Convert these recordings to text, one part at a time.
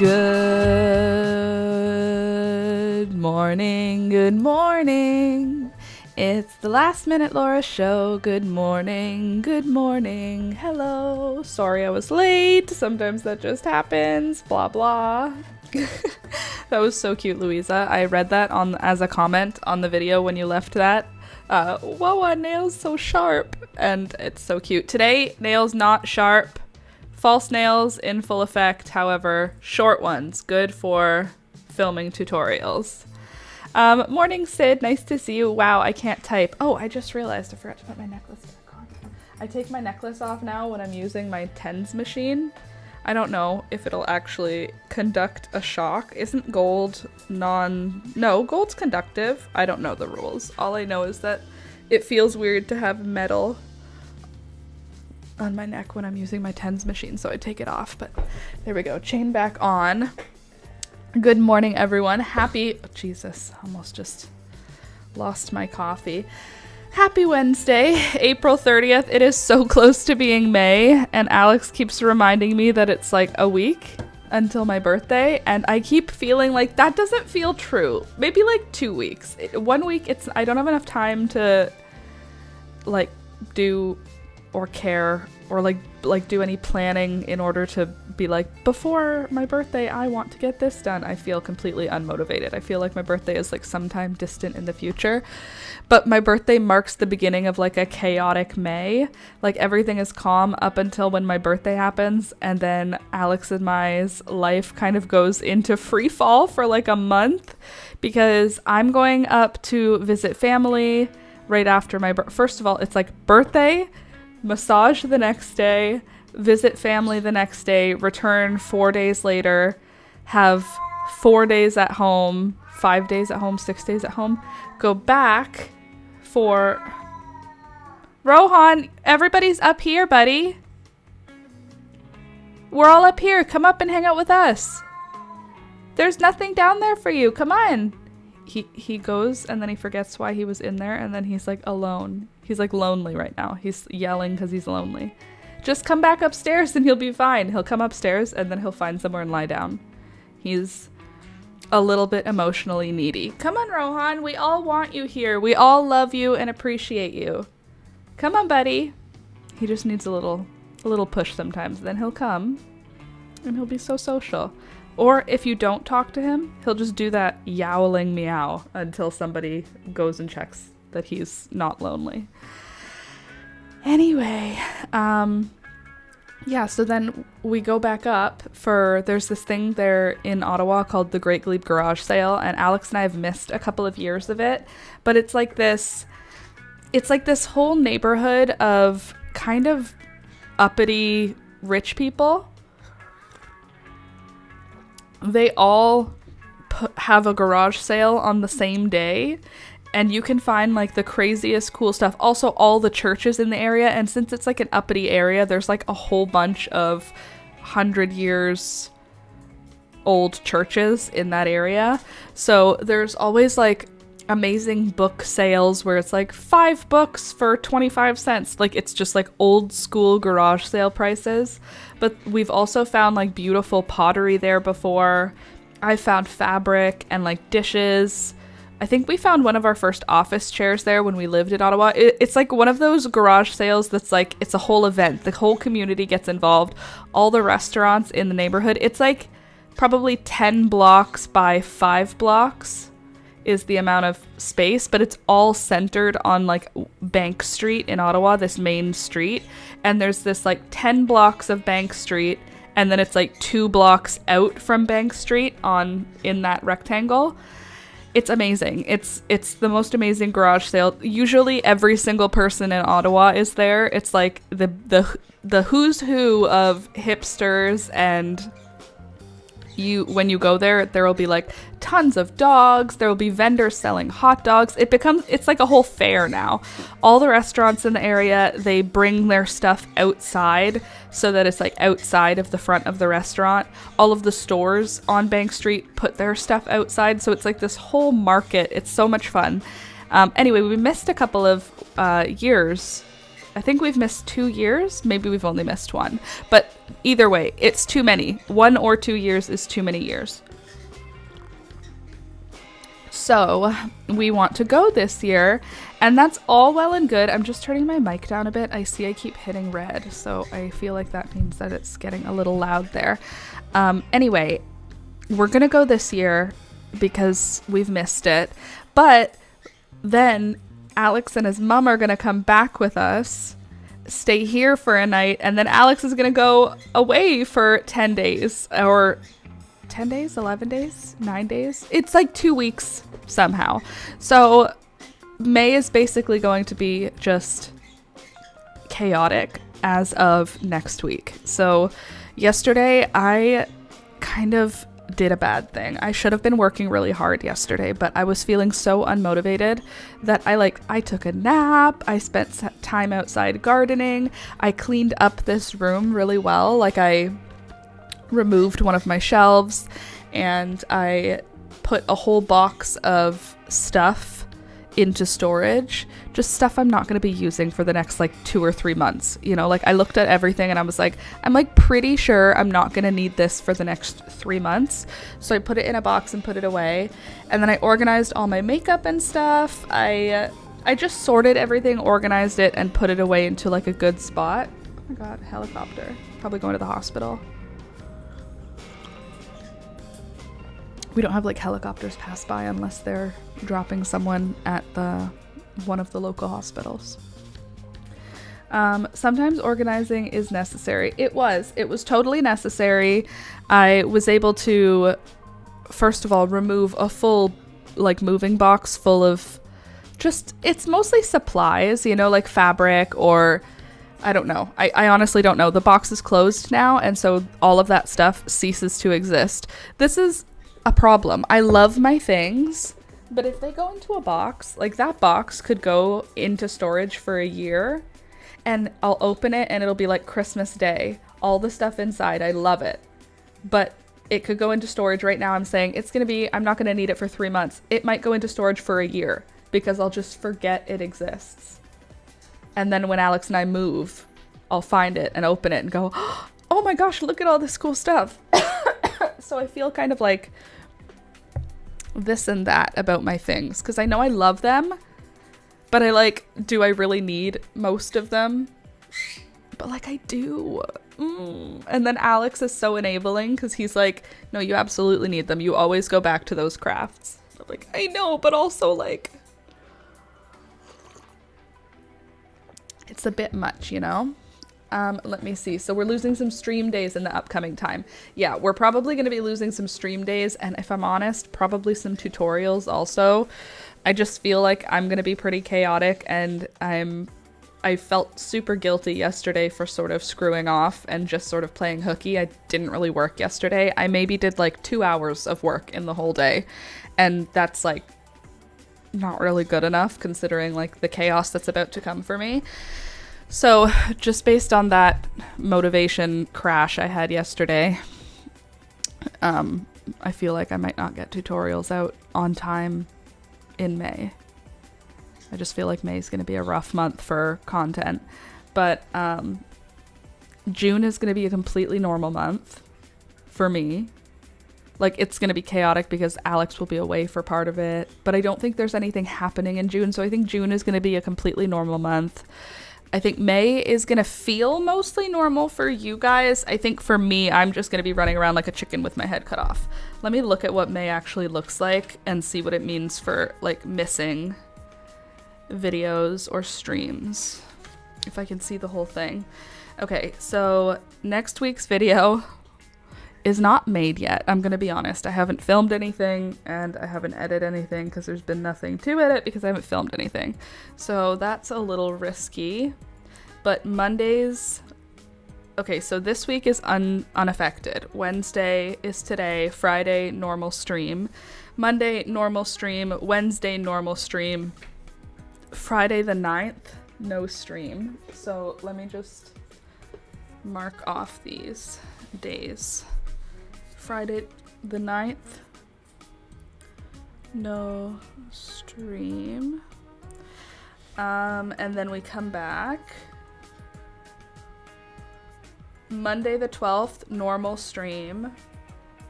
Good morning, good morning. It's the Last Minute Laura show. Good morning, good morning. Hello. Sorry I was late. Sometimes that just happens. Blah, blah. That was so cute, Louisa. I read that as a comment on the video when you left that. Whoa, nails so sharp. And it's so cute. Today, nails not sharp. False nails in full effect, however, short ones. Good for filming tutorials. Morning, Sid. Nice to see you. Wow, I can't type. Oh, I just realized I forgot to put my necklace back on. I take my necklace off now when I'm using my tens machine. I don't know if it'll actually conduct a shock. Isn't gold No, gold's conductive. I don't know the rules. All I know is that it feels weird to have metal on my neck when I'm using my tens machine, so I take it off, but there we go. Chain back on. Good morning, everyone. Happy, oh, Jesus, almost just lost my coffee. Happy Wednesday, April 30th. It is so close to being May, and Alex keeps reminding me that it's like a week until my birthday, and I keep feeling like that doesn't feel true. Maybe like 2 weeks. 1 week, I don't have enough time to like do or care or like do any planning in order to be like, before my birthday I want to get this done. I feel completely unmotivated. I feel like my birthday is like sometime distant in the future, but my birthday marks the beginning of like a chaotic May. Like everything is calm up until when my birthday happens, and then Alex and my's life kind of goes into free fall for like a month because I'm going up to visit family right after my first of all, it's like birthday, massage the next day, visit family the next day, return 4 days later, have 4 days at home, 5 days at home, 6 days at home, go back for... Rohan, everybody's up here, buddy. We're all up here. Come up and hang out with us. There's nothing down there for you. Come on. He goes and then he forgets why he was in there, and then he's like alone. He's like lonely right now. He's yelling because he's lonely. Just come back upstairs and he'll be fine. He'll come upstairs and then he'll find somewhere and lie down. He's a little bit emotionally needy. Come on, Rohan. We all want you here. We all love you and appreciate you. Come on, buddy. He just needs a little push sometimes. Then he'll come and he'll be so social. Or if you don't talk to him, he'll just do that yowling meow until somebody goes and checks that he's not lonely. Anyway, yeah, so then we go back up there's this thing there in Ottawa called the Great Glebe Garage Sale, and Alex and I have missed a couple of years of it, but it's like this whole neighborhood of kind of uppity rich people. They all have a garage sale on the same day, and you can find like the craziest cool stuff. Also, all the churches in the area, and since it's like an uppity area, there's like a whole bunch of 100 years old churches in that area. So there's always like amazing book sales where it's like 5 books for 25 cents. Like it's just like old school garage sale prices. But we've also found like beautiful pottery there before. I found fabric and like dishes. I think we found one of our first office chairs there when we lived in Ottawa. It's like one of those garage sales that's like, it's a whole event. The whole community gets involved. All the restaurants in the neighborhood. It's like probably 10 blocks by 5 blocks is the amount of space, but it's all centered on like Bank Street in Ottawa, this main street. And there's this like 10 blocks of Bank Street, and then it's like 2 blocks out from Bank Street in that rectangle. It's amazing. It's the most amazing garage sale. Usually every single person in Ottawa is there. It's like the who's who of hipsters, and when you go there will be like tons of dogs. There will be vendors selling hot dogs. It's like a whole fair now. All the restaurants in the area, they bring their stuff outside so that it's like outside of the front of the restaurant. All of the stores on Bank Street put their stuff outside, so it's like this whole market. It's so much fun. Anyway, we missed a couple of years I think we've missed 2 years. Maybe we've only missed 1. But either way, it's too many. 1 or 2 years is too many years. So we want to go this year, and that's all well and good. I'm just turning my mic down a bit. I see I keep hitting red, so I feel like that means that it's getting a little loud there. Anyway, we're gonna go this year because we've missed it, but then Alex and his mom are gonna come back with us, stay here for a night, and then Alex is gonna go away for 10 days, or 10 days, 11 days, 9 days. It's like 2 weeks somehow. So May is basically going to be just chaotic as of next week. So yesterday I kind of did a bad thing. I should have been working really hard yesterday, but I was feeling so unmotivated that I took a nap. I spent time outside gardening. I cleaned up this room really well. Like, I removed one of my shelves and I put a whole box of stuff into storage, just stuff I'm not going to be using for the next like 2 or 3 months. You know, like, I looked at everything and I was like, I'm like pretty sure I'm not going to need this for the next 3 months. So I put it in a box and put it away. And then I organized all my makeup and stuff. I just sorted everything, organized it, and put it away into like a good spot. Oh my god, helicopter. Probably going to the hospital. We don't have like helicopters pass by unless they're dropping someone at one of the local hospitals. Sometimes organizing is necessary. It was totally necessary. I was able to, first of all, remove a full like moving box full of just, it's mostly supplies, you know, like fabric, or I don't know. I honestly don't know. The box is closed now, and so all of that stuff ceases to exist. This is a problem. I love my things, but if they go into a box, like, that box could go into storage for a year, and I'll open it and it'll be like Christmas Day. All the stuff inside, I love it. But it could go into storage right now. I'm saying I'm not gonna need it for 3 months. It might go into storage for a year because I'll just forget it exists. And then when Alex and I move, I'll find it and open it and go, oh my gosh, look at all this cool stuff. So I feel kind of like this and that about my things, because I know I love them, but do I really need most of them? But like, I do. And then Alex is so enabling, because he's like, no, you absolutely need them. You always go back to those crafts. I'm like, I know, but also like, it's a bit much, you know? Let me see. So we're losing some stream days in the upcoming time. Yeah, we're probably going to be losing some stream days, and if I'm honest, probably some tutorials also. I just feel like I'm going to be pretty chaotic, and I felt super guilty yesterday for sort of screwing off and just sort of playing hooky. I didn't really work yesterday. I maybe did like 2 hours of work in the whole day, and that's like not really good enough considering like the chaos that's about to come for me. So just based on that motivation crash I had yesterday, I feel like I might not get tutorials out on time in May. I just feel like May is going to be a rough month for content. But June is going to be a completely normal month for me. Like, it's going to be chaotic because Alex will be away for part of it. But I don't think there's anything happening in June. So I think June is going to be a completely normal month. I think May is going to feel mostly normal for you guys. I think for me, I'm just going to be running around like a chicken with my head cut off. Let me look at what May actually looks like and see what it means for like missing videos or streams. If I can see the whole thing. Okay, so next week's video is not made yet. I'm going to be honest. I haven't filmed anything and I haven't edited anything because there's been nothing to edit because I haven't filmed anything. So that's a little risky. But Mondays... Okay, so this week is unaffected. Wednesday is today. Friday, normal stream. Monday, normal stream. Wednesday, normal stream. Friday the 9th, no stream. So let me just mark off these days. Friday the 9th, no stream. And then we come back Monday the 12th, normal stream.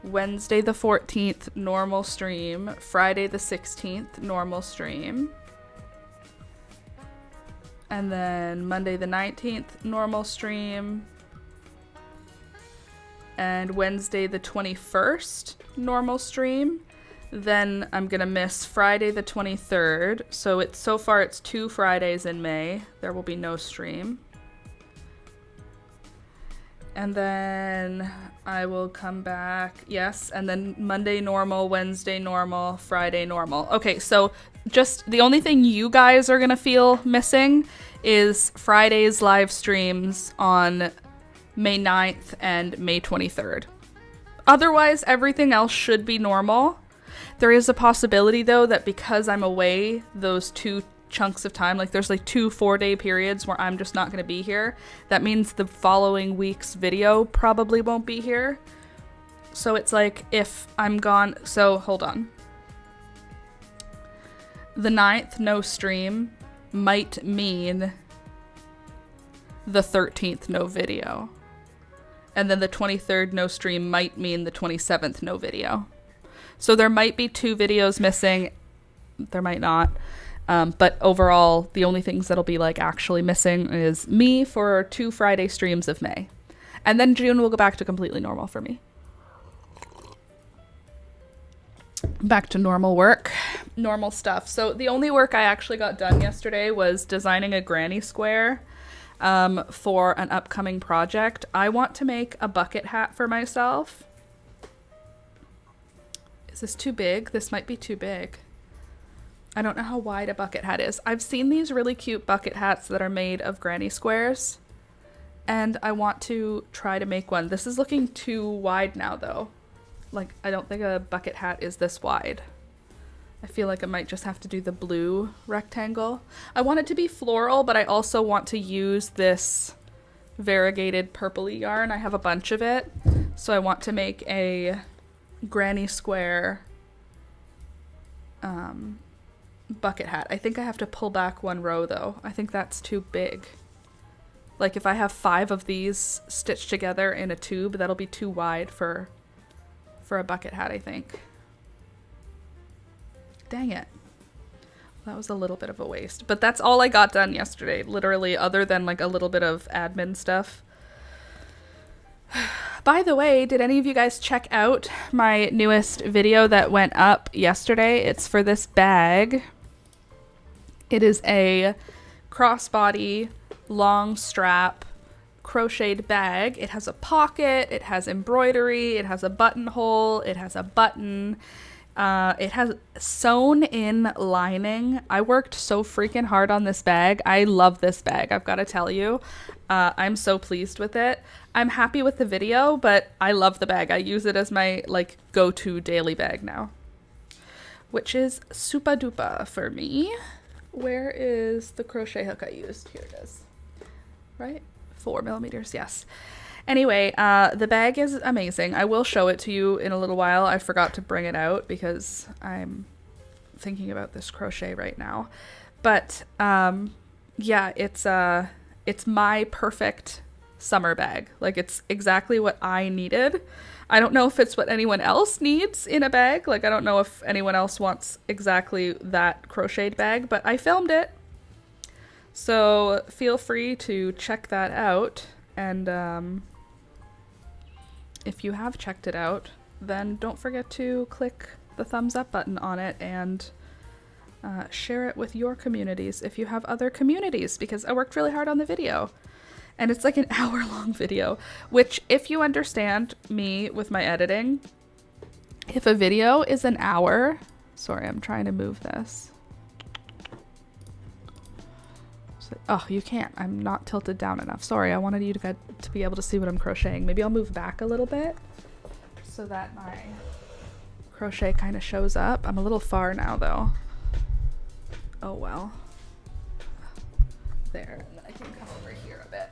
Wednesday the 14th, normal stream. Friday the 16th, normal stream. And then Monday the 19th, normal stream. And Wednesday the 21st, normal stream. Then I'm gonna miss Friday the 23rd. So far it's 2 Fridays in May. There will be no stream. And then I will come back, yes, and then Monday normal, Wednesday normal, Friday normal. Okay, so just the only thing you guys are gonna feel missing is Friday's live streams on May 9th and May 23rd. Otherwise, everything else should be normal. There is a possibility, though, that because I'm away those 2 chunks of time, like there's like 2 4-day periods where I'm just not going to be here. That means the following week's video probably won't be here. So it's like if I'm gone, so hold on. The 9th, no stream, might mean the 13th, no video. And then the 23rd, no stream, might mean the 27th, no video. So there might be 2 videos missing. There might not. But overall, the only things that'll be like actually missing is me for 2 Friday streams of May. And then June will go back to completely normal for me. Back to normal work, normal stuff. So the only work I actually got done yesterday was designing a granny square for an upcoming project. I want to make a bucket hat for myself. Is this too big? This might be too big. I don't know how wide a bucket hat is. I've seen these really cute bucket hats that are made of granny squares, and I want to try to make one. This is looking too wide now, though. Like, I don't think a bucket hat is this wide. I feel like I might just have to do the blue rectangle. I want it to be floral, but I also want to use this variegated purpley yarn. I have a bunch of it, so I want to make a granny square bucket hat. I think I have to pull back 1 row, though. I think that's too big. Like, if I have 5 of these stitched together in a tube, that'll be too wide for a bucket hat, I think. Dang it. That was a little bit of a waste. But that's all I got done yesterday, literally, other than like a little bit of admin stuff. By the way, did any of you guys check out my newest video that went up yesterday? It's for this bag. It is a crossbody, long strap, crocheted bag. It has a pocket, it has embroidery, it has a buttonhole, it has a button. It has sewn in lining. I worked so freaking hard on this bag. I love this bag, I've got to tell you. I'm so pleased with it. I'm happy with the video, but I love the bag. I use it as my like go-to daily bag now, which is super duper for me. Where is the crochet hook I used? Here it is. Right? 4mm, yes. Anyway, the bag is amazing. I will show it to you in a little while. I forgot to bring it out because I'm thinking about this crochet right now. But yeah, it's my perfect summer bag. Like, it's exactly what I needed. I don't know if it's what anyone else needs in a bag. Like, I don't know if anyone else wants exactly that crocheted bag, but I filmed it. So feel free to check that out. And if you have checked it out, then don't forget to click the thumbs up button on it and share it with your communities if you have other communities, because I worked really hard on the video. And it's like an hour-long video, which, if you understand me with my editing, if a video is an hour... Sorry, I'm trying to move this. Oh, you can't. I'm not tilted down enough. Sorry, I wanted you to be able to see what I'm crocheting. Maybe I'll move back a little bit so that my crochet kind of shows up. I'm a little far now, though. Oh, well. There. And then I can come over here a bit.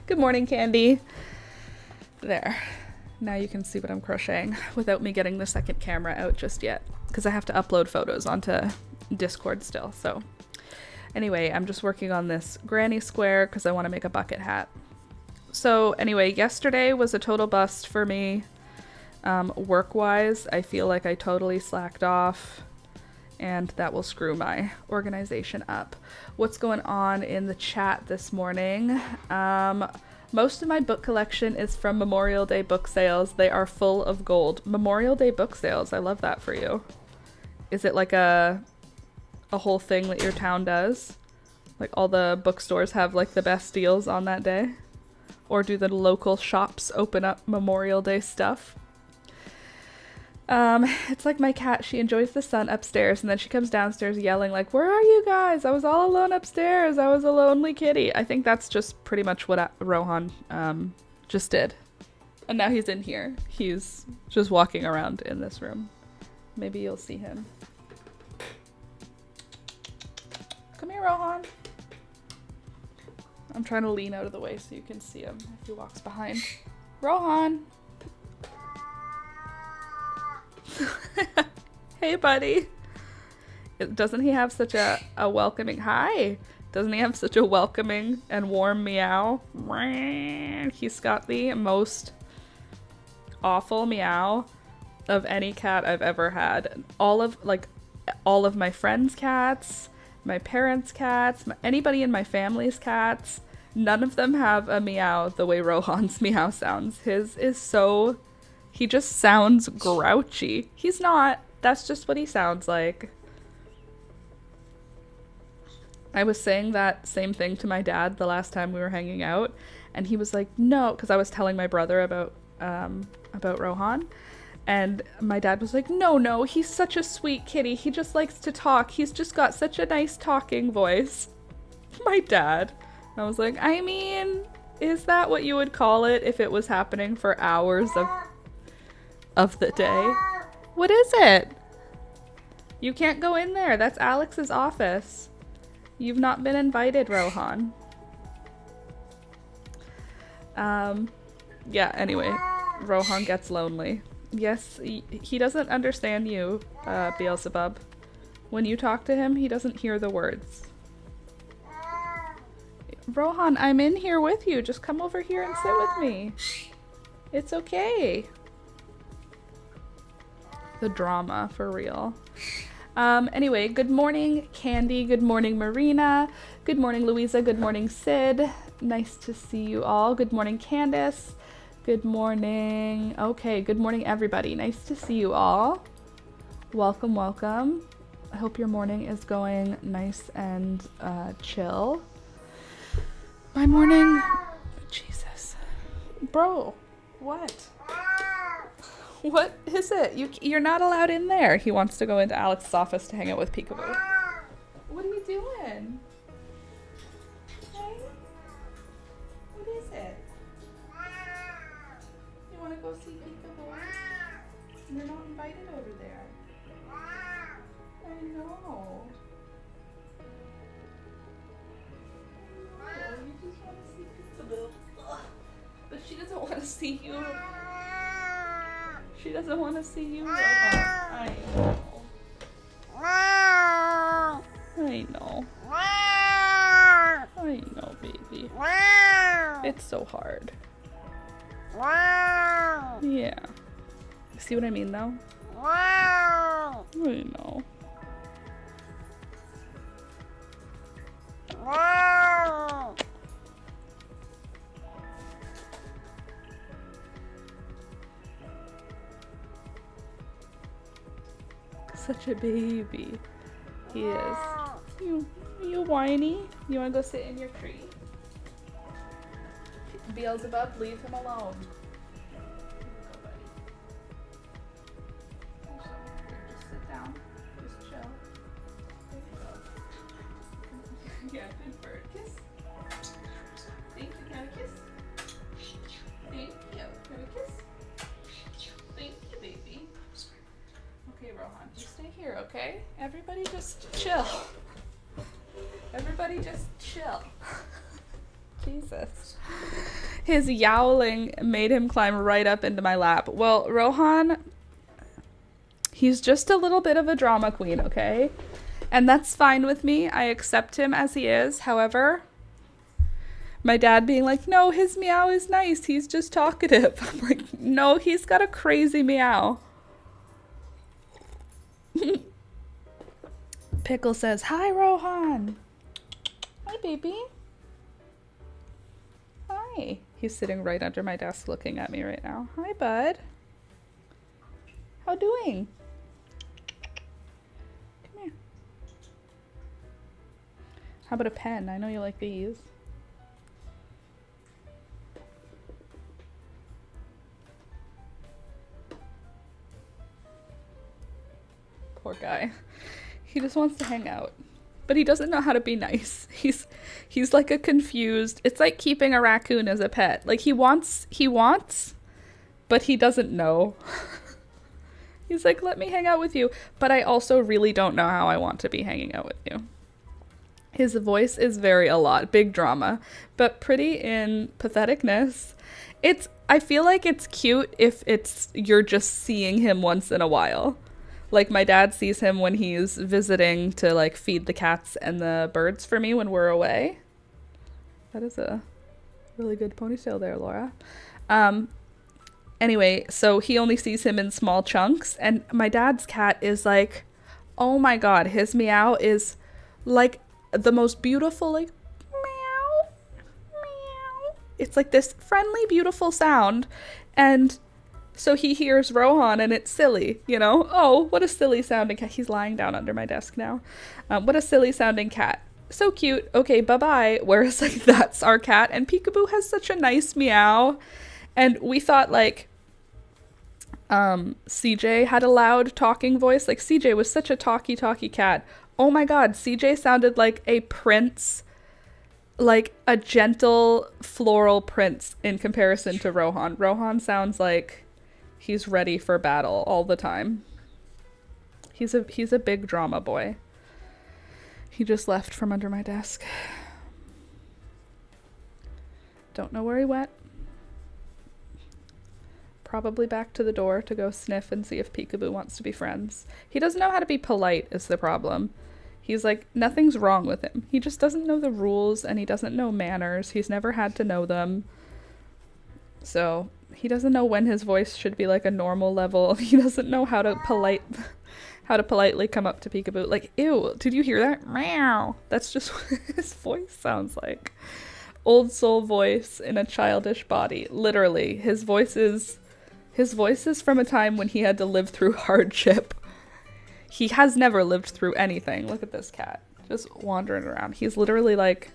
Good morning, Candy. There. Now you can see what I'm crocheting without me getting the second camera out just yet, because I have to upload photos onto Discord still, so... Anyway, I'm just working on this granny square because I want to make a bucket hat. So anyway, yesterday was a total bust for me. Work-wise, I feel like I totally slacked off, and that will screw my organization up. What's going on in the chat this morning? Most of my book collection is from Memorial Day book sales. They are full of gold. Memorial Day book sales, I love that for you. Is it like a whole thing that your town does? Like all the bookstores have like the best deals on that day? Or do the local shops open up Memorial Day stuff? It's like my cat. She enjoys the sun upstairs and then she comes downstairs yelling like, "Where are you guys? I was all alone upstairs. I was a lonely kitty." I think that's just pretty much what Rohan just did. And now he's in here. He's just walking around in this room. Maybe you'll see him. Come here, Rohan. I'm trying to lean out of the way so you can see him if he walks behind. Rohan! Hey, buddy. Doesn't he have such a welcoming... Hi! Doesn't he have such a welcoming and warm meow? He's got the most awful meow of any cat I've ever had. All of my friends' cats, my parents' cats, anybody in my family's cats, none of them have a meow the way Rohan's meow sounds. His is so... He just sounds grouchy. He's not. That's just what he sounds like. I was saying that same thing to my dad the last time we were hanging out, and he was like, "No," because I was telling my brother about Rohan, and my dad was like, No, he's such a sweet kitty. He just likes to talk. He's just got such a nice talking voice." My dad. I was like, I mean, is that what you would call it if it was happening for hours of the day? What is it? You can't go in there. That's Alex's office. You've not been invited, Rohan. Yeah, anyway, Rohan gets lonely. Yes, he doesn't understand you, Beelzebub. When you talk to him, he doesn't hear the words. Rohan, I'm in here with you. Just come over here and sit with me. It's okay. The drama, for real. Anyway, good morning, Candy. Good morning, Marina. Good morning, Louisa. Good morning, Sid. Nice to see you all. Good morning, Candace. Good morning. Okay, good morning, everybody. Nice to see you all. Welcome, welcome. I hope your morning is going nice and chill. My morning... Jesus. Bro, what? What is it? You're not allowed in there. He wants to go into Alex's office to hang out with Peekaboo. What are you doing? Hey? What is it? You want to go see Peekaboo? You're not invited over there. I know. You just want to see Peekaboo. But she doesn't want to see you. She doesn't want to see you. I know. I know. I know, baby. It's so hard. Yeah. See what I mean, though? I know. Such a baby. He is. You whiny? You want to go sit in your tree? Beelzebub, leave him alone. Go, buddy. Just sit down. Just chill. There you go. Yeah, good bird. Kiss. Thank you. Can I kiss? Thank you. Can I kiss? Thank you, baby. Okay, Rohan, you stay here, okay? Everybody just chill. Everybody just chill. Jesus. His yowling made him climb right up into my lap. Well, Rohan, he's just a little bit of a drama queen, okay? And that's fine with me. I accept him as he is. However, My dad being like, no, his meow is nice. He's just talkative. I'm like, no, he's got a crazy meow. Pickle says, hi, Rohan. Hi, baby. Hi. He's sitting right under my desk looking at me right now. Hi, bud. How doing? Come here. How about a pen? I know you like these. Poor guy. He just wants to hang out. But he doesn't know how to be nice. He's like a confused... It's like keeping a raccoon as a pet. Like he wants, but he doesn't know. He's like, let me hang out with you. But I also really don't know how I want to be hanging out with you. His voice is very a lot. Big drama. But pretty in patheticness. I feel like it's cute if you're just seeing him once in a while. Like, my dad sees him when he's visiting to, like, feed the cats and the birds for me when we're away. That is a really good ponytail there, Laura. Anyway, so he only sees him in small chunks. And my dad's cat is like, oh my god, his meow is, like, the most beautiful, like, meow, meow. It's like this friendly, beautiful sound. And... so he hears Rohan and it's silly, you know? Oh, what a silly sounding cat. He's lying down under my desk now. What a silly sounding cat. So cute. Okay, bye-bye. Whereas, like, that's our cat. And Peekaboo has such a nice meow. And we thought, like, CJ had a loud talking voice. Like, CJ was such a talky cat. Oh my god, CJ sounded like a prince. Like, a gentle floral prince in comparison to Rohan. Rohan sounds like... he's ready for battle all the time. He's a big drama boy. He just left from under my desk. Don't know where he went. Probably back to the door to go sniff and see if Peekaboo wants to be friends. He doesn't know how to be polite is the problem. He's like, nothing's wrong with him. He just doesn't know the rules and he doesn't know manners. He's never had to know them. So... he doesn't know when his voice should be like a normal level. He doesn't know how to politely come up to Peekaboo. Like, ew, did you hear that? Meow. That's just what his voice sounds like. Old soul voice in a childish body. Literally, his voice is from a time when he had to live through hardship. He has never lived through anything. Look at this cat, just wandering around. He's literally like,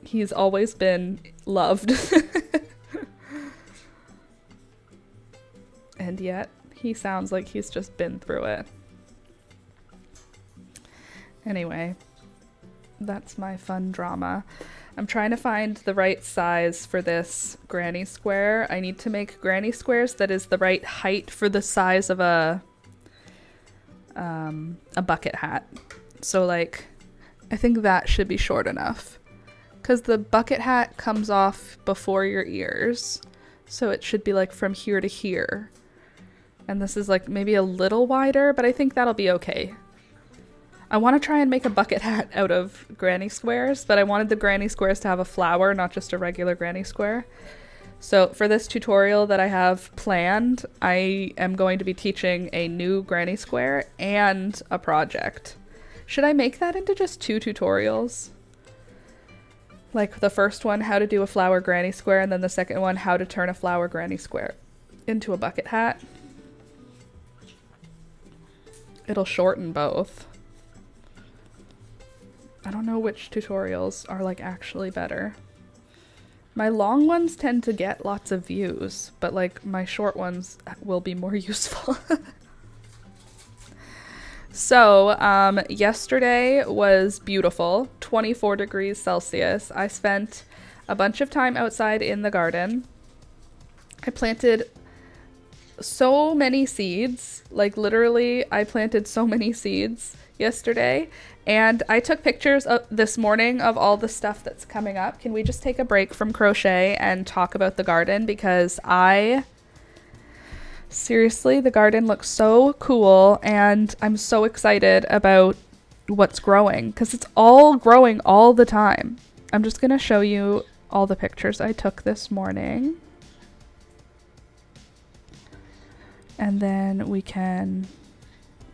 he's always been loved. And yet, he sounds like he's just been through it. Anyway, that's my fun drama. I'm trying to find the right size for this granny square. I need to make granny squares that is the right height for the size of a bucket hat. So, like, I think that should be short enough. Because the bucket hat comes off before your ears. So it should be, like, from here to here. And this is like maybe a little wider, but I think that'll be okay. I want to try and make a bucket hat out of granny squares, but I wanted the granny squares to have a flower, not just a regular granny square. So for this tutorial that I have planned, I am going to be teaching a new granny square and a project. Should I make that into just 2 tutorials? Like the first one, how to do a flower granny square, and then the second one, how to turn a flower granny square into a bucket hat. It'll shorten both. I don't know which tutorials are like actually better. My long ones tend to get lots of views, but like my short ones will be more useful. So, yesterday was beautiful, 24 degrees Celsius. I spent a bunch of time outside in the garden. I planted so many seeds, like literally I planted so many seeds yesterday, and I took pictures this morning of all the stuff that's coming up. Can we just take a break from crochet and talk about the garden? Because seriously, the garden looks so cool and I'm so excited about what's growing because it's all growing all the time. I'm just gonna show you all the pictures I took this morning. And then we can,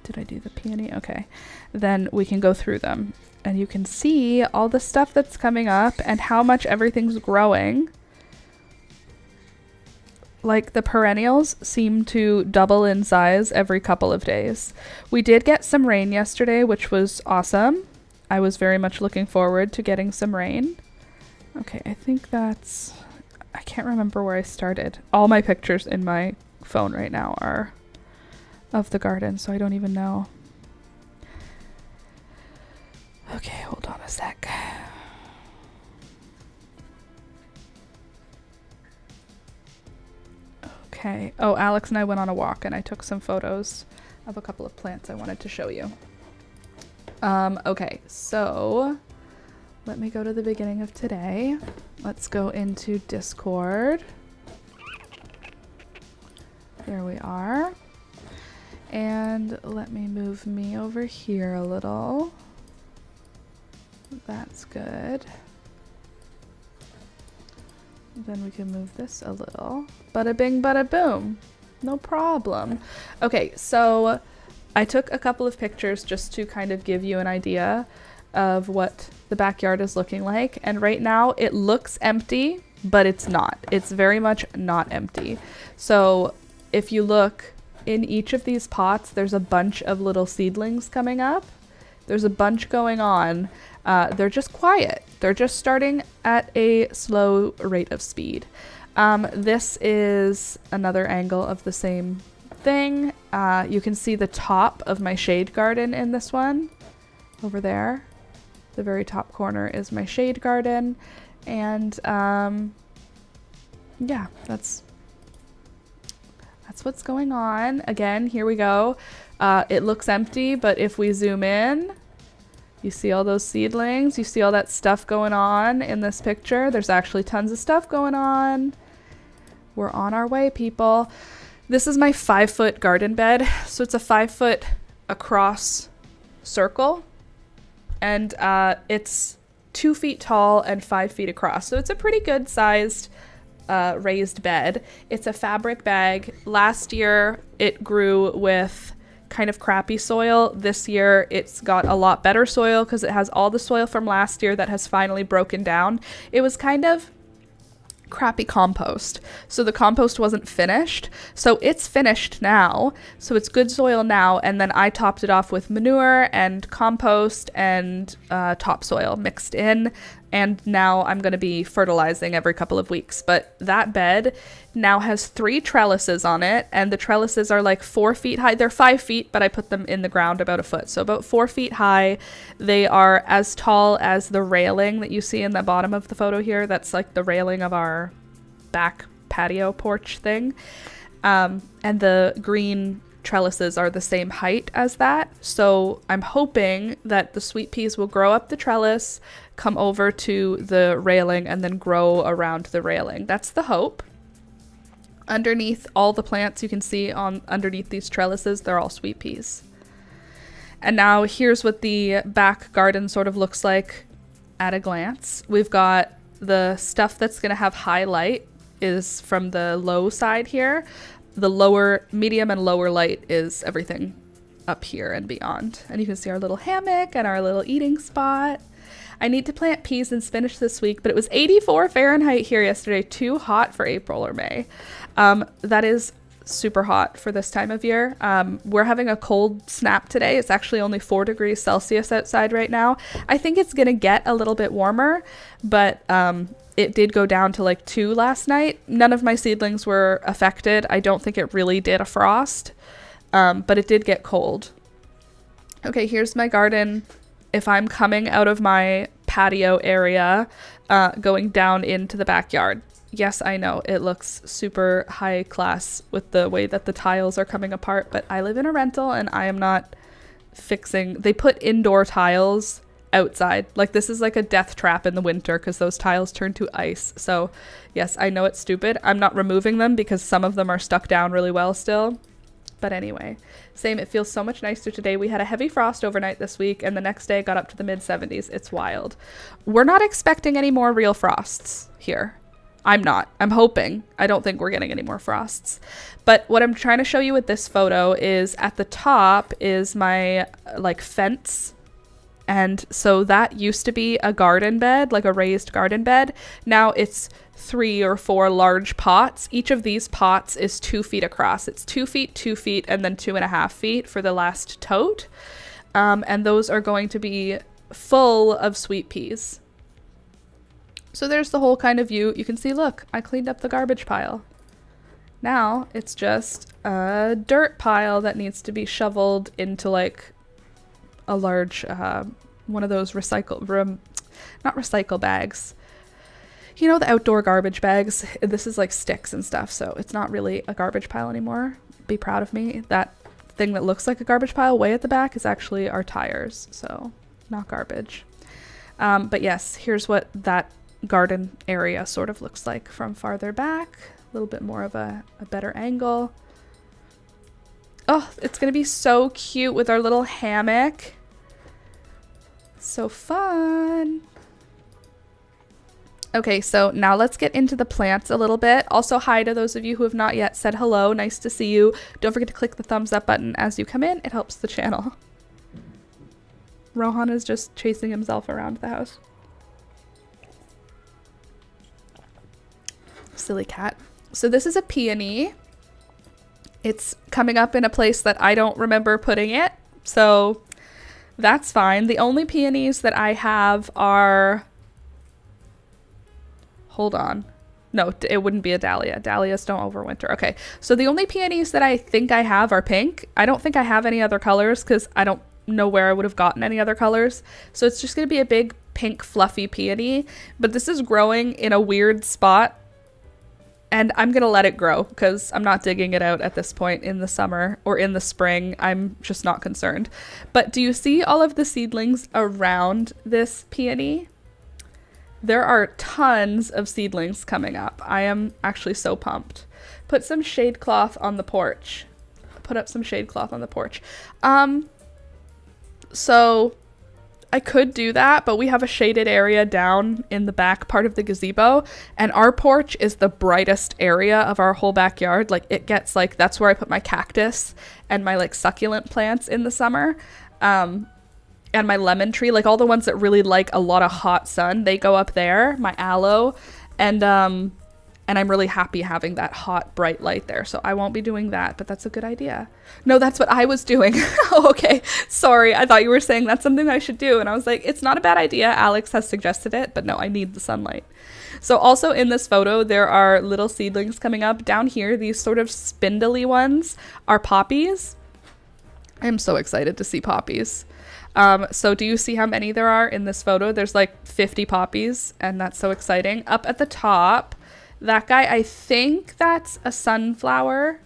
did I do the peony? Okay. Then we can go through them and you can see all the stuff that's coming up and how much everything's growing. Like the perennials seem to double in size every couple of days. We did get some rain yesterday, which was awesome. I was very much looking forward to getting some rain. Okay, I think that's, I can't remember where I started. All my pictures in my phone right now are of the garden, so I don't even know. Okay, hold on a sec. Okay. Oh, Alex and I went on a walk and I took some photos of a couple of plants I wanted to show you. Okay, so let me go to the beginning of today. Let's go into Discord. There we are. And let me move me over here a little. That's good. Then we can move this a little. Bada bing, bada boom. No problem. Okay, so I took a couple of pictures just to kind of give you an idea of what the backyard is looking like. And right now it looks empty, but it's not. It's very much not empty. So if you look in each of these pots, there's a bunch of little seedlings coming up. There's a bunch going on. They're just quiet. They're just starting at a slow rate of speed. This is another angle of the same thing. You can see the top of my shade garden in this one. Over there. The very top corner is my shade garden. And yeah, that's what's going on. Again, here we go. It looks empty, but if we zoom in, you see all those seedlings. You see all that stuff going on in this picture. There's actually tons of stuff going on. We're on our way, people. This is my 5-foot garden bed. So it's a 5-foot across circle. And it's 2 feet tall and 5 feet across. So it's a pretty good sized raised bed. It's a fabric bag. Last year it grew with kind of crappy soil. This year it's got a lot better soil because it has all the soil from last year that has finally broken down. It was kind of crappy compost, so the compost wasn't finished, so it's finished now, so it's good soil now. And then I topped it off with manure and compost and topsoil mixed in, and now I'm going to be fertilizing every couple of weeks. But that bed now has 3 trellises on it, and the trellises are like 4 feet high. They're 5 feet, but I put them in the ground about a foot, so about 4 feet high. They are as tall as the railing that you see in the bottom of the photo here. That's like the railing of our back patio porch thing. And the green trellises are the same height as that. So I'm hoping that the sweet peas will grow up the trellis, come over to the railing, and then grow around the railing. That's the hope. Underneath all the plants you can see on underneath these trellises, they're all sweet peas. And now here's what the back garden sort of looks like at a glance. We've got the stuff that's going to have high light is from the low side here. The lower, medium and lower light is everything up here and beyond. And you can see our little hammock and our little eating spot. I need to plant peas and spinach this week, but it was 84 Fahrenheit here yesterday. Too hot for April or May. That is super hot for this time of year. We're having a cold snap today. It's actually only 4 degrees Celsius outside right now. I think it's going to get a little bit warmer, but it did go down to like 2 last night. None of my seedlings were affected. I don't think it really did a frost, but it did get cold. Okay, here's my garden. If I'm coming out of my patio area, going down into the backyard. Yes, I know it looks super high class with the way that the tiles are coming apart, but I live in a rental and I am not fixing. They put indoor tiles outside. Like, this is like a death trap in the winter because those tiles turn to ice. So yes, I know it's stupid. I'm not removing them because some of them are stuck down really well still. But anyway, same. It feels so much nicer today. We had a heavy frost overnight this week, and the next day got up to the mid 70s. It's wild. We're not expecting any more real frosts here. I'm not. I'm hoping. I don't think we're getting any more frosts. But what I'm trying to show you with this photo is at the top is my like fence. And so that used to be a garden bed, like a raised garden bed. Now it's 3 or 4 large pots. Each of these pots is 2 feet across. It's 2 feet, 2 feet, and then 2.5 feet for the last tote. And those are going to be full of sweet peas. So there's the whole kind of view. You can see, look, I cleaned up the garbage pile. Now it's just a dirt pile that needs to be shoveled into like a large, one of those not recycle bags. You know, the outdoor garbage bags. This is like sticks and stuff, so it's not really a garbage pile anymore. Be proud of me. That thing that looks like a garbage pile way at the back is actually our tires, so not garbage. But yes, here's what that garden area sort of looks like from farther back. A little bit more of a better angle. Oh, it's gonna be so cute with our little hammock. So fun. Okay, so now let's get into the plants a little bit. Also, hi to those of you who have not yet said hello. Nice to see you. Don't forget to click the thumbs up button as you come in. It helps the channel. Rohan is just chasing himself around the house. Silly cat. So this is a peony. It's coming up in a place that I don't remember putting it, so that's fine. The only peonies that I have are... Hold on. No, it wouldn't be a dahlia. Dahlias don't overwinter. Okay, so the only peonies that I think I have are pink. I don't think I have any other colors because I don't know where I would have gotten any other colors. So it's just going to be a big pink fluffy peony, but this is growing in a weird spot. And I'm going to let it grow because I'm not digging it out at this point in the summer or in the spring. I'm just not concerned. But do you see all of the seedlings around this peony? There are tons of seedlings coming up. I am actually so pumped. Put some shade cloth on the porch. Put up some shade cloth on the porch. So I could do that, but we have a shaded area down in the back part of the gazebo, and our porch is the brightest area of our whole backyard. Like it gets like, that's where I put my cactus and my like succulent plants in the summer. And my lemon tree, like all the ones that really like a lot of hot sun, they go up there, my aloe, and I'm really happy having that hot, bright light there. So I won't be doing that, but that's a good idea. No, that's what I was doing. Oh, okay. Sorry. I thought you were saying that's something I should do. And I was like, it's not a bad idea. Alex has suggested it, but no, I need the sunlight. So also in this photo, there are little seedlings coming up. Down here, these sort of spindly ones are poppies. I'm so excited to see poppies. So do you see how many there are in this photo? There's like 50 poppies, and that's so exciting. Up at the top, that guy, I think that's a sunflower.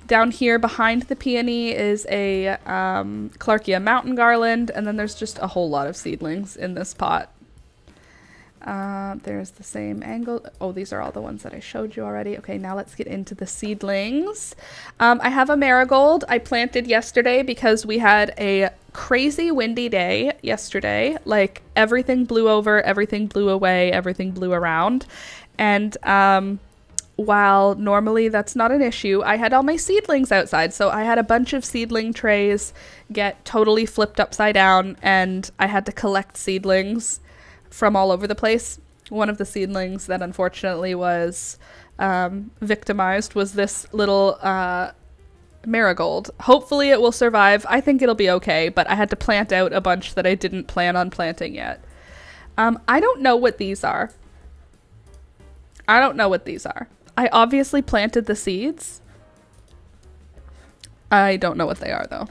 Down here behind the peony is a Clarkia mountain garland, and then there's just a whole lot of seedlings in this pot. There's the same angle. Oh, these are all the ones that I showed you already. Okay, now let's get into the seedlings. I have a marigold I planted yesterday because we had a crazy windy day yesterday. Like everything blew over, everything blew away, everything blew around. And while normally that's not an issue, I had all my seedlings outside. So I had a bunch of seedling trays get totally flipped upside down, and I had to collect seedlings from all over the place. One of the seedlings that unfortunately was victimized was this little marigold. Hopefully it will survive. I think it'll be okay, but I had to plant out a bunch that I didn't plan on planting yet. I don't know what these are. I don't know what these are. I obviously planted the seeds. I don't know what they are though.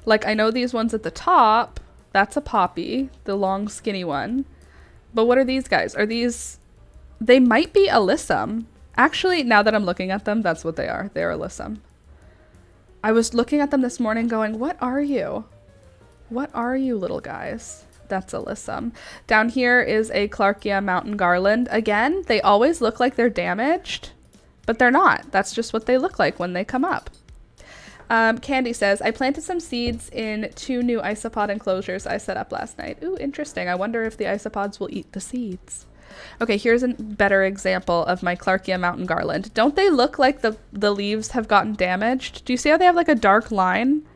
Like I know these ones at the top. That's a poppy, the long skinny one. But what are these guys? Are these... They might be alyssum. Actually, now that I'm looking at them, that's what they are. They're alyssum. I was looking at them this morning going, what are you? What are you little guys? That's alyssum. Down here is a Clarkia mountain garland. Again, they always look like they're damaged, but they're not. That's just what they look like when they come up. Candy says, I planted some seeds in 2 new isopod enclosures I set up last night. Ooh, interesting. I wonder if the isopods will eat the seeds. Okay, here's a better example of my Clarkia mountain garland. Don't they look like the leaves have gotten damaged? Do you see how they have like a dark line?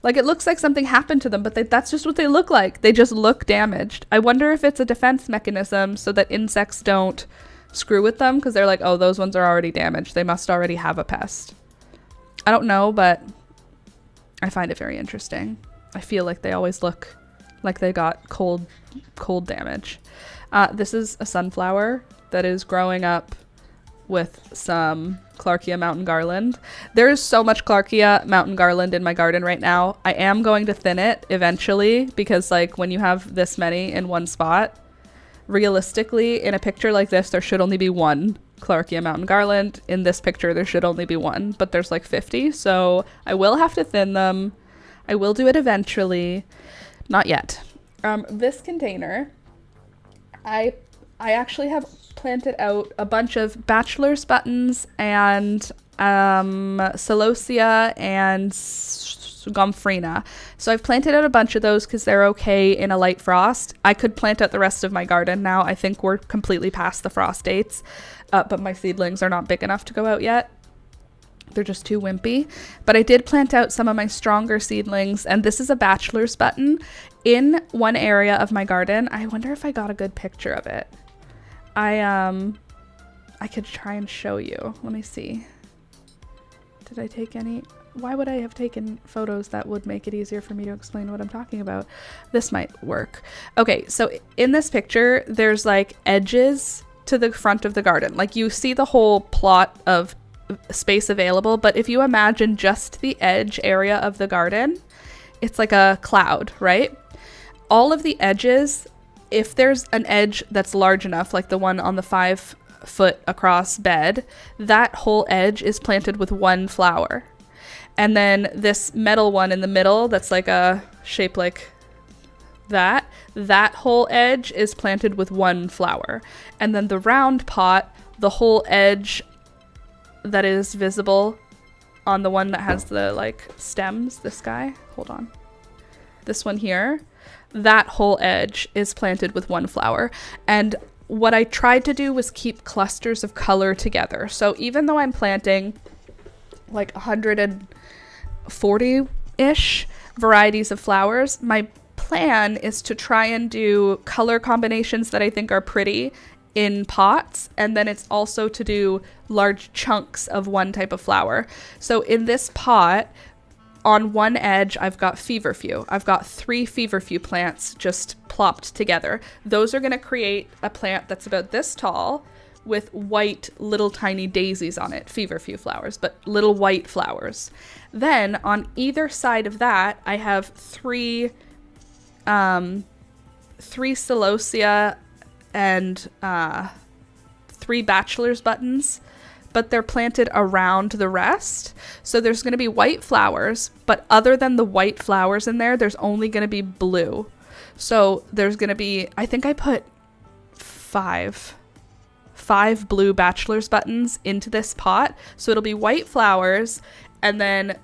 Like it looks like something happened to them, but that's just what they look like. They just look damaged. I wonder if it's a defense mechanism so that insects don't screw with them, because they're like, oh, those ones are already damaged. They must already have a pest. I don't know, but I find it very interesting. I feel like they always look like they got cold damage. This is a sunflower that is growing up with some Clarkia mountain garland. There is so much Clarkia mountain garland in my garden right now. I am going to thin it eventually, because like when you have this many in one spot, realistically in a picture like this, there should only be one Clarkia mountain garland. In this picture, there should only be one, but there's like 50. So I will have to thin them. I will do it eventually. Not yet. This container, I actually have planted out a bunch of bachelor's buttons and celosia and gomphrena. So I've planted out a bunch of those because they're okay in a light frost. I could plant out the rest of my garden now. I think we're completely past the frost dates, but my seedlings are not big enough to go out yet. They're just too wimpy. But I did plant out some of my stronger seedlings, and this is a bachelor's button in one area of my garden. I wonder if I got a good picture of it. I could try and show you. Let me see. Did I take any? Why would I have taken photos that would make it easier for me to explain what I'm talking about? This might work. Okay, so in this picture, there's like edges to the front of the garden. Like you see the whole plot of space available, but if you imagine just the edge area of the garden, it's like a cloud, right? All of the edges, if there's an edge that's large enough, like the one on the 5-foot across bed, that whole edge is planted with one flower. And then this metal one in the middle that's like a shape like that whole edge is planted with one flower. And then the round pot, the whole edge that is visible on the one that has the like stems, this guy, hold on, this one here, that whole edge is planted with one flower. And what I tried to do was keep clusters of color together. So even though I'm planting like 140-ish varieties of flowers, my plan is to try and do color combinations that I think are pretty in pots, and then it's also to do large chunks of one type of flower. So in this pot, on one edge, I've got feverfew. I've got 3 feverfew plants just plopped together. Those are going to create a plant that's about this tall with white little tiny daisies on it, feverfew flowers, but little white flowers. Then on either side of that, I have 3 celosia and 3 bachelor's buttons, but they're planted around the rest. So there's going to be white flowers, but other than the white flowers in there, there's only going to be blue. So there's going to be, I think I put 5 blue bachelor's buttons into this pot. So it'll be white flowers. And then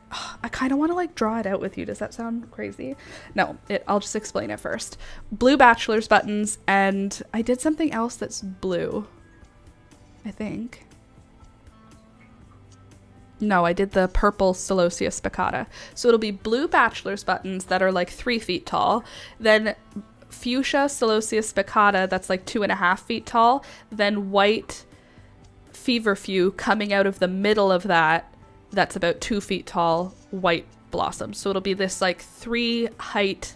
I kind of want to like draw it out with you. Does that sound crazy? No, I'll just explain it first. Blue bachelor's buttons, and I did something else that's blue, I think. No, I did the purple celosia spicata. So it'll be blue bachelor's buttons that are like 3 feet tall. Then fuchsia celosia spicata that's like 2.5 feet tall. Then white feverfew coming out of the middle of that. That's about 2 feet tall, white blossoms. So it'll be this like 3 height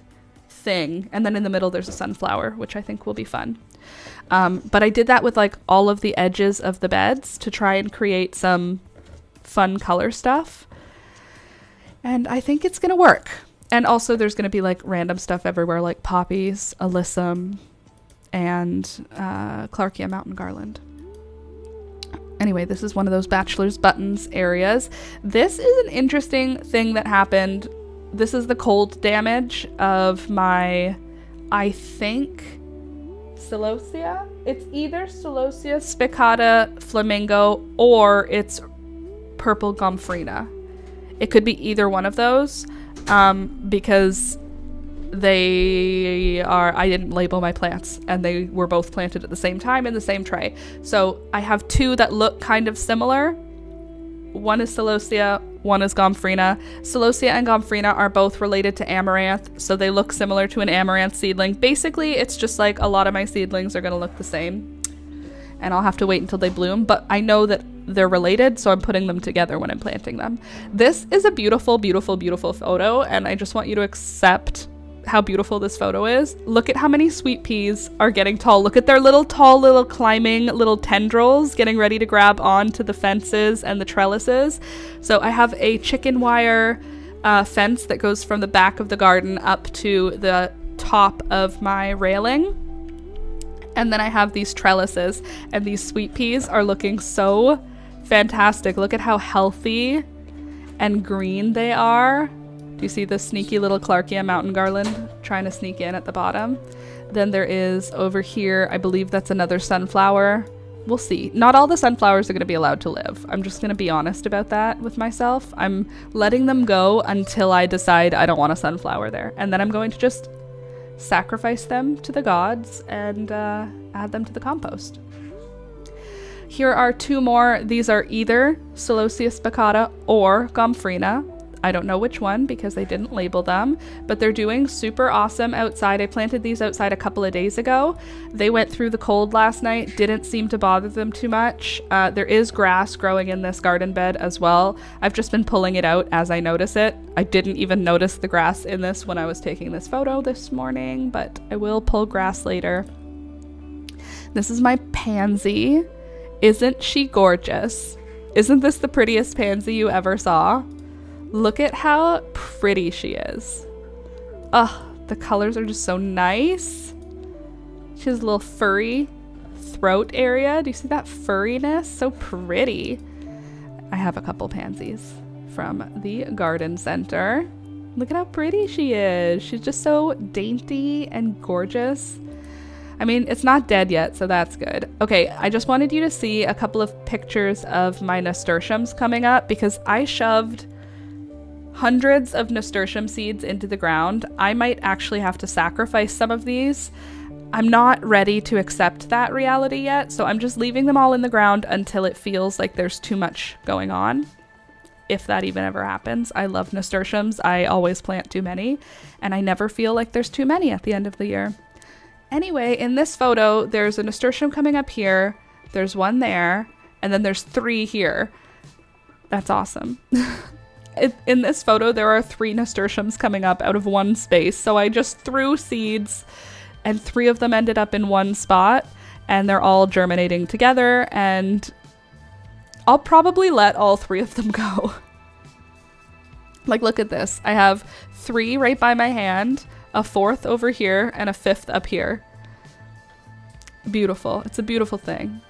thing. And then in the middle, there's a sunflower, which I think will be fun. But I did that with like all of the edges of the beds to try and create some fun color stuff. And I think it's going to work. And also there's going to be like random stuff everywhere, like poppies, alyssum, and Clarkia mountain garland. Anyway, this is one of those bachelor's buttons areas. This is an interesting thing that happened. This is the cold damage of my, I think, celosia. It's either celosia spicata flamingo or it's purple gomphrena. It could be either one of those, because I didn't label my plants, and they were both planted at the same time in the same tray. So I have two that look kind of similar. One is Celosia, one is Gomphrena. Celosia and Gomphrena are both related to amaranth, so they look similar to an amaranth seedling. Basically, it's just like a lot of my seedlings are going to look the same, and I'll have to wait until they bloom, but I know that they're related, so I'm putting them together when I'm planting them. This is a beautiful, beautiful, beautiful photo, and I just want you to accept how beautiful this photo is. Look at how many sweet peas are getting tall. Look at their little tall little climbing little tendrils getting ready to grab onto the fences and the trellises. So I have a chicken wire fence that goes from the back of the garden up to the top of my railing. And then I have these trellises, and these sweet peas are looking so fantastic. Look at how healthy and green they are. Do you see the sneaky little Clarkia mountain garland trying to sneak in at the bottom? Then there is over here, I believe that's another sunflower. We'll see. Not all the sunflowers are going to be allowed to live. I'm just going to be honest about that with myself. I'm letting them go until I decide I don't want a sunflower there. And then I'm going to just sacrifice them to the gods and add them to the compost. Here are two more. These are either Celosia spicata or Gomphrena. I don't know which one because I didn't label them, but they're doing super awesome outside. I planted these outside a couple of days ago. They went through the cold last night, didn't seem to bother them too much. There is grass growing in this garden bed as well. I've just been pulling it out as I notice it. I didn't even notice the grass in this when I was taking this photo this morning, but I will pull grass later. This is my pansy. Isn't she gorgeous? Isn't this the prettiest pansy you ever saw? Look at how pretty she is. Ugh, the colors are just so nice. She has a little furry throat area. Do you see that furriness? So pretty. I have a couple pansies from the garden center. Look at how pretty she is. She's just so dainty and gorgeous. I mean, it's not dead yet, so that's good. Okay, I just wanted you to see a couple of pictures of my nasturtiums coming up because I shoved hundreds of nasturtium seeds into the ground. I might actually have to sacrifice some of these. I'm not ready to accept that reality yet, so I'm just leaving them all in the ground until it feels like there's too much going on. If that even ever happens. I love nasturtiums. I always plant too many, and I never feel like there's too many at the end of the year. Anyway, in this photo, there's a nasturtium coming up here, there's one there, and then there's 3 here. That's awesome. In this photo, there are 3 nasturtiums coming up out of one space. So I just threw seeds and 3 of them ended up in one spot and they're all germinating together, and I'll probably let all 3 of them go. Like, look at this. I have 3 right by my hand, a 4th over here, and a 5th up here. Beautiful. It's a beautiful thing.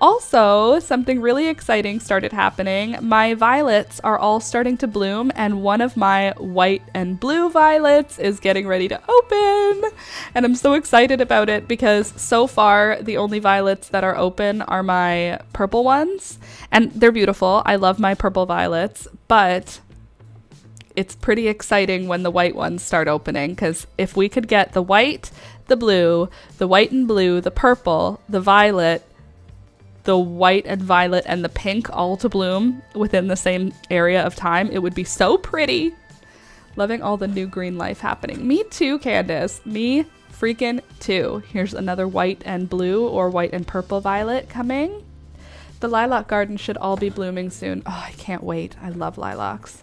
Also, something really exciting started happening. My violets are all starting to bloom, and one of my white and blue violets is getting ready to open. And I'm so excited about it because so far the only violets that are open are my purple ones, and they're beautiful. I love my purple violets, but it's pretty exciting when the white ones start opening, because if we could get the white, the blue, the white and blue, the purple, the violet, the white and violet, and the pink all to bloom within the same area of time, it would be so pretty. Loving all the new green life happening. Me too, Candace. Me freaking too. Here's another white and blue or white and purple violet coming. The lilac garden should all be blooming soon. Oh, I can't wait. I love lilacs.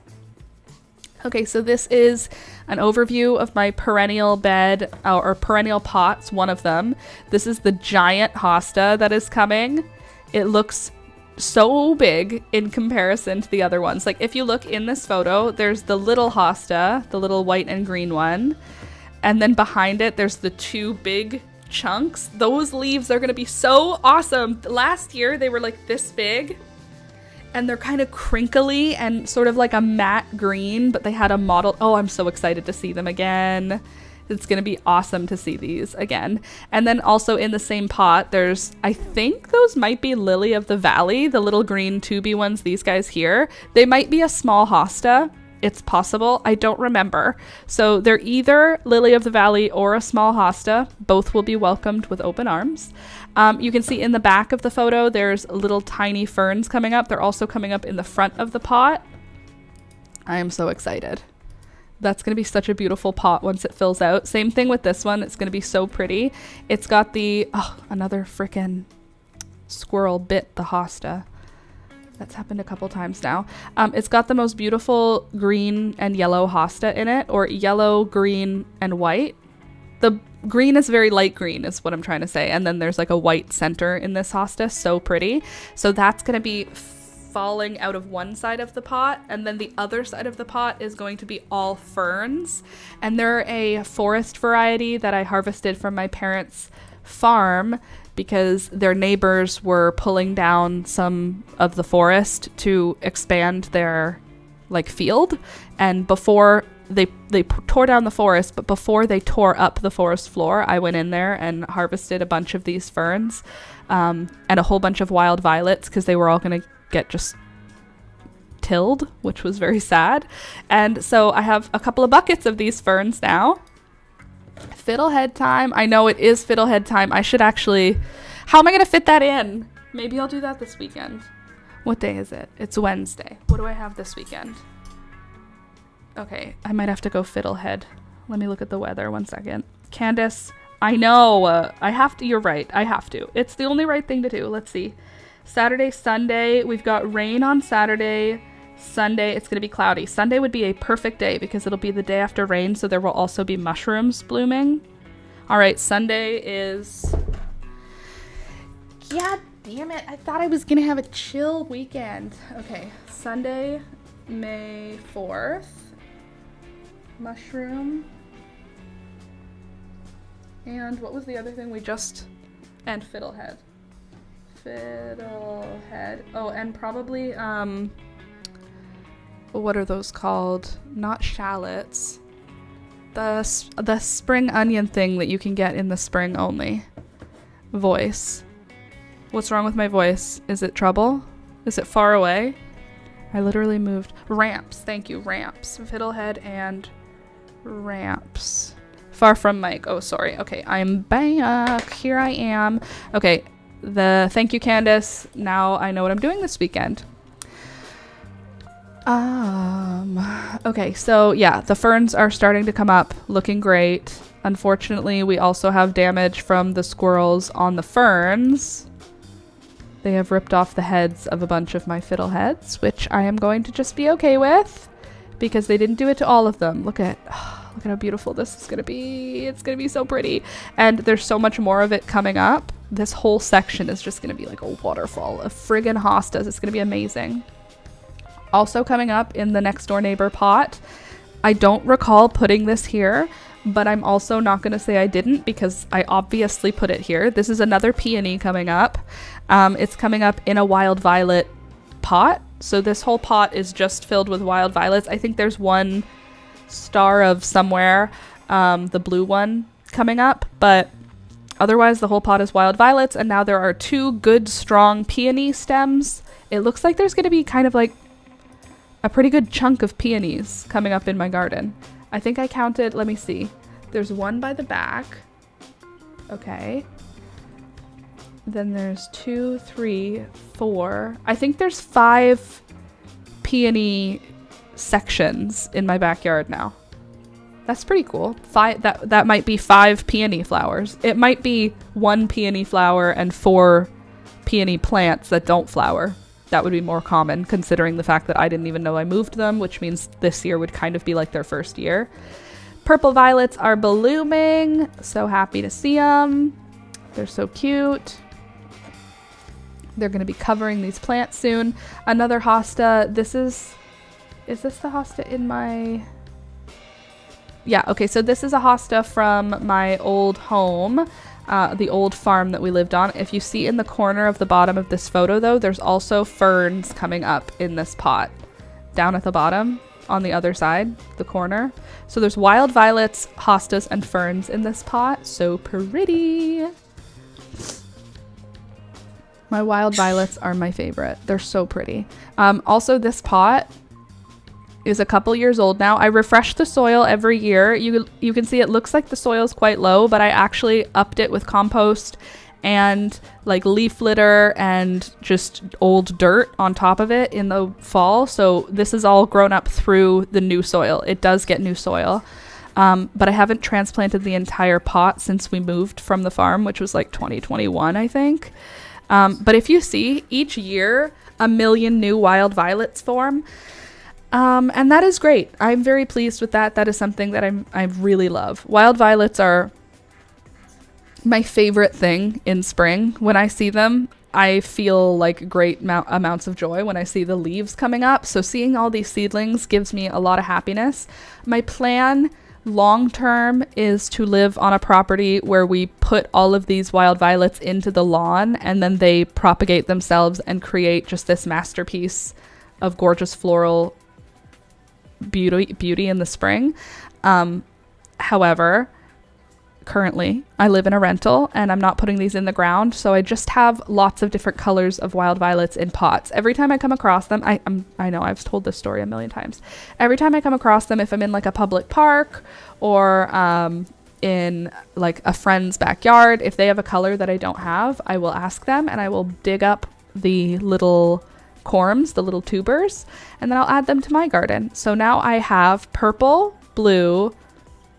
Okay, so this is an overview of my perennial bed, or perennial pots, one of them. This is the giant hosta that is coming. It looks so big in comparison to the other ones. Like, if you look in this photo, there's the little hosta, the little white and green one, and then behind it, there's the 2 big chunks. Those leaves are gonna be so awesome. Last year, they were like this big, and they're kind of crinkly and sort of like a matte green, but they had a mottled. Oh, I'm so excited to see them again. It's going to be awesome to see these again. And then also in the same pot, there's, I think those might be Lily of the Valley, the little green tubey ones, these guys here. They might be a small hosta. It's possible. I don't remember. So they're either Lily of the Valley or a small hosta. Both will be welcomed with open arms. You can see in the back of the photo, there's little tiny ferns coming up. They're also coming up in the front of the pot. I am so excited. That's going to be such a beautiful pot once it fills out. Same thing with this one. It's going to be so pretty. It's got the, oh, another freaking squirrel bit the hosta. That's happened a couple times now. It's got the most beautiful green and yellow hosta in it, or yellow, green, and white. The green is very light green is what I'm trying to say. And then there's like a white center in this hosta. So pretty. So that's going to be falling out of one side of the pot, and then the other side of the pot is going to be all ferns, and they're a forest variety that I harvested from my parents' farm because their neighbors were pulling down some of the forest to expand their like field, and before they tore down the forest, but before they tore up the forest floor, I went in there and harvested a bunch of these ferns and a whole bunch of wild violets because they were all going to get just tilled, which was very sad. And so I have a couple of buckets of these ferns now. Fiddlehead time. I know it is fiddlehead time. I should actually, how am I going to fit that in? Maybe I'll do that this weekend. What day is it? It's Wednesday. What do I have this weekend? Okay, I might have to go fiddlehead. Let me look at the weather 1 second. Candace, I know, I have to, you're right, I have to. It's the only right thing to do. Let's see. Saturday, Sunday, we've got rain on Saturday. Sunday, it's going to be cloudy. Sunday would be a perfect day because it'll be the day after rain, so there will also be mushrooms blooming. All right, Sunday is... God damn it, I thought I was going to have a chill weekend. Okay, Sunday, May 4th. Mushroom. And what was the other thing we just... And fiddlehead. Fiddlehead. Oh, and probably, what are those called? Not shallots. The spring onion thing that you can get in the spring only. Voice. What's wrong with my voice? Is it trouble? Is it far away? I literally moved. Ramps. Thank you. Ramps. Fiddlehead and ramps. Far from mic. Oh, sorry. Okay, I'm back. Here I am. Okay. Thank you, Candace. Now I know what I'm doing this weekend. Okay, so yeah, the ferns are starting to come up, looking great. Unfortunately, we also have damage from the squirrels on the ferns. They have ripped off the heads of a bunch of my fiddleheads, which I am going to just be okay with because they didn't do it to all of them. Look at how beautiful this is going to be. It's going to be so pretty. And there's so much more of it coming up. This whole section is just going to be like a waterfall of friggin' hostas. It's going to be amazing. Also coming up in the next door neighbor pot, I don't recall putting this here, but I'm also not going to say I didn't because I obviously put it here. This is another peony coming up. It's coming up in a wild violet pot. So this whole pot is just filled with wild violets. I think there's one star of somewhere, the blue one coming up, but otherwise the whole pot is wild violets. And now there are 2 good strong peony stems. It looks like there's going to be kind of like a pretty good chunk of peonies coming up in my garden. I think I counted, let me see. There's one by the back. Okay. Then there's 2, 3, 4. I think there's 5 peony sections in my backyard now. That's pretty cool. That might be 5 peony flowers. It might be 1 peony flower and 4 peony plants that don't flower. That would be more common considering the fact that I didn't even know I moved them, which means this year would kind of be like their first year. Purple violets are blooming. So happy to see them. They're so cute. They're going to be covering these plants soon. Another hosta. Is this the hosta in my... Yeah, okay, so this is a hosta from my old home. The old farm that we lived on. If you see in the corner of the bottom of this photo though, there's also ferns coming up in this pot down at the bottom. on the other side, the corner. So there's wild violets, hostas, and ferns in this pot. So pretty. My wild violets are my favorite. They're so pretty. Also, this pot is a couple years old now. I refresh the soil every year. You can see it looks like the soil is quite low, but I actually upped it with compost and like leaf litter and just old dirt on top of it in the fall. So this is all grown up through the new soil. It does get new soil. But I haven't transplanted the entire pot since we moved from the farm, which was like 2021, I think. But if you see, each year, a million new wild violets form. And that is great. I'm very pleased with that. That is something that I really love. Wild violets are my favorite thing in spring. When I see them, I feel like great amounts of joy when I see the leaves coming up. So seeing all these seedlings gives me a lot of happiness. My plan long term is to live on a property where we put all of these wild violets into the lawn and then they propagate themselves and create just this masterpiece of gorgeous floral beauty in the spring. However, currently I live in a rental and I'm not putting these in the ground, so I just have lots of different colors of wild violets in pots. Every time I come across them, I know I've told this story a million times. Every time I come across them, if I'm in like a public park or in like a friend's backyard, if they have a color that I don't have, I will ask them and I will dig up the little corms, the little tubers, and then I'll add them to my garden. So now I have purple, blue,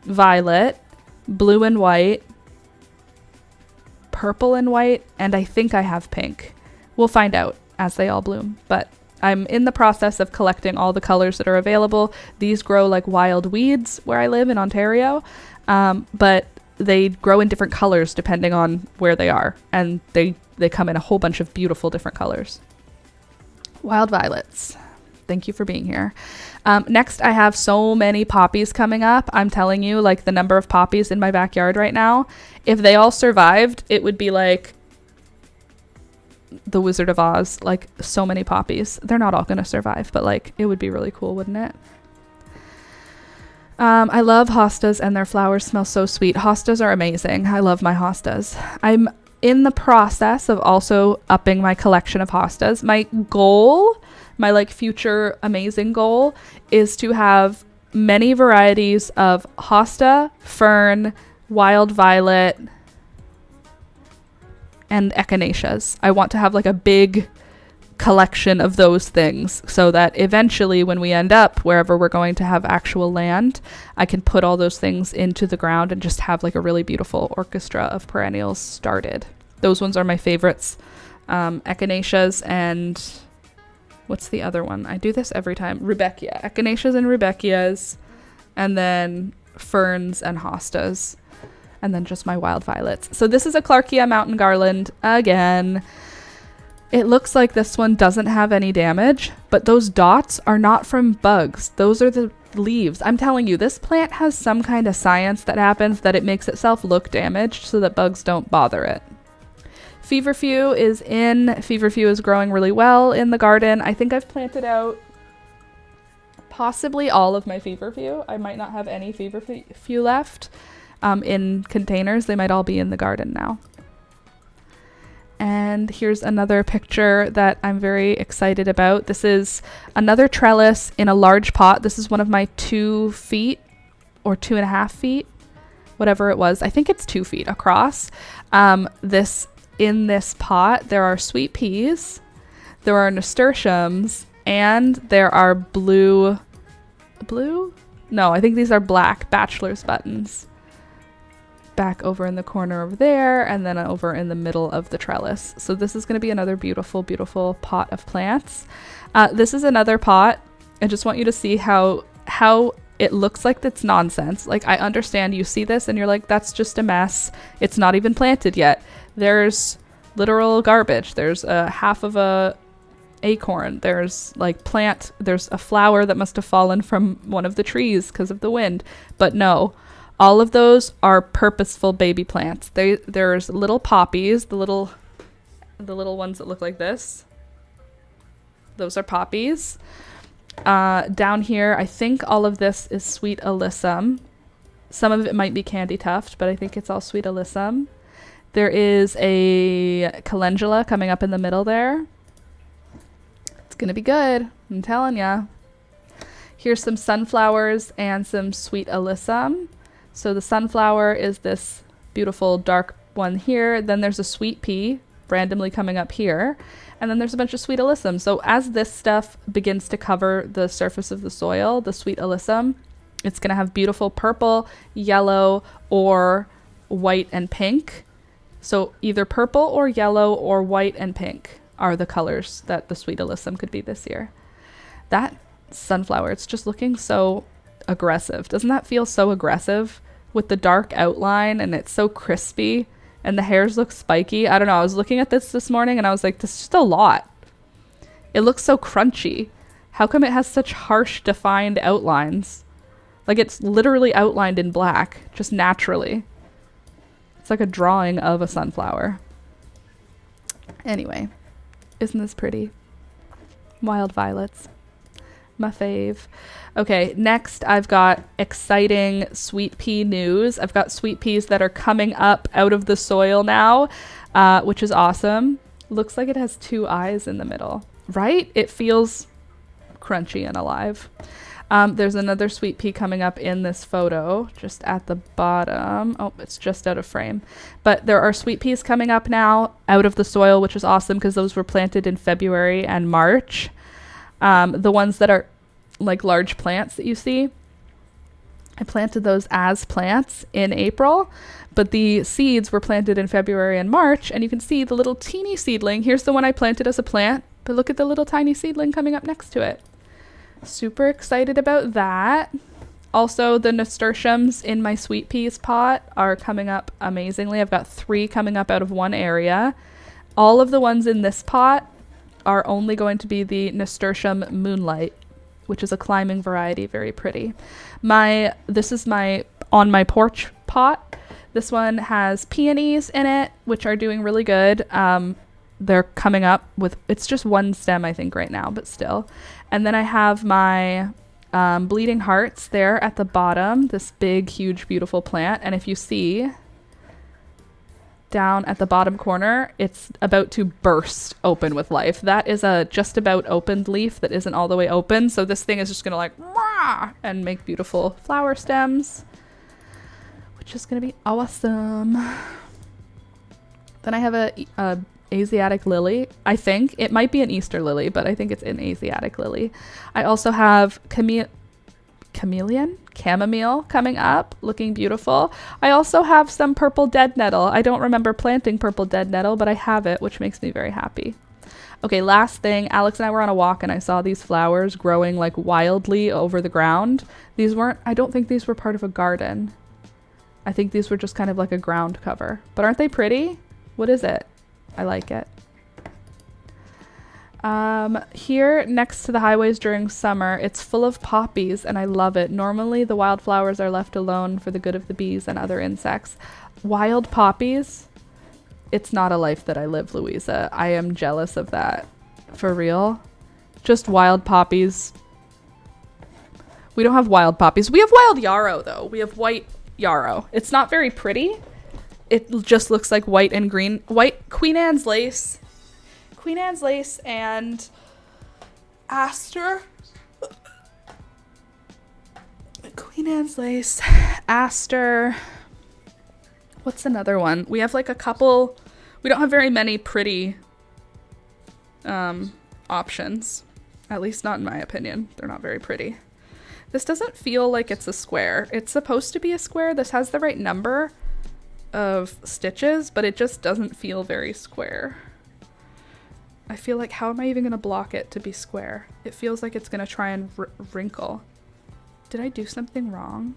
violet, blue and white, purple and white, and I think I have pink. We'll find out as they all bloom, but I'm in the process of collecting all the colors that are available. These grow like wild weeds where I live in Ontario, but they grow in different colors depending on where they are, and they come in a whole bunch of beautiful different colors. Wild violets. Thank you for being here. Next, I have so many poppies coming up. I'm telling you, like the number of poppies in my backyard right now, if they all survived, it would be like the Wizard of Oz, like so many poppies. They're not all going to survive, but like it would be really cool, wouldn't it? I love hostas and their flowers smell so sweet. Hostas are amazing. I love my hostas. I'm in the process of also upping my collection of hostas. My goal, my like future amazing goal, is to have many varieties of hosta, fern, wild violet, and echinaceas. I want to have like a big collection of those things so that eventually when we end up wherever we're going to have actual land, I can put all those things into the ground and just have like a really beautiful orchestra of perennials started. Those ones are my favorites. Echinaceas and what's the other one? I do this every time. Rudbeckia. Echinaceas and rudbeckias, and then ferns and hostas, and then just my wild violets. So this is a Clarkia mountain garland again. It looks like this one doesn't have any damage, but those dots are not from bugs. Those are the leaves. I'm telling you, this plant has some kind of science that happens that it makes itself look damaged so that bugs don't bother it. Feverfew is in. Feverfew is growing really well in the garden. I think I've planted out possibly all of my feverfew. I might not have any feverfew left in containers. They might all be in the garden now. And here's another picture that I'm very excited about. This is another trellis in a large pot. This is one of my 2 feet or 2.5 feet, whatever it was. I think it's 2 feet across. In this pot, there are sweet peas, there are nasturtiums, and there are blue? No, I think these are black bachelor's buttons. Back over in the corner over there, and then over in the middle of the trellis. So this is going to be another beautiful, beautiful pot of plants. This is another pot. I just want you to see how it looks like that's nonsense. Like, I understand you see this and you're like, that's just a mess. It's not even planted yet. There's literal garbage. There's a half of a acorn. There's like there's a flower that must have fallen from one of the trees because of the wind. But no, all of those are purposeful baby plants. There's little poppies, the little ones that look like this. Those are poppies. Down here, I think all of this is Sweet Alyssum. Some of it might be Candy Tuft, but I think it's all Sweet Alyssum. There is a calendula coming up in the middle there. It's gonna be good, I'm telling ya. Here's some sunflowers and some Sweet Alyssum. So the sunflower is this beautiful dark one here. Then there's a sweet pea randomly coming up here. And then there's a bunch of Sweet Alyssum. So as this stuff begins to cover the surface of the soil, the Sweet Alyssum, it's going to have beautiful purple, yellow, or white and pink. So either purple or yellow or white and pink are the colors that the Sweet Alyssum could be this year. That sunflower, it's just looking so aggressive. Doesn't that feel so aggressive with the dark outline, and it's so crispy and the hairs look spiky? I don't know. I was looking at this morning and I was like, this is just a lot. It looks so crunchy. How come it has such harsh defined outlines? Like it's literally outlined in black, just naturally. It's like a drawing of a sunflower. Anyway, isn't this pretty? Wild violets. My fave. Okay, next I've got exciting sweet pea news. I've got sweet peas that are coming up out of the soil now, which is awesome. Looks like it has 2 eyes in the middle, right? It feels crunchy and alive. There's another sweet pea coming up in this photo, just at the bottom. Oh, it's just out of frame. But there are sweet peas coming up now out of the soil, which is awesome because those were planted in February and March. The ones that are like large plants that you see, I planted those as plants in April, but the seeds were planted in February and March, and you can see the little teeny seedling. Here's the one I planted as a plant, but look at the little tiny seedling coming up next to it. Super excited about that. Also, the nasturtiums in my sweet peas pot are coming up amazingly. I've got 3 coming up out of one area. All of the ones in this pot are only going to be the nasturtium moonlight, which is a climbing variety, very pretty. This is my on my porch pot. This one has peonies in it, which are doing really good. They're coming up with, it's just one stem, I think, right now, but still. And then I have my bleeding hearts there at the bottom, this big, huge, beautiful plant. And if you see down at the bottom corner, it's about to burst open with life. That is a just about opened leaf that isn't all the way open. So this thing is just gonna like rah, and make beautiful flower stems, which is gonna be awesome. Then I have a Asiatic lily. I think it might be an Easter lily, but I think it's an Asiatic lily. I also have chamomile coming up, looking beautiful. I also have some purple dead nettle. I don't remember planting purple dead nettle, but I have it, which makes me very happy. Okay, last thing, Alex and I were on a walk and I saw these flowers growing like wildly over the ground. I don't think these were part of a garden. I think these were just kind of like a ground cover, but aren't they pretty? What is it? I like it. Here next to the highways during summer, it's full of poppies and I love it. Normally the wildflowers are left alone for the good of the bees and other insects. Wild poppies, it's not a life that I live, Louisa. I am jealous of that. For real. Just wild poppies. We don't have wild poppies. We have wild yarrow though. We have white yarrow. It's not very pretty. It just looks like white and green. White Queen Anne's lace. Queen Anne's lace and aster. Queen Anne's lace, aster. What's another one? We have like a couple. We don't have very many pretty options. At least not in my opinion. They're not very pretty. This doesn't feel like it's a square. It's supposed to be a square. This has the right number of stitches, but it just doesn't feel very square. I feel like, how am I even going to block it to be square? It feels like it's going to try and wrinkle. Did I do something wrong?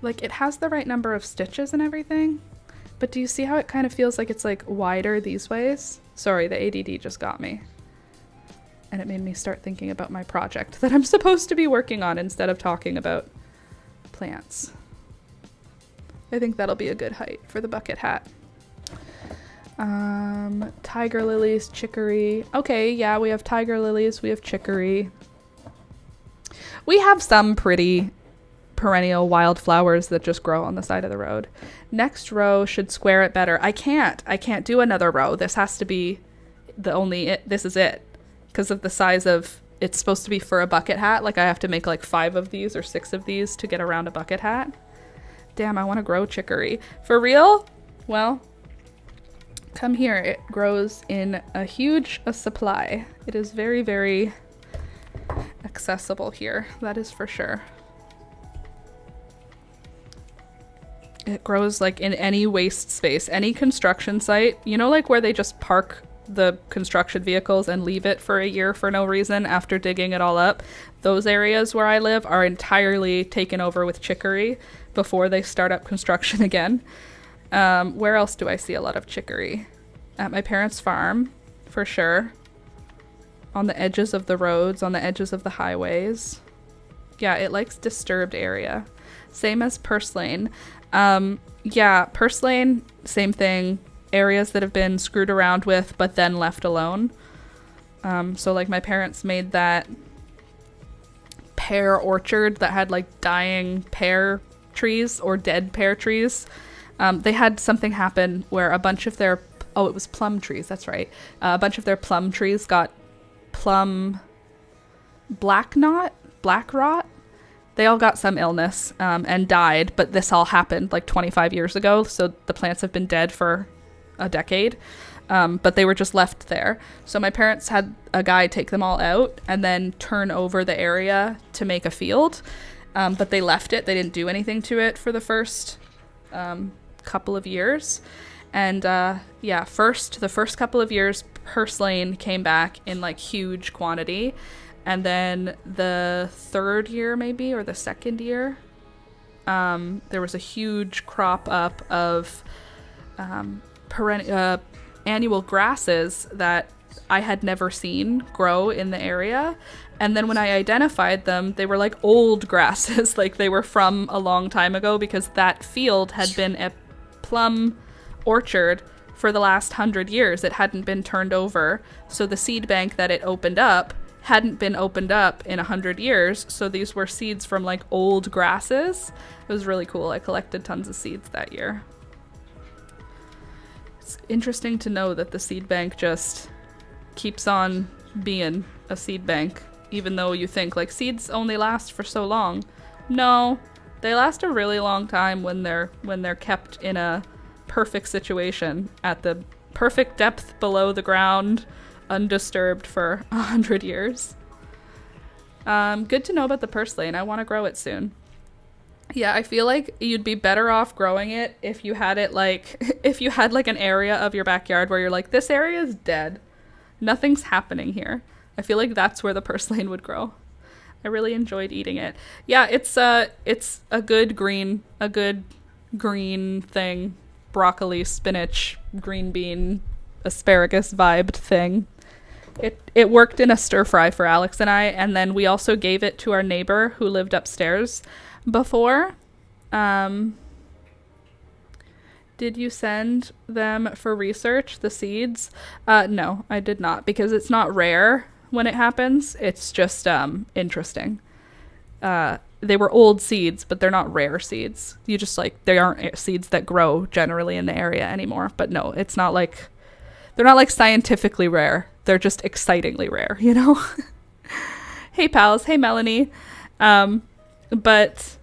Like, it has the right number of stitches and everything, but do you see how it kind of feels like it's like wider these ways? Sorry, the ADD just got me. And it made me start thinking about my project that I'm supposed to be working on instead of talking about plants. I think that'll be a good height for the bucket hat. Tiger lilies, chicory. Okay, yeah, we have tiger lilies, we have chicory. We have some pretty perennial wildflowers that just grow on the side of the road. Next row should square it better. I can't do another row. This has to be this is it. Because of the size of, it's supposed to be for a bucket hat. Like I have to make like 5 of these or 6 of these to get around a bucket hat. Damn, I want to grow chicory. For real? Well, come here. It grows in a huge supply. It is very, very accessible here. That is for sure. It grows like in any waste space, any construction site, you know, like where they just park the construction vehicles and leave it for a year for no reason after digging it all up. Those areas where I live are entirely taken over with chicory before they start up construction again. Where else do I see a lot of chicory? At my parents' farm, for sure. On the edges of the roads, on the edges of the highways. Yeah, it likes disturbed area. Same as purslane. Yeah, purslane, same thing. Areas that have been screwed around with but then left alone. So like my parents made that pear orchard that had like dying pear trees or dead pear trees. They had something happen where a bunch of their, it was plum trees, that's right. A bunch of their plum trees got plum black rot. They all got some illness and died, but this all happened like 25 years ago. So the plants have been dead for a decade, but they were just left there. So my parents had a guy take them all out and then turn over the area to make a field, but they left it. They didn't do anything to it for the first couple of years. And the first couple of years, purslane came back in like huge quantity. And then the third year maybe, or the second year, there was a huge crop up of annual grasses that I had never seen grow in the area. And then when I identified them, they were like old grasses, like they were from a long time ago, because that field had been a plum orchard for the last 100 years. It hadn't been turned over. So the seed bank that it opened up hadn't been opened up in 100 years. So these were seeds from like old grasses. It was really cool. I collected tons of seeds that year. It's interesting to know that the seed bank just keeps on being a seed bank, even though you think like seeds only last for so long. No, they last a really long time when they're kept in a perfect situation at the perfect depth below the ground, undisturbed for 100 years. Good to know about the purslane. I want to grow it soon. Yeah, I feel like you'd be better off growing it if you had it like, if you had like an area of your backyard where you're like, this area is dead. Nothing's happening here. I feel like that's where the purslane would grow. I really enjoyed eating it. Yeah, it's a good green thing. Broccoli, spinach, green bean, asparagus vibed thing. It worked in a stir fry for Alex and I, and then we also gave it to our neighbor who lived upstairs before. Did you send them for research, the seeds? No, I did not, because it's not rare when it happens. It's just interesting. They were old seeds, but they're not rare seeds. You just like, they aren't seeds that grow generally in the area anymore. But no, it's not like, they're not like scientifically rare. They're just excitingly rare, you know? Hey pals, hey Melanie. But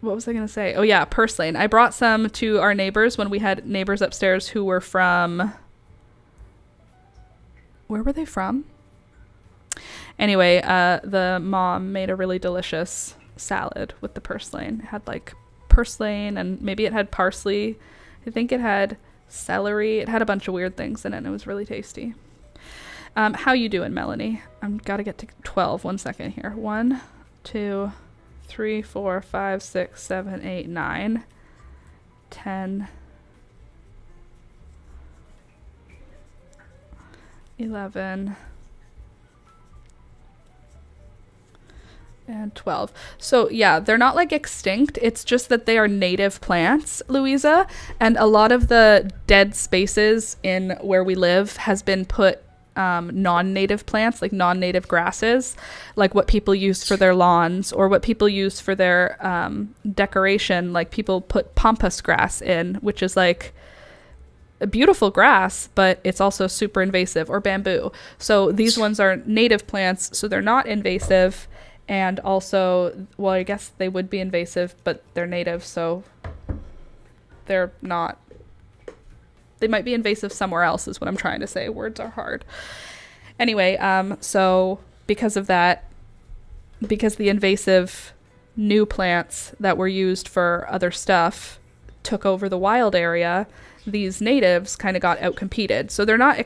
what was I going to say? Oh yeah, purslane. I brought some to our neighbors when we had neighbors upstairs who were from, where were they from? Anyway, the mom made a really delicious salad with the purslane. It had like purslane and maybe it had parsley. I think it had celery. It had a bunch of weird things in it and it was really tasty. How you doing, Melanie? I've got to get to 12. 1 second here. 1, 2, 3, 4, 5, 6, 7, 8, 9, 10, 11, and 12. So yeah, they're not like extinct. It's just that they are native plants, Louisa. And a lot of the dead spaces in where we live has been put non-native plants, like non-native grasses, like what people use for their lawns or what people use for their decoration. Like people put pampas grass in, which is like a beautiful grass, but it's also super invasive, or bamboo. So these ones are native plants, so they're not invasive. And also, well, I guess they would be invasive, but they're native, so they're not. They might be invasive somewhere else, is what I'm trying to say. Words are hard. Anyway, so because of that, because the invasive new plants that were used for other stuff took over the wild area, these natives kind of got outcompeted. So they're not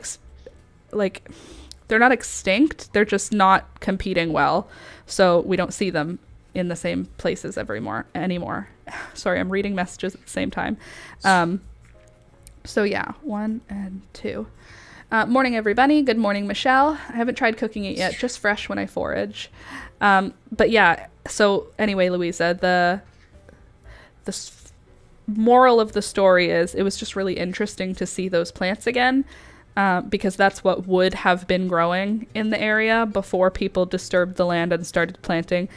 they're not extinct. They're just not competing well. So we don't see them in the same places anymore. Sorry, I'm reading messages at the same time. So yeah, 1 and 2. Morning, everybody. Good morning, Michelle. I haven't tried cooking it yet, just fresh when I forage. But yeah, so anyway, Louisa, the moral of the story is it was just really interesting to see those plants again, because that's what would have been growing in the area before people disturbed the land and started planting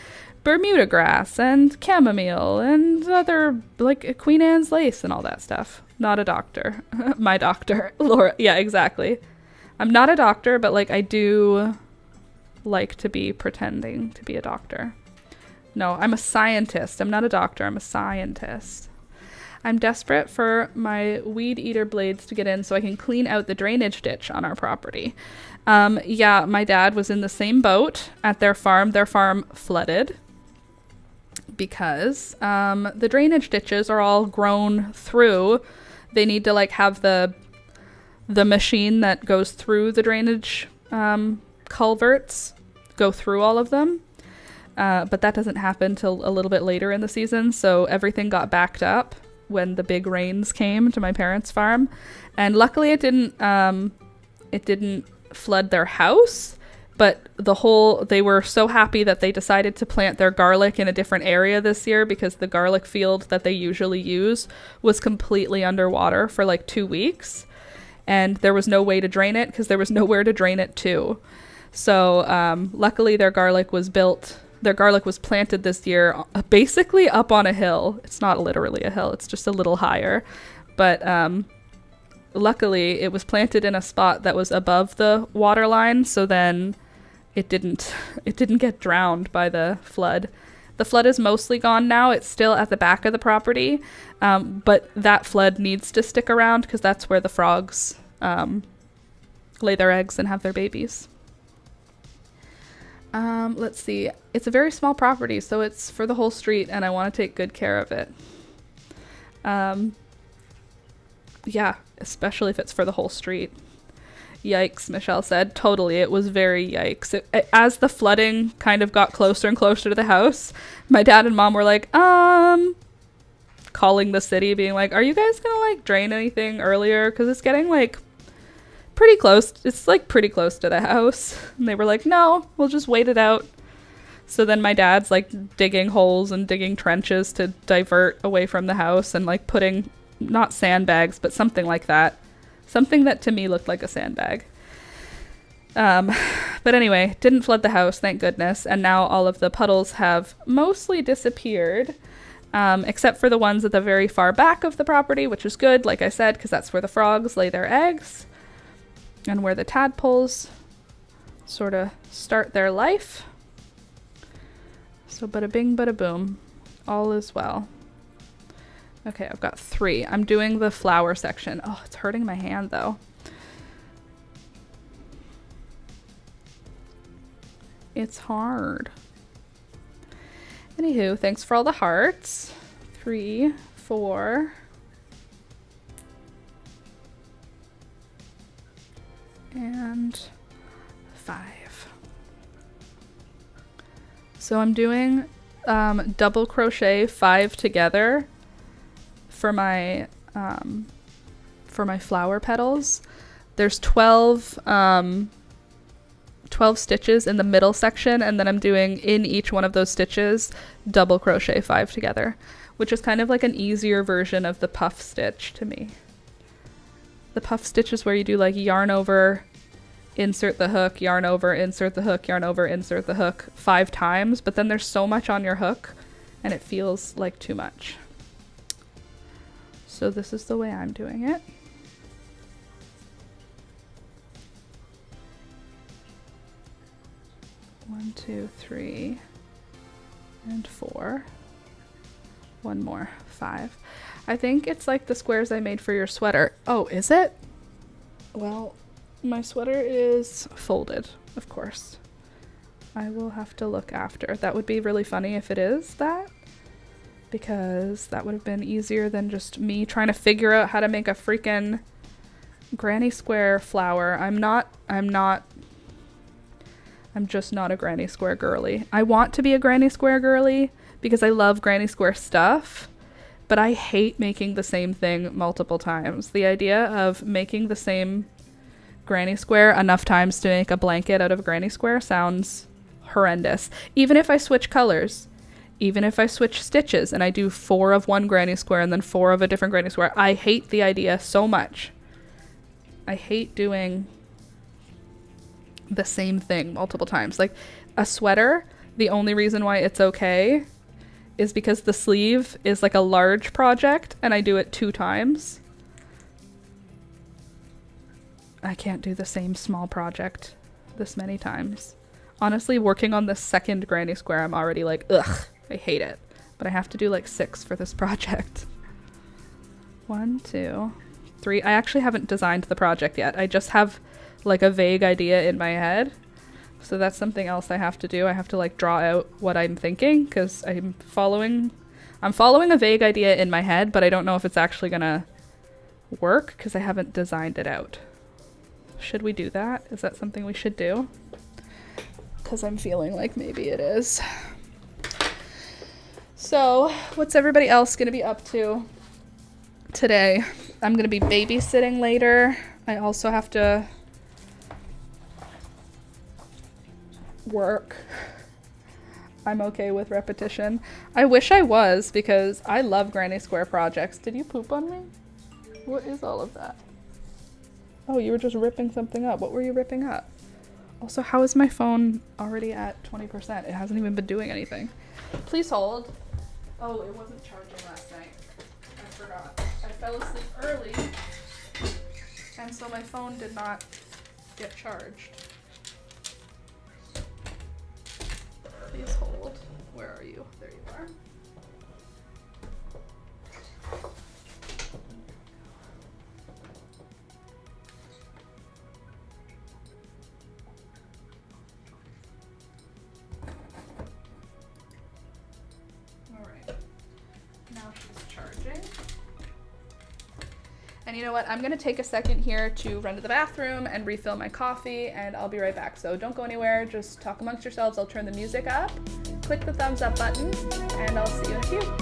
Bermuda grass and chamomile and other, like Queen Anne's lace and all that stuff. Not a doctor. My doctor, Laura. Yeah, exactly. I'm not a doctor, but like I do like to be pretending to be a doctor. No, I'm a scientist. I'm not a doctor. I'm a scientist. I'm desperate for my weed eater blades to get in so I can clean out the drainage ditch on our property. Yeah, my dad was in the same boat at their farm. Their farm flooded because the drainage ditches are all grown through. They need to like have the machine that goes through the drainage culverts go through all of them. But that doesn't happen till a little bit later in the season. So everything got backed up when the big rains came to my parents' farm. And luckily it didn't flood their house, but they were so happy that they decided to plant their garlic in a different area this year because the garlic field that they usually use was completely underwater for like 2 weeks. And there was no way to drain it because there was nowhere to drain it to. So luckily their garlic was planted this year basically up on a hill. It's not literally a hill, it's just a little higher. But luckily it was planted in a spot that was above the water line, so then it didn't get drowned by the flood. The flood is mostly gone now. It's still at the back of the property, but that flood needs to stick around because that's where the frogs lay their eggs and have their babies. Let's see. It's a very small property, so it's for the whole street, and I want to take good care of it. Yeah, especially if it's for the whole street. Yikes, Michelle said. Totally, it was very yikes. As the flooding kind of got closer and closer to the house, my dad and mom were like, calling the city, being like, are you guys gonna like drain anything earlier? Because it's getting like pretty close. It's like pretty close to the house. And they were like, no, we'll just wait it out. So then my dad's like digging holes and digging trenches to divert away from the house and like putting, not sandbags, but something like that. Something that to me looked like a sandbag. But anyway, didn't flood the house, thank goodness. And now all of the puddles have mostly disappeared, except for the ones at the very far back of the property, which is good, like I said, because that's where the frogs lay their eggs and where the tadpoles sort of start their life. So bada bing, bada boom. All is well. Okay, I've got 3. I'm doing the flower section. Oh, it's hurting my hand though. It's hard. Anywho, thanks for all the hearts. 3, 4. And 5. So I'm doing double crochet 5 together for my flower petals. There's 12 12 stitches in the middle section, and then I'm doing in each one of those stitches double crochet 5 together, which is kind of like an easier version of the puff stitch to me. The puff stitch is where you do like yarn over, insert the hook, yarn over, insert the hook, yarn over, insert the hook 5 times, but then there's so much on your hook and it feels like too much. So this is the way I'm doing it. One, 2, 3, and 4. One more, 5. I think it's like the squares I made for your sweater. Oh, is it? Well, my sweater is folded, of course. I will have to look after. That would be really funny if it is that, because that would have been easier than just me trying to figure out how to make a freaking granny square flower. I'm just not a granny square girly. I want to be a granny square girly because I love granny square stuff, but I hate making the same thing multiple times. The idea of making the same granny square enough times to make a blanket out of a granny square sounds horrendous. Even if I switch colors, even if I switch stitches and I do 4 of one granny square and then 4 of a different granny square, I hate the idea so much. I hate doing the same thing multiple times. Like a sweater, the only reason why it's okay is because the sleeve is like a large project and I do it 2 times. I can't do the same small project this many times. Honestly, working on the second granny square, I'm already like, ugh, I hate it. But I have to do like 6 for this project. 1, 2, 3. I actually haven't designed the project yet. I just have like a vague idea in my head. So that's something else I have to do. I have to like draw out what I'm thinking because I'm following a vague idea in my head, but I don't know if it's actually gonna work because I haven't designed it out. Should we do that? Is that something we should do? Because I'm feeling like maybe it is. So what's everybody else gonna be up to today? I'm gonna be babysitting later. I also have to work. I'm okay with repetition. I wish I was, because I love granny square projects. Did you poop on me? What is all of that? Oh, you were just ripping something up. What were you ripping up? Also, how is my phone already at 20%? It hasn't even been doing anything. Please hold. Oh, it wasn't charging last night. I forgot. I fell asleep early, and so my phone did not get charged. Please hold. Where are you? There you are. And you know what? I'm gonna take a second here to run to the bathroom and refill my coffee, and I'll be right back. So don't go anywhere, just talk amongst yourselves. I'll turn the music up, click the thumbs up button, and I'll see you in a few.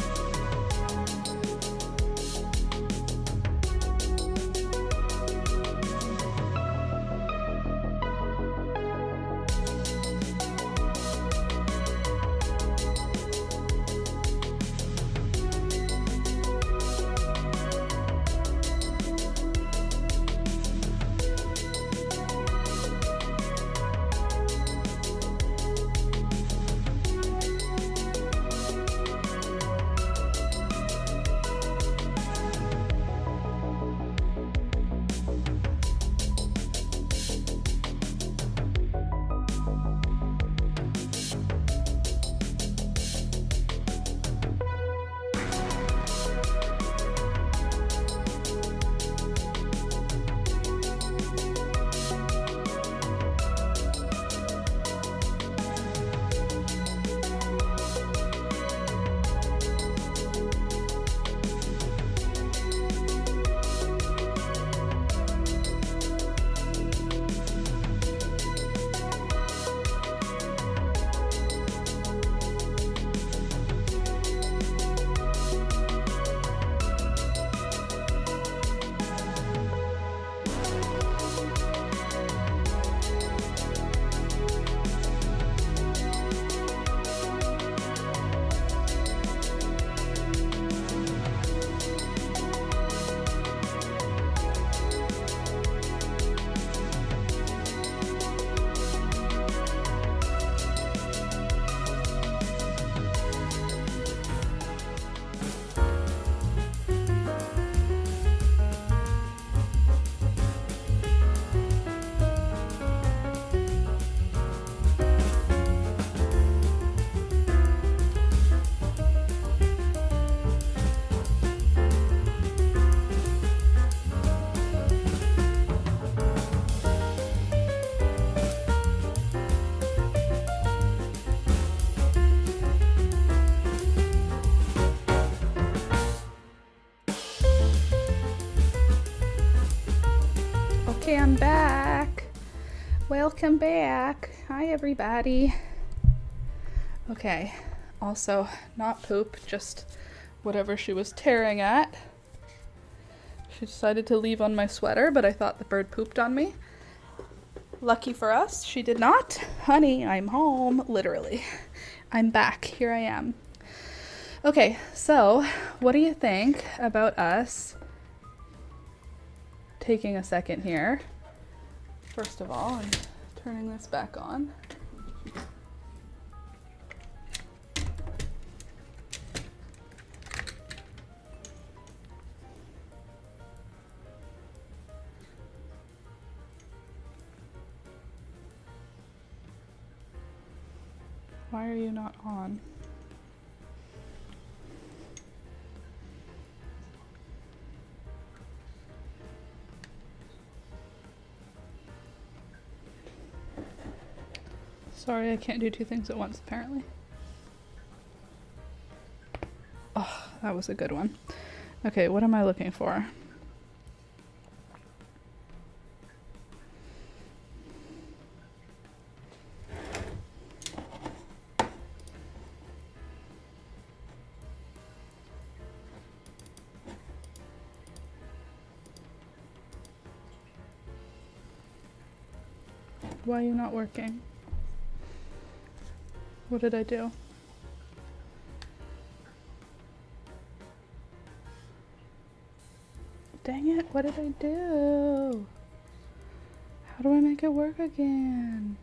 Okay, I'm back. Welcome back. Hi, everybody. Okay, also not poop, just whatever she was tearing at. She decided to leave on my sweater, but I thought the bird pooped on me. Lucky for us, she did not. Honey, I'm home. Literally. I'm back. Here I am. Okay, so what do you think about us taking a second here? First of all, I'm turning this back on. Why are you not on? Sorry, I can't do two things at once, apparently. Oh, that was a good one. Okay, what am I looking for? Why are you not working? What did I do? Dang it, what did I do? How do I make it work again?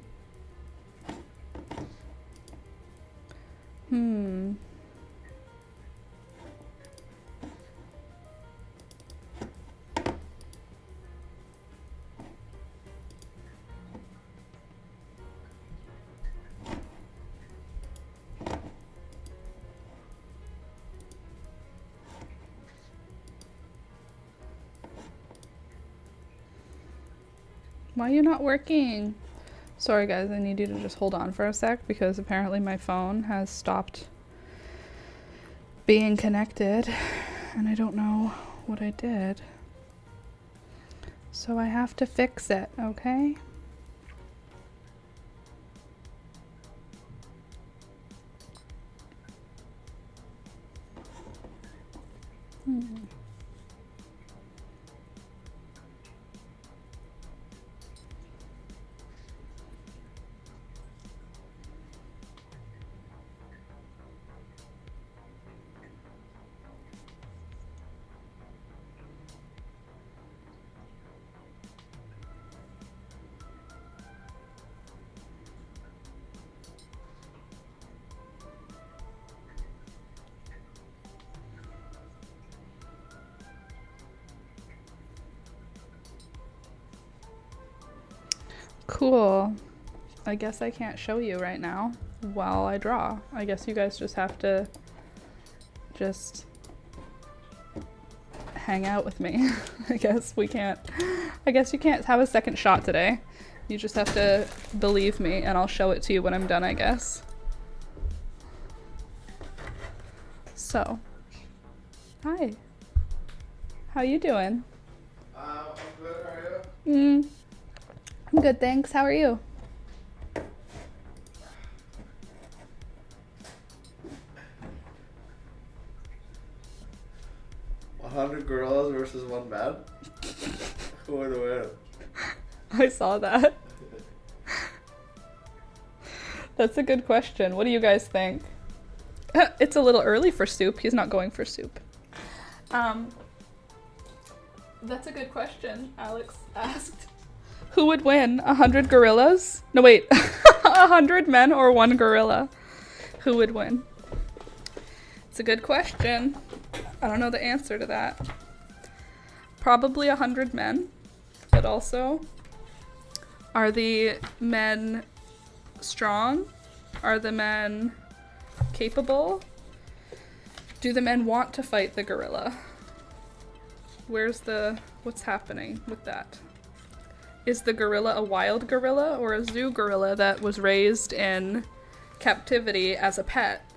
Why are you not working? Sorry guys, I need you to just hold on for a sec because apparently my phone has stopped being connected and I don't know what I did. So I have to fix it, okay? Cool. I guess I can't show you right now while I draw. I guess you guys just have to just hang out with me. I guess you can't have a second shot today. You just have to believe me and I'll show it to you when I'm done, I guess. So, hi. How you doing? I'm good, how are you? I'm good, thanks. How are you? $100 gorillas versus one man? Who would win? I saw that. That's a good question. What do you guys think? It's a little early for soup. He's not going for soup. That's a good question, Alex asked. Who would win? 100 gorillas? No, wait. 100 men or one gorilla? Who would win? It's a good question. I don't know the answer to that. Probably 100 men, but also, are the men strong? Are the men capable? Do the men want to fight the gorilla? What's happening with that? Is the gorilla a wild gorilla or a zoo gorilla that was raised in captivity as a pet?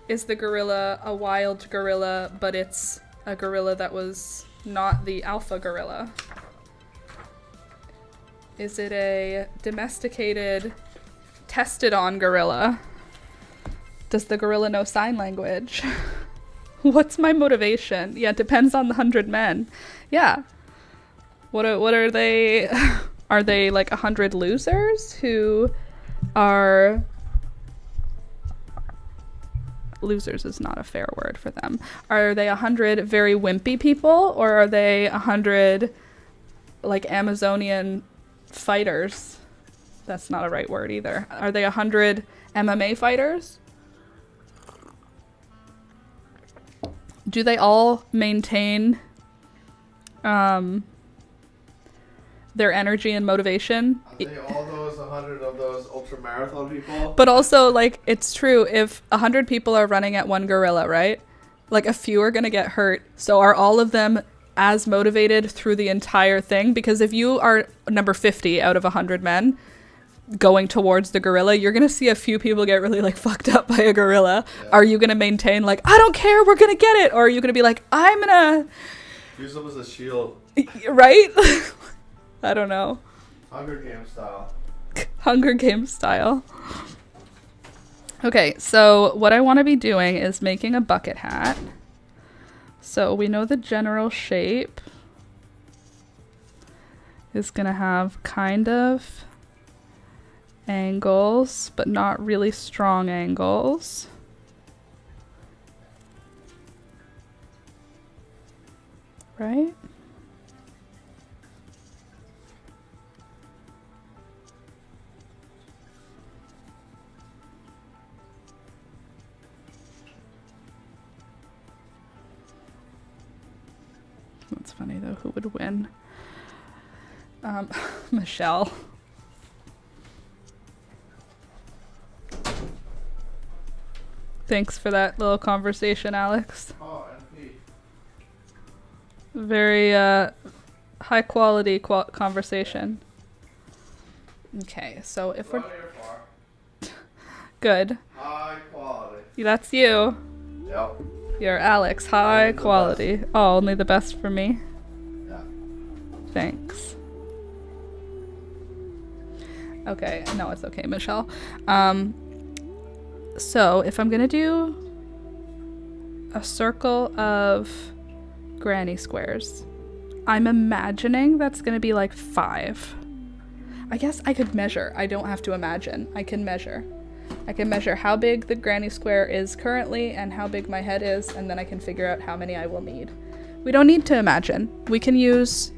Is the gorilla a wild gorilla, but it's a gorilla that was not the alpha gorilla? Is it a domesticated, tested on gorilla? Does the gorilla know sign language? What's my motivation? Yeah, it depends on the 100 men. Yeah. What are they? Are they like 100 losers who are... Losers is not a fair word for them. Are they 100 very wimpy people, or are they 100 like Amazonian fighters? That's not a right word either. Are they 100 MMA fighters? Do they all maintain their energy and motivation? Are they all those 100 of those ultra marathon people? But also, like, it's true, if 100 people are running at one gorilla, right? Like, a few are gonna get hurt. So are all of them as motivated through the entire thing? Because if you are number 50 out of 100 men going towards the gorilla, you're gonna see a few people get really, like, fucked up by a gorilla. Yeah. Are you gonna maintain, like, I don't care, we're gonna get it? Or are you gonna be like, I'm gonna... Use them as a shield. Right? I don't know. Hunger Games style. Hunger Games style. Okay, so what I want to be doing is making a bucket hat. So we know the general shape is going to have kind of angles, but not really strong angles. Right? That's funny though, who would win? Michelle. Thanks for that little conversation, Alex. Oh, NP. Very high quality conversation. Okay, so if we're... Good. High quality. That's you. Yep. You're Alex, high quality. Best. Oh, only the best for me? Yeah. Thanks. Okay, no, it's okay, Michelle. So if I'm gonna do a circle of granny squares, I'm imagining that's gonna be like 5. I guess I could measure. I don't have to imagine. I can measure. I can measure how big the granny square is currently and how big my head is, and then I can figure out how many I will need. We don't need to imagine. We can use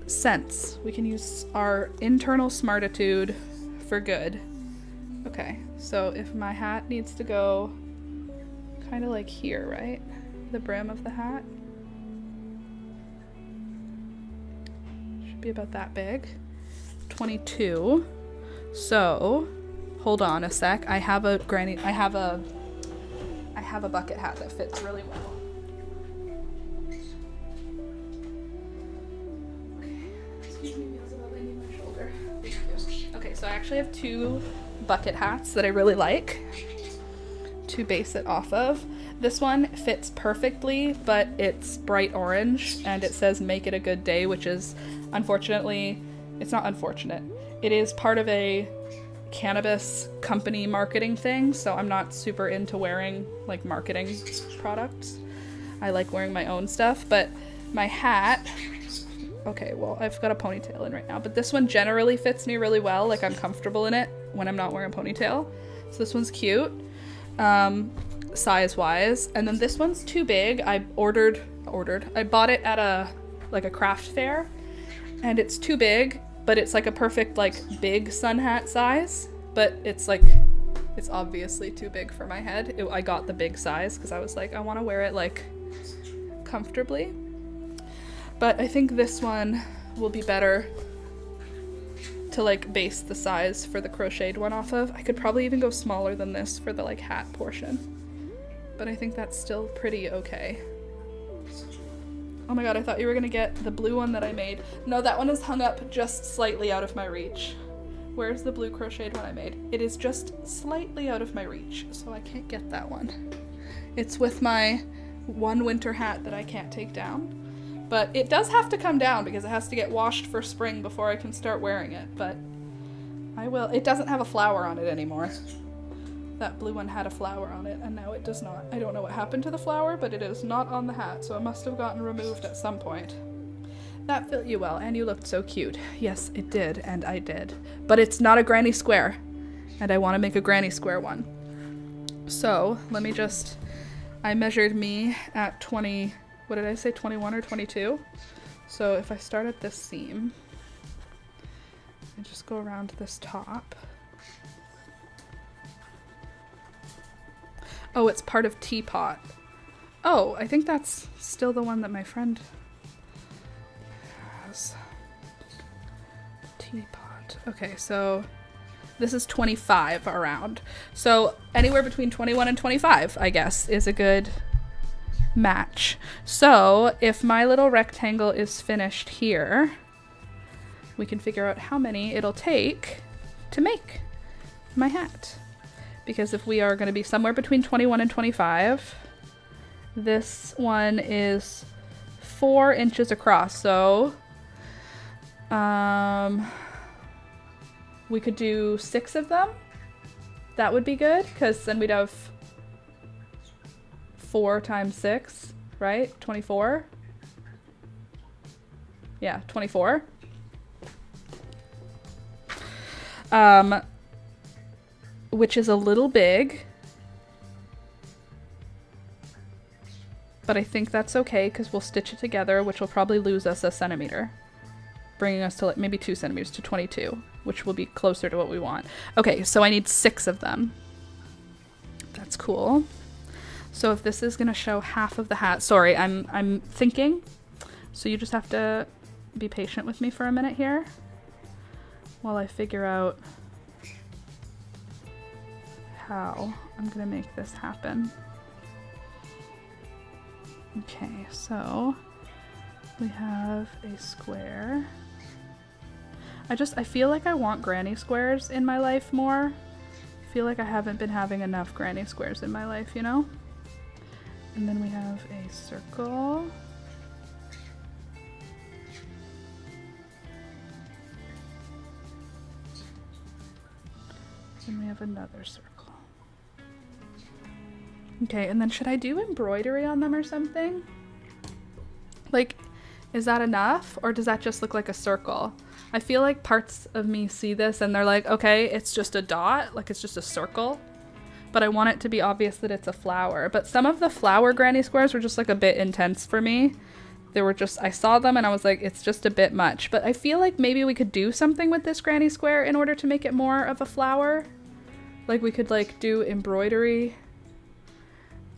sense. We can use our internal smartitude for good. Okay, so if my hat needs to go kind of like here, right? The brim of the hat. Should be about that big. 22. So... Hold on a sec. I have a bucket hat that fits really well. Okay. Excuse me, Beelzebub, I need my shoulder. Thank you. Okay, so I actually have 2 bucket hats that I really like to base it off of. This one fits perfectly, but it's bright orange and it says "Make it a good day," which is unfortunately, it's not unfortunate. It is part of a cannabis company marketing thing, so I'm not super into wearing like marketing products. I like wearing my own stuff, but my hat, okay, well, I've got a ponytail in right now, but this one generally fits me really well. Like, I'm comfortable in it when I'm not wearing a ponytail. So this one's cute, size wise. And then this one's too big. I bought it at a craft fair, and it's too big, but it's like a perfect, like, big sun hat size, but it's obviously too big for my head. I got the big size because I was like, I want to wear it, like, comfortably. But I think this one will be better to, like, base the size for the crocheted one off of. I could probably even go smaller than this for the, like, hat portion. But I think that's still pretty okay. Oh my god, I thought you were gonna get the blue one that I made. No, that one is hung up just slightly out of my reach. Where's the blue crocheted one I made? It is just slightly out of my reach, so I can't get that one. It's with my one winter hat that I can't take down. But it does have to come down because it has to get washed for spring before I can start wearing it. But I will. It doesn't have a flower on it anymore. That blue one had a flower on it, and now it does not. I don't know what happened to the flower, but it is not on the hat, so it must have gotten removed at some point. That fit you well, and you looked so cute. Yes, it did, and I did. But it's not a granny square, and I want to make a granny square one. So, let me just... I measured me at 20... What did I say, 21 or 22? So if I start at this seam, and just go around this top... Oh, it's part of Teapot. Oh, I think that's still the one that my friend has. Teapot. Okay, so this is 25 around. So anywhere between 21 and 25, I guess, is a good match. So if my little rectangle is finished here, we can figure out how many it'll take to make my hat. Because if we are going to be somewhere between 21 and 25, this one is 4 inches across. So we could do 6 of them. That would be good, because then we'd have 4 times 6, right? 24. Yeah, 24. Which is a little big, but I think that's okay because we'll stitch it together, which will probably lose us a centimeter, bringing us to like maybe 2 centimeters to 22, which will be closer to what we want. Okay, so I need 6 of them. That's cool. So if this is gonna show half of the hat, sorry, I'm thinking, so you just have to be patient with me for a minute here while I figure out how I'm gonna make this happen. Okay, so we have a square. I feel like I want granny squares in my life more. I feel like I haven't been having enough granny squares in my life, you know? And then we have a circle. And we have another circle. Okay, and then should I do embroidery on them or something? Like, is that enough? Or does that just look like a circle? I feel like parts of me see this and they're like, okay, it's just a dot, like it's just a circle. But I want it to be obvious that it's a flower. But some of the flower granny squares were just like a bit intense for me. They were just, I saw them and I was like, it's just a bit much. But I feel like maybe we could do something with this granny square in order to make it more of a flower. Like we could like do embroidery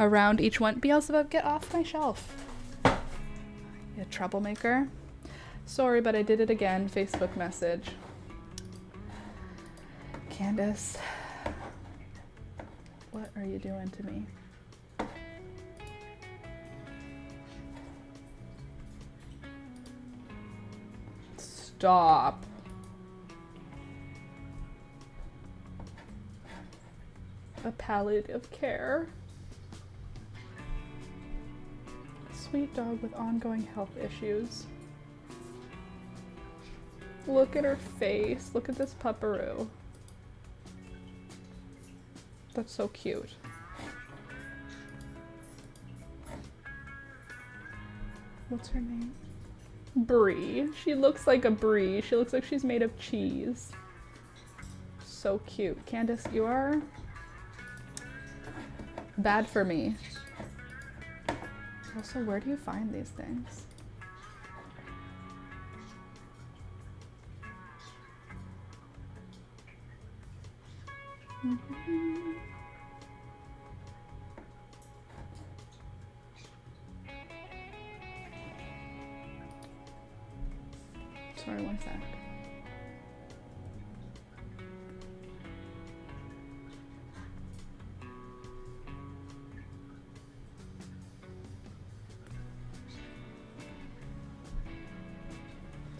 around each one. Beelzebub, get off my shelf. You troublemaker. Sorry, but I did it again. Facebook message. Candace, what are you doing to me? Stop. A palliative care. Sweet dog with ongoing health issues. Look at her face. Look at this pupperoo. That's so cute. What's her name? Brie. She looks like a brie. She looks like she's made of cheese. So cute. Candace, you are bad for me. Also, where do you find these things? Sorry, one sec.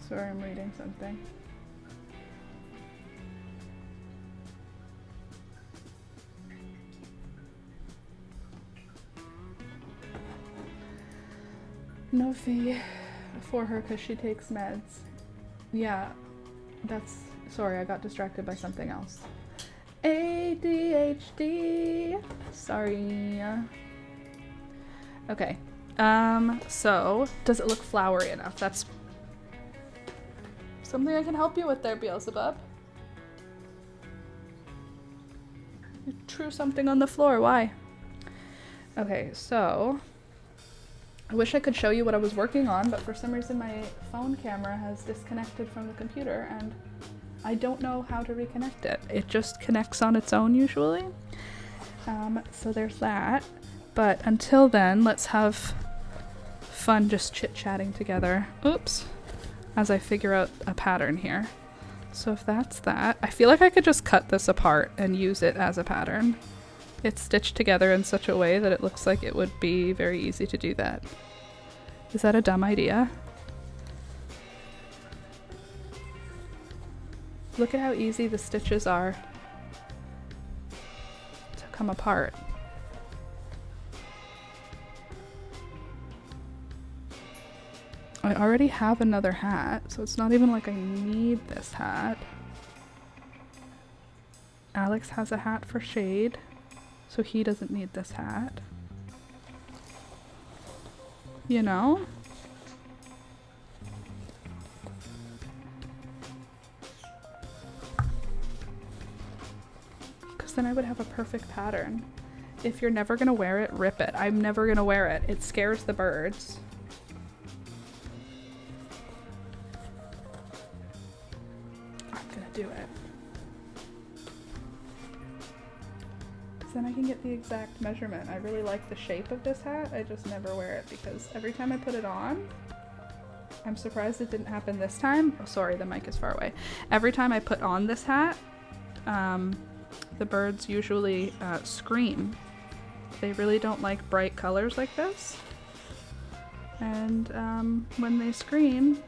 Sorry, I'm reading something. No fee. for her because she takes meds. Yeah, that's, sorry, I got distracted by something else. ADHD. Sorry. Okay. So does it look flowery enough? That's something I can help you with there, Beelzebub. You threw something on the floor. Why? Okay, so I wish I could show you what I was working on, but for some reason my phone camera has disconnected from the computer and I don't know how to reconnect it. It just connects on its own usually. So there's that. But until then, let's have fun just chit-chatting together. Oops. As I figure out a pattern here. So if that's that, I feel like I could just cut this apart and use it as a pattern. It's stitched together in such a way that it looks like it would be very easy to do that. Is that a dumb idea? Look at how easy the stitches are to come apart. I already have another hat, so it's not even like I need this hat. Alex has a hat for shade, so he doesn't need this hat. You know? Because then I would have a perfect pattern. If you're never gonna wear it, rip it. I'm never gonna wear it. It scares the birds. Do it. Because then I can get the exact measurement. I really like the shape of this hat. I just never wear it because every time I put it on, I'm surprised it didn't happen this time. Oh, sorry, the mic is far away. Every time I put on this hat, the birds usually scream. They really don't like bright colors like this. And when they scream,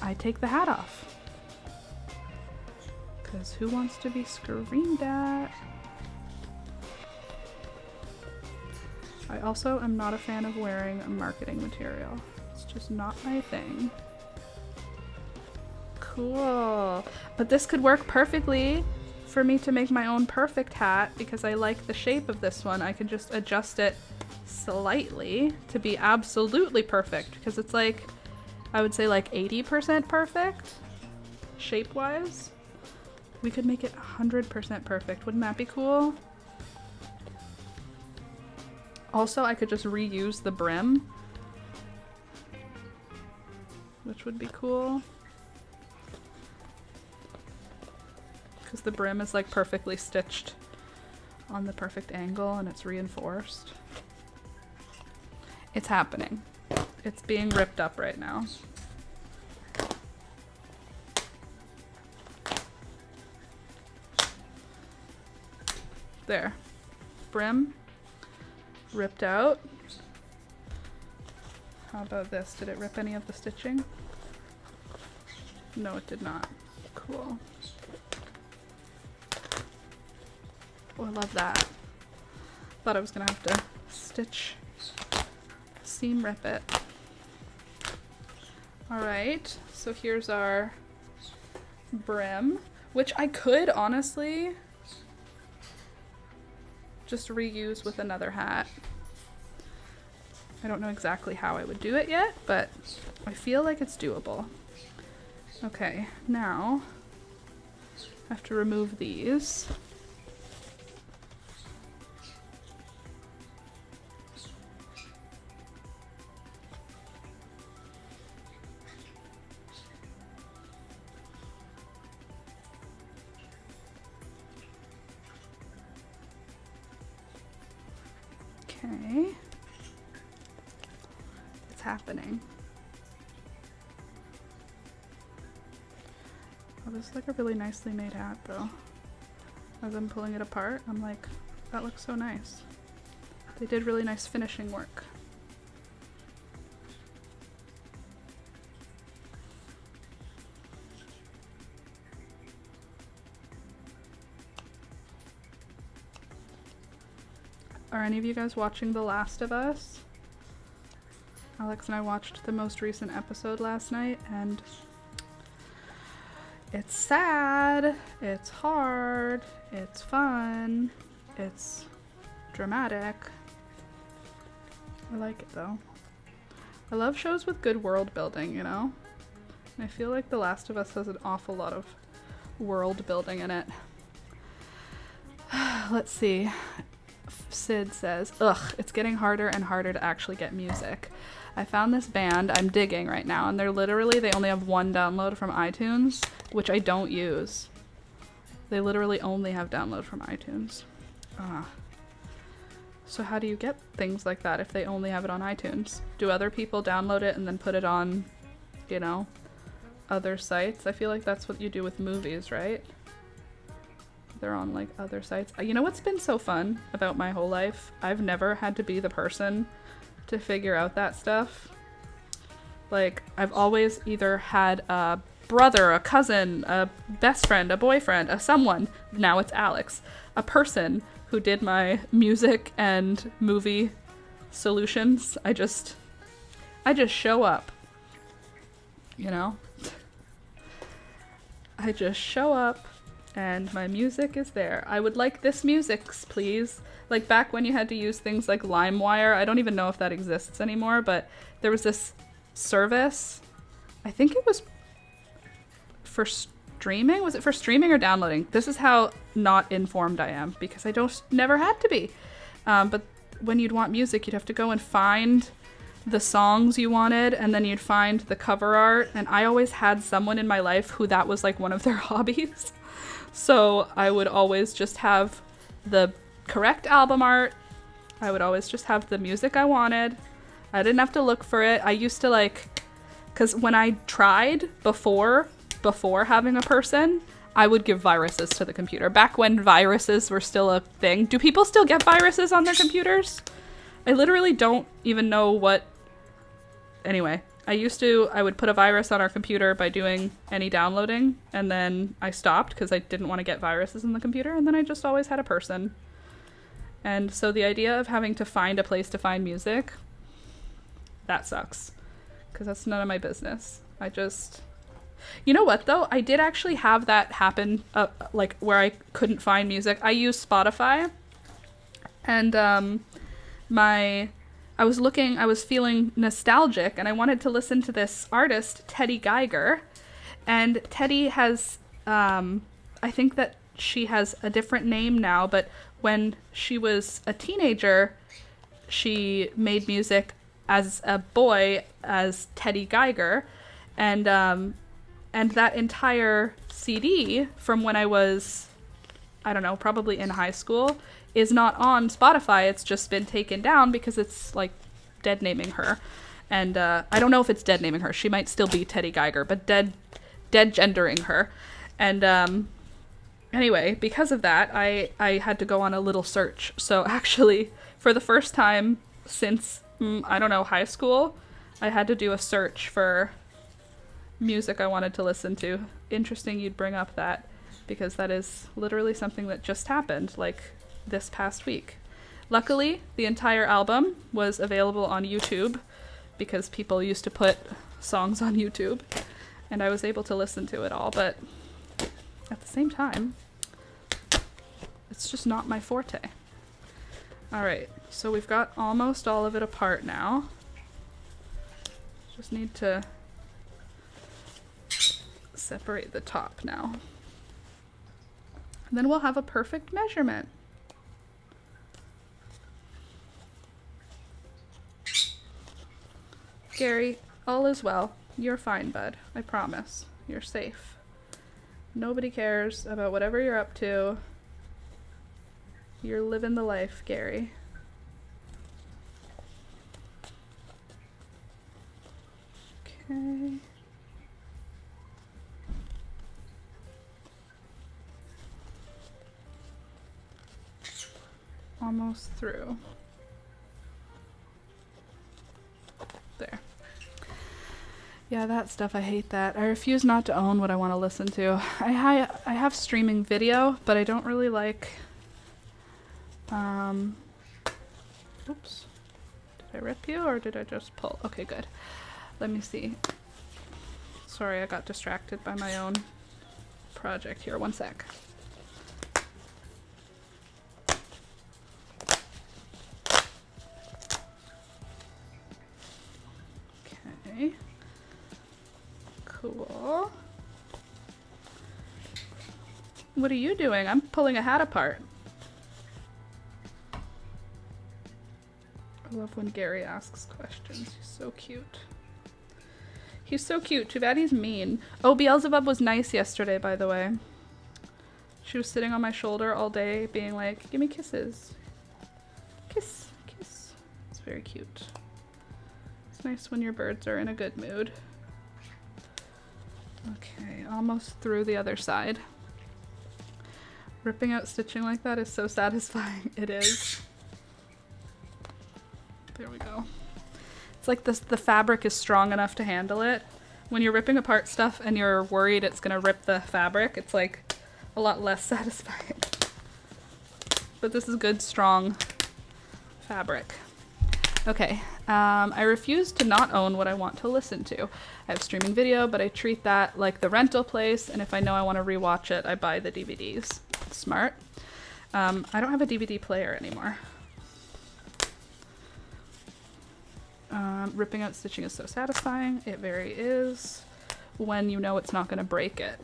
I take the hat off. Because who wants to be screamed at? I also am not a fan of wearing marketing material. It's just not my thing. Cool. But this could work perfectly for me to make my own perfect hat because I like the shape of this one. I can just adjust it slightly to be absolutely perfect because it's like, I would say like 80% perfect shape-wise. We could make it 100% perfect. Wouldn't that be cool? Also, I could just reuse the brim, which would be cool. Because the brim is like perfectly stitched on the perfect angle and it's reinforced. It's happening. It's being ripped up right now. There. Brim. Ripped out. How about this? Did it rip any of the stitching? No, it did not. Cool. Oh, I love that. Thought I was gonna have to stitch, seam rip it. Alright, so here's our brim, which I could honestly just reuse with another hat. I don't know exactly how I would do it yet, but I feel like it's doable. Okay, now I have to remove these. Okay. It's happening. Oh, this is like a really nicely made hat though. As I'm pulling it apart, I'm like, that looks so nice. They did really nice finishing work. Are any of you guys watching The Last of Us? Alex and I watched the most recent episode last night, and it's sad, it's hard, it's fun, it's dramatic. I like it though. I love shows with good world building, you know? And I feel like The Last of Us has an awful lot of world building in it. Let's see. Sid says, ugh, it's getting harder and harder to actually get music. I found this band I'm digging right now, and they only have one download from iTunes, which I don't use. They literally only have download from iTunes. So how do you get things like that if they only have it on iTunes? Do other people download it and then put it on, you know, other sites? I feel like that's what you do with movies, right? They're on like other sites. You know what's been so fun about my whole life? I've never had to be the person to figure out that stuff. Like, I've always either had a brother, a cousin, a best friend, a boyfriend, a someone, now it's Alex, a person who did my music and movie solutions. I just show up, you know? I just show up and my music is there. I would like this music, please. Like back when you had to use things like LimeWire. I don't even know if that exists anymore, but there was this service. I think it was for streaming. Was it for streaming or downloading? This is how not informed I am, because I never had to be. But when you'd want music, you'd have to go and find the songs you wanted, and then you'd find the cover art. And I always had someone in my life who that was like one of their hobbies. So I would always just have the correct album art. I would always just have the music I wanted. I didn't have to look for it. I used to like, because when I tried before having a person, I would give viruses to the computer. Back when viruses were still a thing. Do people still get viruses on their computers? I literally don't even know what... Anyway, I would put a virus on our computer by doing any downloading, and then I stopped because I didn't want to get viruses in the computer, and then I just always had a person. And so the idea of having to find a place to find music, that sucks. Because that's none of my business. You know what, though? I did actually have that happen, like, where I couldn't find music. I used Spotify, and I was feeling nostalgic, and I wanted to listen to this artist, Teddy Geiger. And Teddy has, I think that she has a different name now, but when she was a teenager, she made music as a boy as Teddy Geiger. And that entire CD from when I was, I don't know, probably in high school, is not on Spotify. It's just been taken down because it's like dead naming her. And I don't know if it's dead naming her. She might still be Teddy Geiger, but dead gendering her. And anyway, because of that, I had to go on a little search. So actually, for the first time since, I don't know, high school, I had to do a search for music I wanted to listen to. Interesting you'd bring up that, because that is literally something that just happened, like, this past week. Luckily, the entire album was available on YouTube, because people used to put songs on YouTube, and I was able to listen to it all, but at the same time, it's just not my forte. Alright, so we've got almost all of it apart now. Just need to separate the top now. And then we'll have a perfect measurement. Gary, all is well. You're fine, bud. I promise. You're safe. Nobody cares about whatever you're up to. You're living the life, Gary. Okay. Almost through. There. Yeah, that stuff, I hate that. I refuse not to own what I want to listen to. I have streaming video, but I don't really like... Oops. Did Did I rip you or did I just pull? Okay, good. Let me see. Sorry, I got distracted by my own project here. One sec. Okay. Cool. What are you doing? I'm pulling a hat apart. I love when Gary asks questions. He's so cute. He's so cute. Too bad he's mean. Oh, Beelzebub was nice yesterday, by the way. She was sitting on my shoulder all day being like, give me kisses. Kiss, kiss. It's very cute. It's nice when your birds are in a good mood. Okay, almost through the other side. Ripping out stitching like that is so satisfying. It is. There we go. It's like the fabric is strong enough to handle it. When you're ripping apart stuff and you're worried it's gonna rip the fabric, it's like a lot less satisfying. But this is good, strong fabric. Okay, I refuse to not own what I want to listen to. I have streaming video, but I treat that like the rental place, and if I know I want to rewatch it, I buy the DVDs. Smart. I don't have a DVD player anymore. Ripping out stitching is so satisfying. It very is when you know it's not going to break it,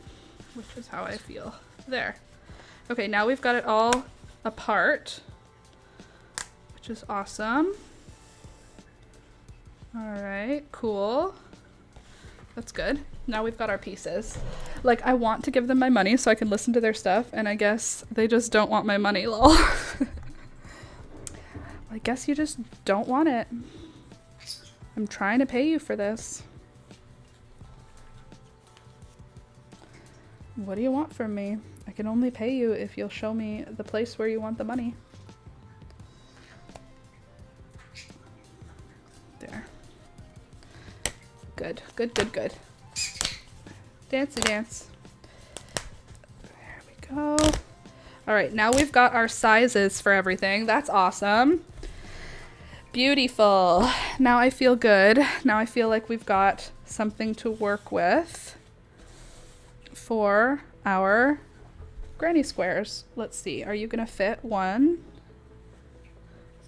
which is how I feel. There. Okay, now we've got it all apart, which is awesome. All right, cool. That's good. Now we've got our pieces. Like, I want to give them my money so I can listen to their stuff, and I guess they just don't want my money, lol. I guess you just don't want it. I'm trying to pay you for this. What do you want from me? I can only pay you if you'll show me the place where you want the money. There. Good, good, good, good. Dancey dance. There we go. All right, now we've got our sizes for everything. That's awesome. Beautiful. Now I feel good. Now I feel like we've got something to work with for our granny squares. Let's see. Are you going to fit 1,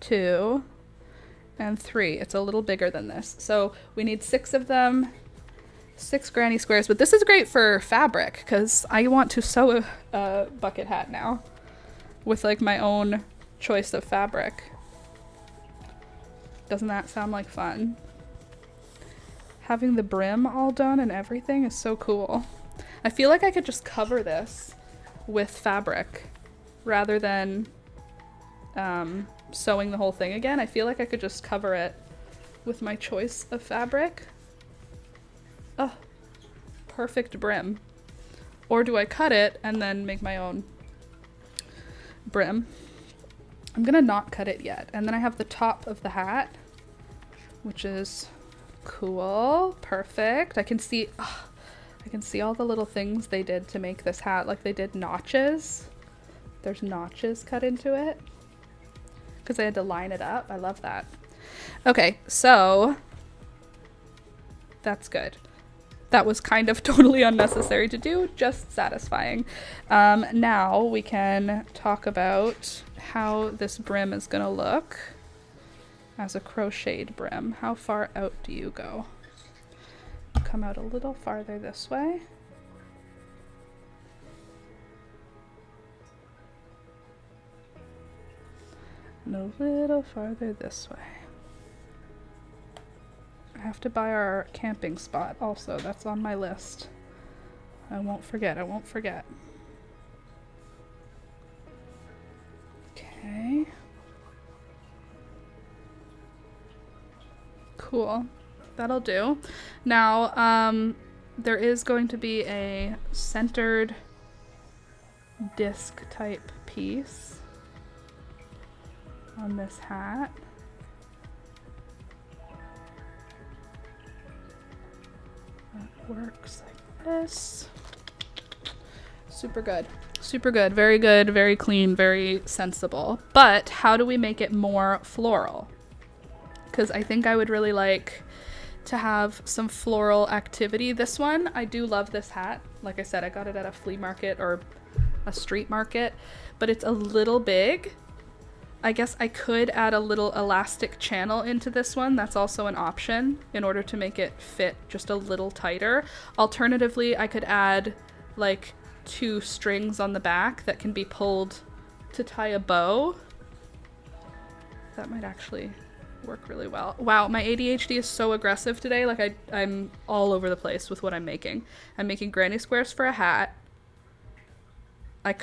2, and 3? It's a little bigger than this. So we need 6 of them, 6 granny squares. But this is great for fabric because I want to sew a bucket hat now with like my own choice of fabric. Doesn't that sound like fun? Having the brim all done and everything is so cool. I feel like I could just cover this with fabric rather than sewing the whole thing again. I feel like I could just cover it with my choice of fabric. Oh, perfect brim. Or do I cut it and then make my own brim? I'm gonna not cut it yet. And then I have the top of the hat, which is cool. Perfect. I can see all the little things they did to make this hat. Like they did notches. There's notches cut into it because they had to line it up. I love that. Okay, so that's good. That was kind of totally unnecessary to do, just satisfying. Now we can talk about how this brim is gonna look as a crocheted brim. How far out do you go? Come out a little farther this way. And a little farther this way. I have to buy our camping spot also. That's on my list. I won't forget. I won't forget. Okay. Cool. That'll do. Now, there is going to be a centered disc type piece on this hat. That works like this. Super good. Super good. Very good. Very clean. Very sensible. But how do we make it more floral? because I think I would really like to have some floral activity. This one, I do love this hat. Like I said, I got it at a flea market or a street market, but it's a little big. I guess I could add a little elastic channel into this one. That's also an option in order to make it fit just a little tighter. Alternatively, I could add like 2 strings on the back that can be pulled to tie a bow. That might actually work really well. Wow, my ADHD is so aggressive today. Like I'm all over the place with what I'm making. I'm making granny squares for a hat. I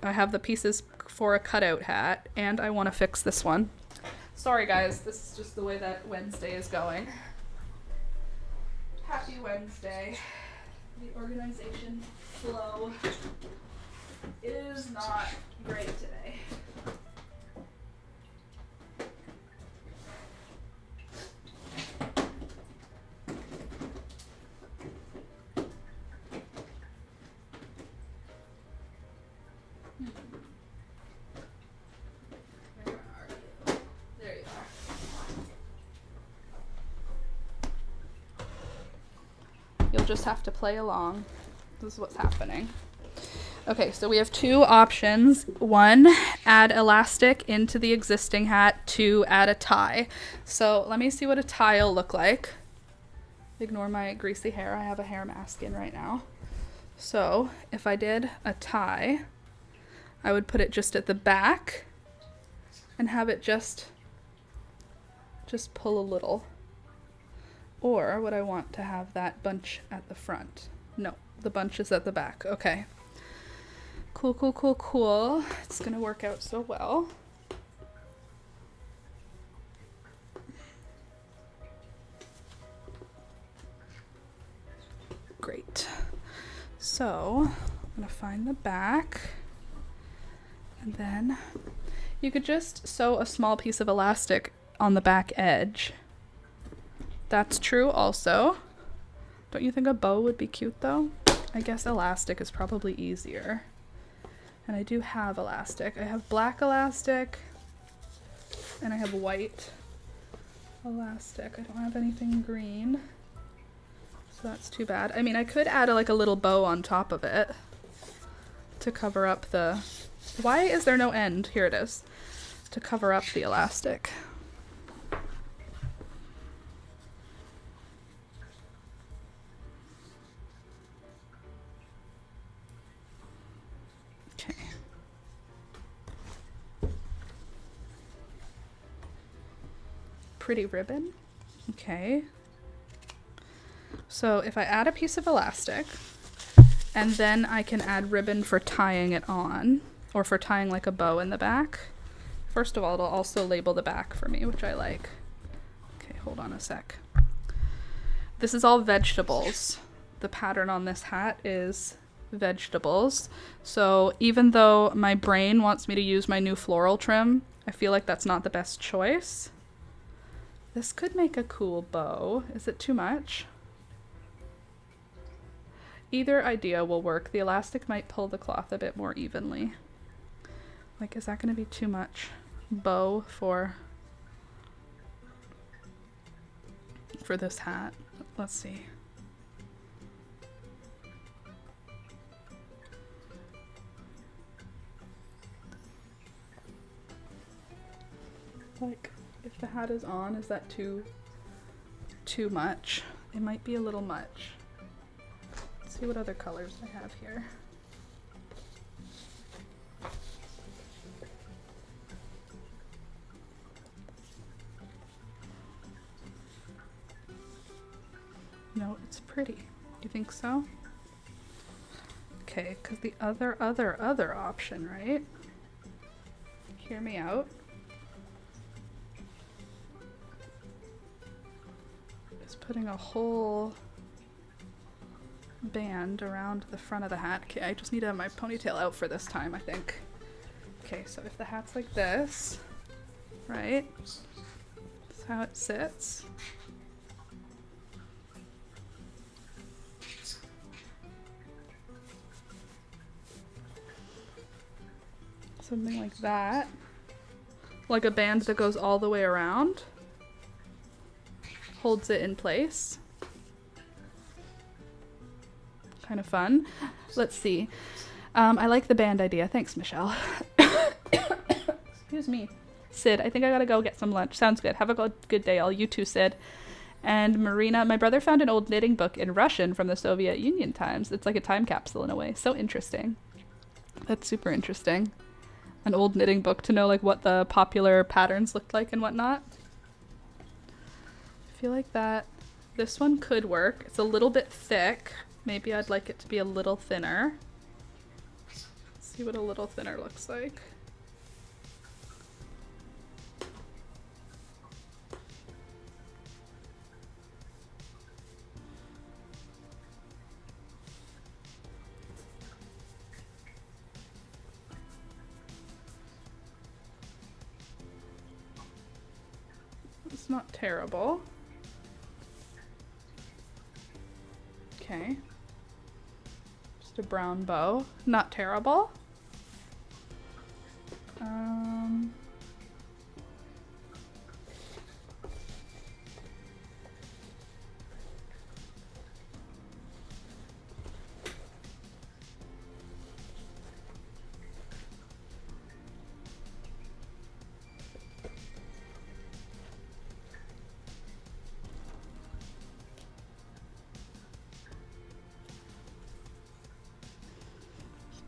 have the pieces for a cutout hat, and I want to fix this one. Sorry guys, this is just the way that Wednesday is going. Happy Wednesday. The organization flow is not great today. You'll just have to play along. This is what's happening. Okay, so we have 2 options. 1, add elastic into the existing hat. 2, add a tie. So let me see what a tie will look like. Ignore my greasy hair. I have a hair mask in right now. So if I did a tie, I would put it just at the back and have it just pull a little. Or would I want to have that bunch at the front? No, the bunch is at the back. Okay. Cool, cool, cool, cool. It's gonna work out so well. Great. So I'm gonna find the back, and then you could just sew a small piece of elastic on the back edge. That's true also. Don't you think a bow would be cute though? I guess elastic is probably easier. And I do have elastic. I have black elastic and I have white elastic. I don't have anything green, so that's too bad. I mean, I could add like a little bow on top of it to cover up the... Why is there no end? Here it is. To cover up the elastic. Pretty ribbon. Okay. So if I add a piece of elastic, and then I can add ribbon for tying it on, or for tying like a bow in the back. First of all, it'll also label the back for me, which I like. Okay, hold on a sec. This is all vegetables. The pattern on this hat is vegetables. So even though my brain wants me to use my new floral trim, I feel like that's not the best choice. This could make a cool bow. Is it too much? Either idea will work. The elastic might pull the cloth a bit more evenly. Like, is that going to be too much bow for this hat? Let's see. Like, if the hat is on, is that too much? It might be a little much. Let's see what other colors I have here. No, it's pretty. You think so? Okay, because the other option, right? Hear me out. Is putting a whole band around the front of the hat. Okay, I just need to have my ponytail out for this time, I think. Okay, so if the hat's like this, right? That's how it sits. Something like that. Like a band that goes all the way around. holds it in place. Kind of fun. Let's see. I like the band idea. Thanks, Michelle. Excuse me. Sid, I think I gotta go get some lunch. Sounds good. Have a good day, all. You too, Sid. And Marina, my brother found an old knitting book in Russian from the Soviet Union times. It's like a time capsule in a way. So interesting. That's super interesting. An old knitting book to know like what the popular patterns looked like and whatnot. I feel like this one could work. It's a little bit thick. Maybe I'd like it to be a little thinner. Let's see what a little thinner looks like. It's not terrible. Okay. Just a brown bow. Not terrible.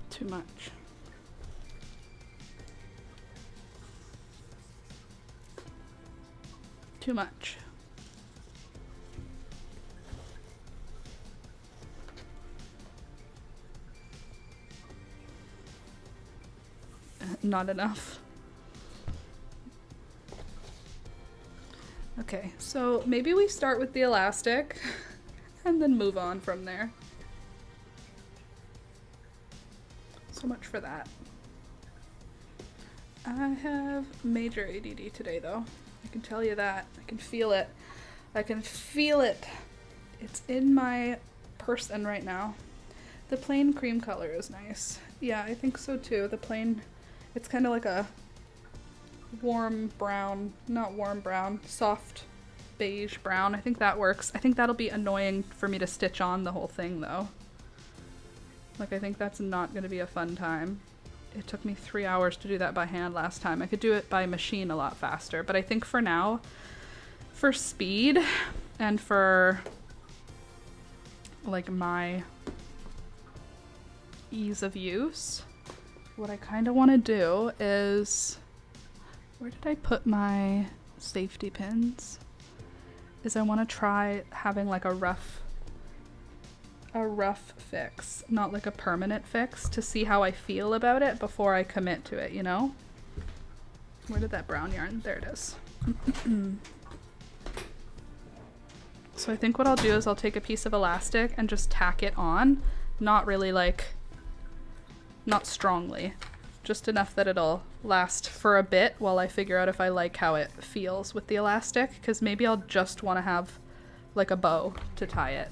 Too much. Too much. Not enough. Okay, so maybe we start with the elastic and then move on from there. So much for that. I have major ADD today though. I can tell you that. I can feel it. I can feel it. It's in my person right now. The plain cream color is nice. Yeah, I think so too. The plain, it's kind of like a warm brown, not warm brown, soft beige brown. I think that works. I think that'll be annoying for me to stitch on the whole thing though. Like, I think that's not going to be a fun time. It took me 3 hours to do that by hand last time. I could do it by machine a lot faster. But I think for now, for speed and for, like, my ease of use, what I kind of want to do is... Where did I put my safety pins? Is I want to try having, like, a rough fix, not like a permanent fix, to see how I feel about it before I commit to it, you know? Where did that brown yarn? There it is. So I think what I'll do is I'll take a piece of elastic and just tack it on, not really like, not strongly, just enough that it'll last for a bit while I figure out if I like how it feels with the elastic, because maybe I'll just want to have like a bow to tie it.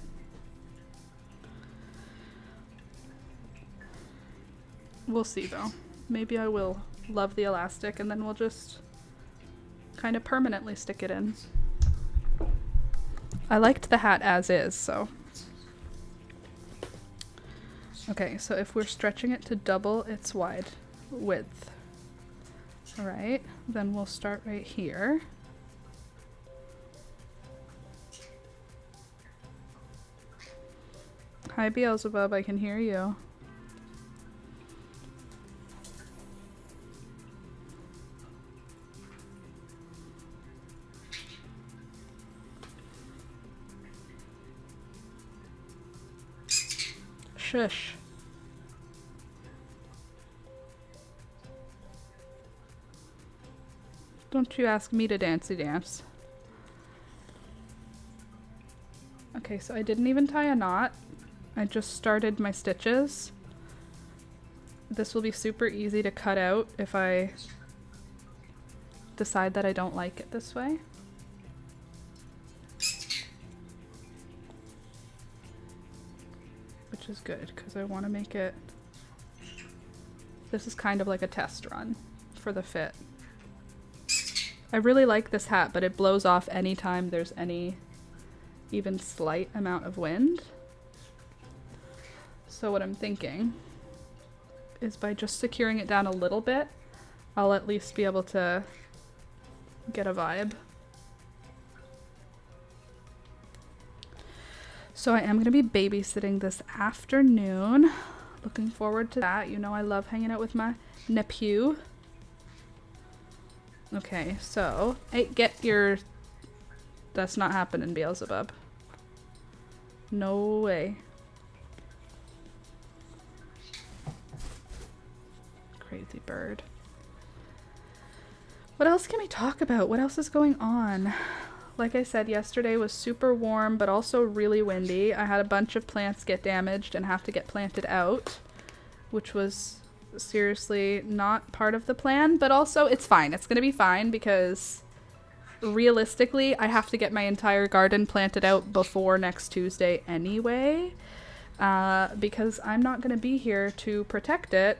We'll see though. Maybe I will love the elastic and then we'll just kind of permanently stick it in. I liked the hat as is, so. Okay, so if we're stretching it to double its wide width, all right, then we'll start right here. Hi Beelzebub, I can hear you. Shush. Don't you ask me to dancey dance. Okay, so I didn't even tie a knot. I just started my stitches. This will be super easy to cut out if I decide that I don't like it this way. Which is good, because I want to make it... This is kind of like a test run for the fit. I really like this hat, but it blows off anytime there's any even slight amount of wind. So what I'm thinking is by just securing it down a little bit, I'll at least be able to get a vibe. So I am going to be babysitting this afternoon. Looking forward to that. You know I love hanging out with my nephew. Okay, so hey, get your... That's not happening, Beelzebub. No way. Crazy bird. What else can we talk about? What else is going on? Like I said, yesterday was super warm, but also really windy. I had a bunch of plants get damaged and have to get planted out, which was seriously not part of the plan, but also it's fine. It's going to be fine because realistically, I have to get my entire garden planted out before next Tuesday anyway, because I'm not going to be here to protect it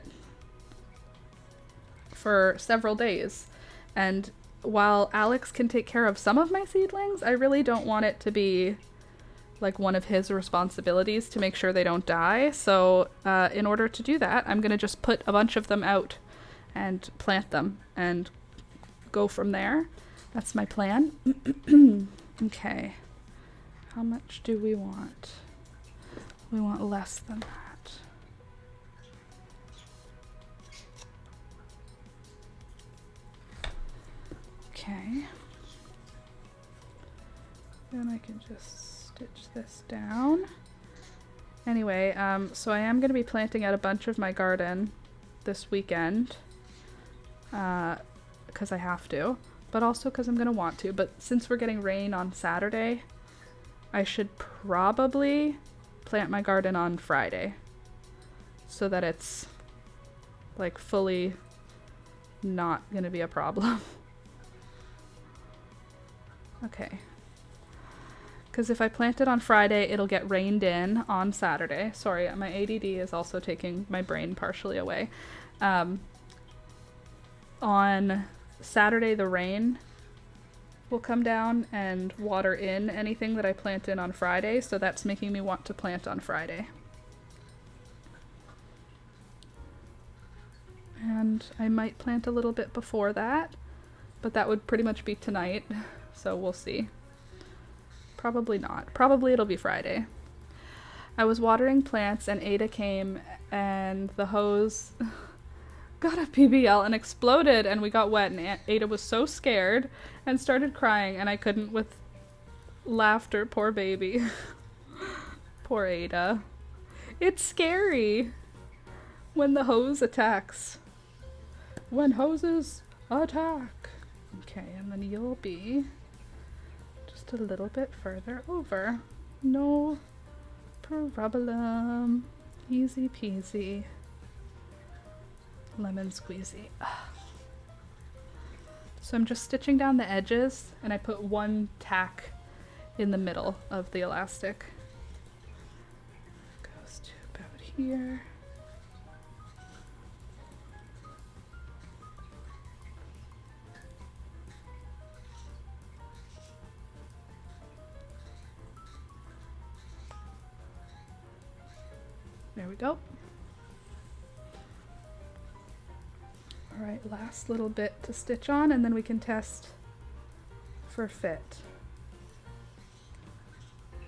for several days. And while Alex can take care of some of my seedlings, I really don't want it to be like one of his responsibilities to make sure they don't die. So in order to do that, I'm going to just put a bunch of them out and plant them and go from there. That's my plan. Okay. How much do we want? We want less than that. Okay. Then I can just stitch this down. Anyway, so I am going to be planting out a bunch of my garden this weekend. Because I have to. But also because I'm going to want to. But since we're getting rain on Saturday, I should probably plant my garden on Friday. So that it's like fully not going to be a problem. Okay. Because if I plant it on Friday, it'll get rained in on Saturday. Sorry, my ADD is also taking my brain partially away. On Saturday, the rain will come down and water in anything that I plant in on Friday, so that's making me want to plant on Friday. And I might plant a little bit before that, but that would pretty much be tonight. So we'll see. Probably not. Probably it'll be Friday. I was watering plants and Ada came and the hose got a PBL and exploded and we got wet and Ada was so scared and started crying and I couldn't with laughter. Poor baby. Poor Ada. It's scary when the hose attacks. When hoses attack. Okay, and then you'll be just a little bit further over. No problem. Easy peasy. Lemon squeezy. Ugh. So I'm just stitching down the edges and I put one tack in the middle of the elastic. Goes to about here. There we go. Alright, last little bit to stitch on and then we can test for fit.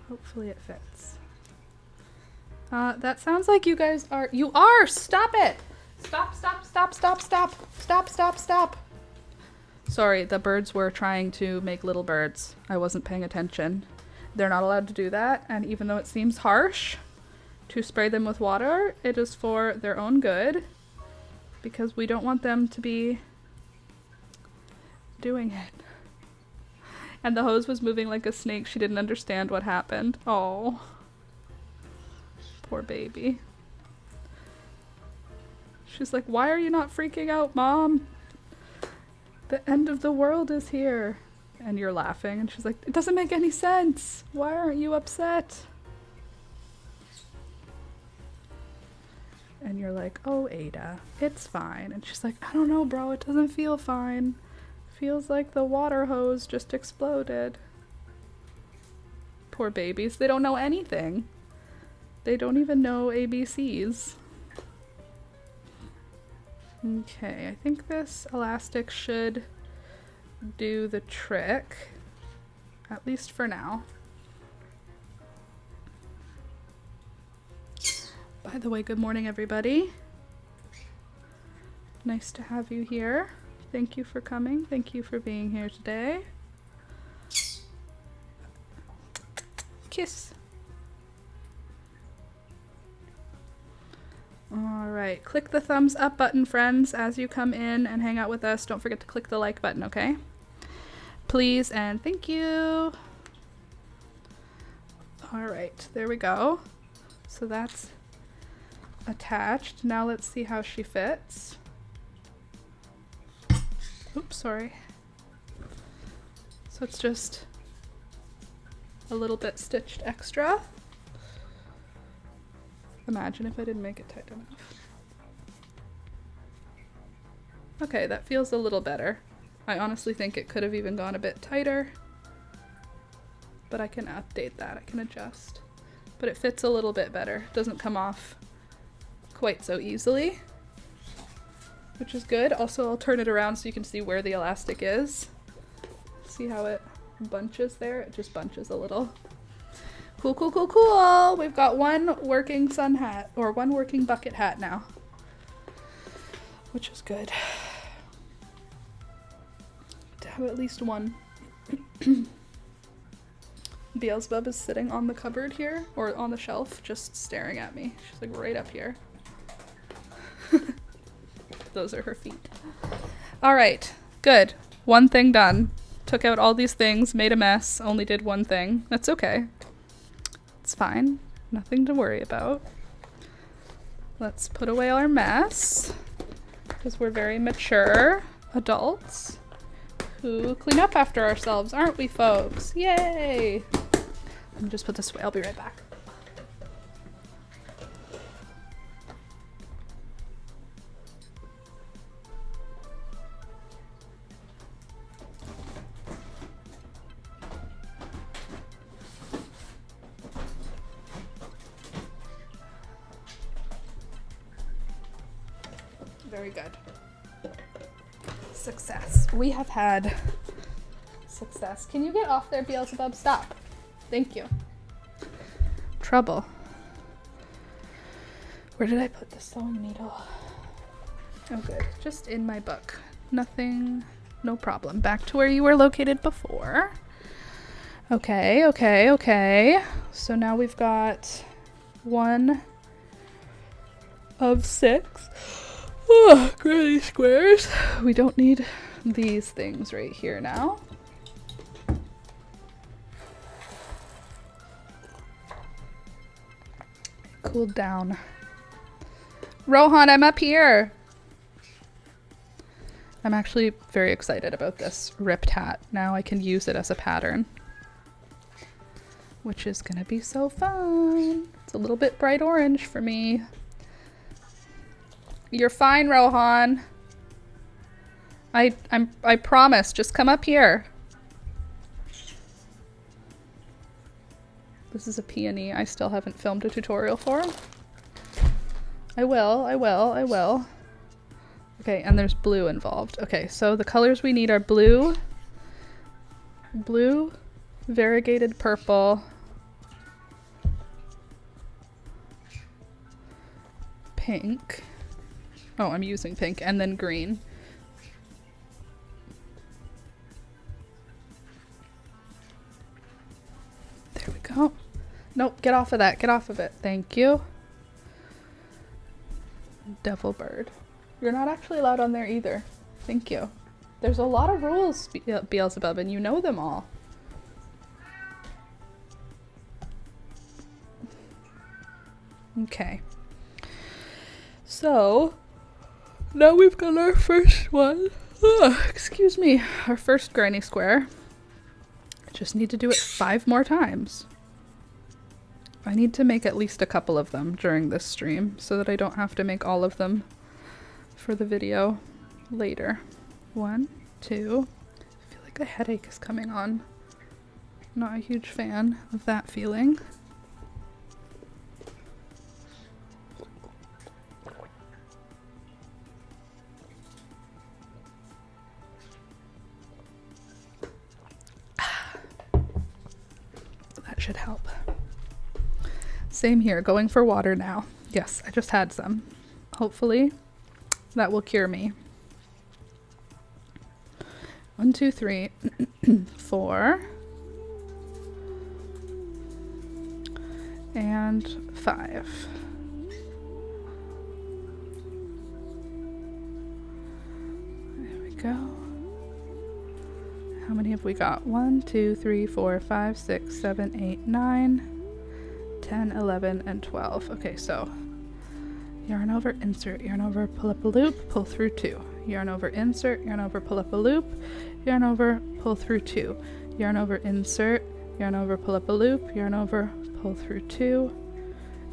Hopefully it fits. That sounds like you guys are... You are! Stop it! Stop, stop, stop, stop, stop! Stop, stop, stop! Sorry, the birds were trying to make little birds. I wasn't paying attention. They're not allowed to do that, and even though it seems harsh to spray them with water, it is for their own good because we don't want them to be doing it. And the hose was moving like a snake. She didn't understand what happened. Oh, poor baby. She's like, why are you not freaking out, Mom? The end of the world is here. And you're laughing and she's like, it doesn't make any sense. Why aren't you upset? And you're like, oh, Ada, it's fine. And she's like, I don't know, bro, it doesn't feel fine. Feels like the water hose just exploded. Poor babies. They don't know anything. They don't even know ABCs. Okay, I think this elastic should do the trick, at least for now. By the way, good morning, everybody. Nice to have you here. Thank you for coming. Thank you for being here today. Kiss. All right, click the thumbs up button, friends, as you come in and hang out with us. Don't forget to click the like button, okay? Please and thank you. All right, there we go. So that's attached. Now let's see how she fits. Oops, sorry. So it's just a little bit stitched extra. Imagine if I didn't make it tight enough. Okay, that feels a little better. I honestly think it could have even gone a bit tighter, but I can update that, I can adjust. But it fits a little bit better. It doesn't come off quite so easily, which is good. Also, I'll turn it around so you can see where the elastic is. See how it bunches there? It just bunches a little. Cool, cool, cool, cool. We've got one working sun hat, or one working bucket hat now, which is good. To have at least one. Beelzebub is sitting on the cupboard here, or on the shelf, just staring at me. She's like right up here. Those are her feet. All right, good. One thing done. Took out all these things, made a mess, only did one thing. That's okay. It's fine. Nothing to worry about. Let's put away our mess, because we're very mature adults who clean up after ourselves, aren't we, folks? Yay! Let me just put this away. I'll be right back. Very good. Success. We have had success. Can you get off there, Beelzebub? Stop. Thank you. Trouble. Where did I put the sewing needle? Oh, good. Just in my book. Nothing, no problem. Back to where you were located before. Okay, okay, okay. So now we've got 1 of 6. Oh, granny squares. We don't need these things right here now. Cool down. Rohan, I'm up here. I'm actually very excited about this ripped hat. Now I can use it as a pattern, which is gonna be so fun. It's a little bit bright orange for me. You're fine, Rohan. I promise. Just come up here. This is a peony I still haven't filmed a tutorial for. I will. Okay, and there's blue involved. Okay, so the colors we need are blue, variegated purple, pink. Oh, I'm using pink, and then green. There we go. Nope, get off of that. Get off of it. Thank you. Devil bird. You're not actually allowed on there either. Thank you. There's a lot of rules, Beelzebub, and you know them all. Okay. So, now we've got our first one. Excuse me. Our first granny square. I just need to do it 5 more times. I need to make at least a couple of them during this stream so that I don't have to make all of them for the video later. 1, 2. I feel like a headache is coming on. Not a huge fan of that feeling. That should help. Same here, going for water now. Yes, I just had some. Hopefully that will cure me. 1, 2, 3, 4, and 5. There we go. How many have we got? 1, 2, 3, 4, 5, 6, 7, 8, 9, 10, 11, and 12. Okay, so yarn over, insert, yarn over, pull up a loop, pull through 2. Yarn over, insert, yarn over, pull up a loop, yarn over, pull through 2. Yarn over, insert, yarn over, pull up a loop, yarn over, pull through 2.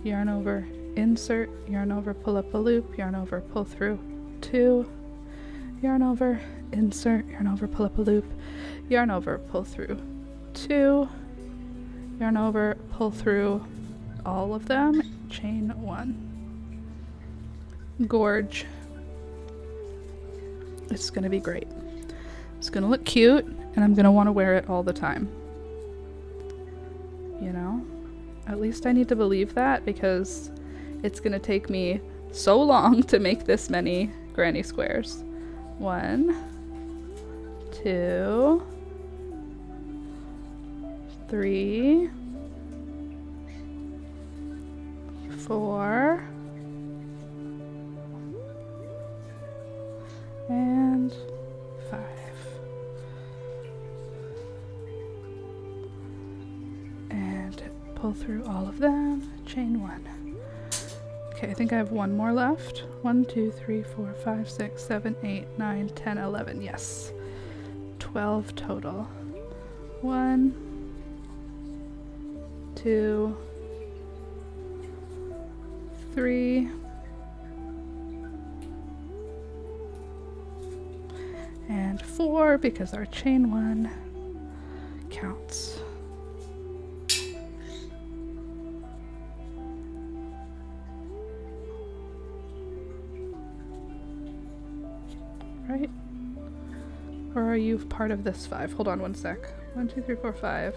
Yarn over, insert, yarn over, pull up a loop, yarn over, pull through 2. Yarn over, insert, yarn over, pull up a loop, yarn over, pull through 2. Yarn over, pull through all of them, chain 1. Gorge. It's gonna be great. It's gonna look cute, and I'm gonna want to wear it all the time. You know? At least I need to believe that, because it's gonna take me so long to make this many granny squares. 1, 2, 3, 4, and 5. And pull through all of them, chain 1. Okay, I think I have one more left. 1, 2, 3, 4, 5, 6, 7, 8, 9, 10, 11. Yes. 12 total. 1, 2, 3, and 4, because our chain 1 counts. Right? Or are you part of this 5? Hold on one sec. 1, 2, 3, 4, 5.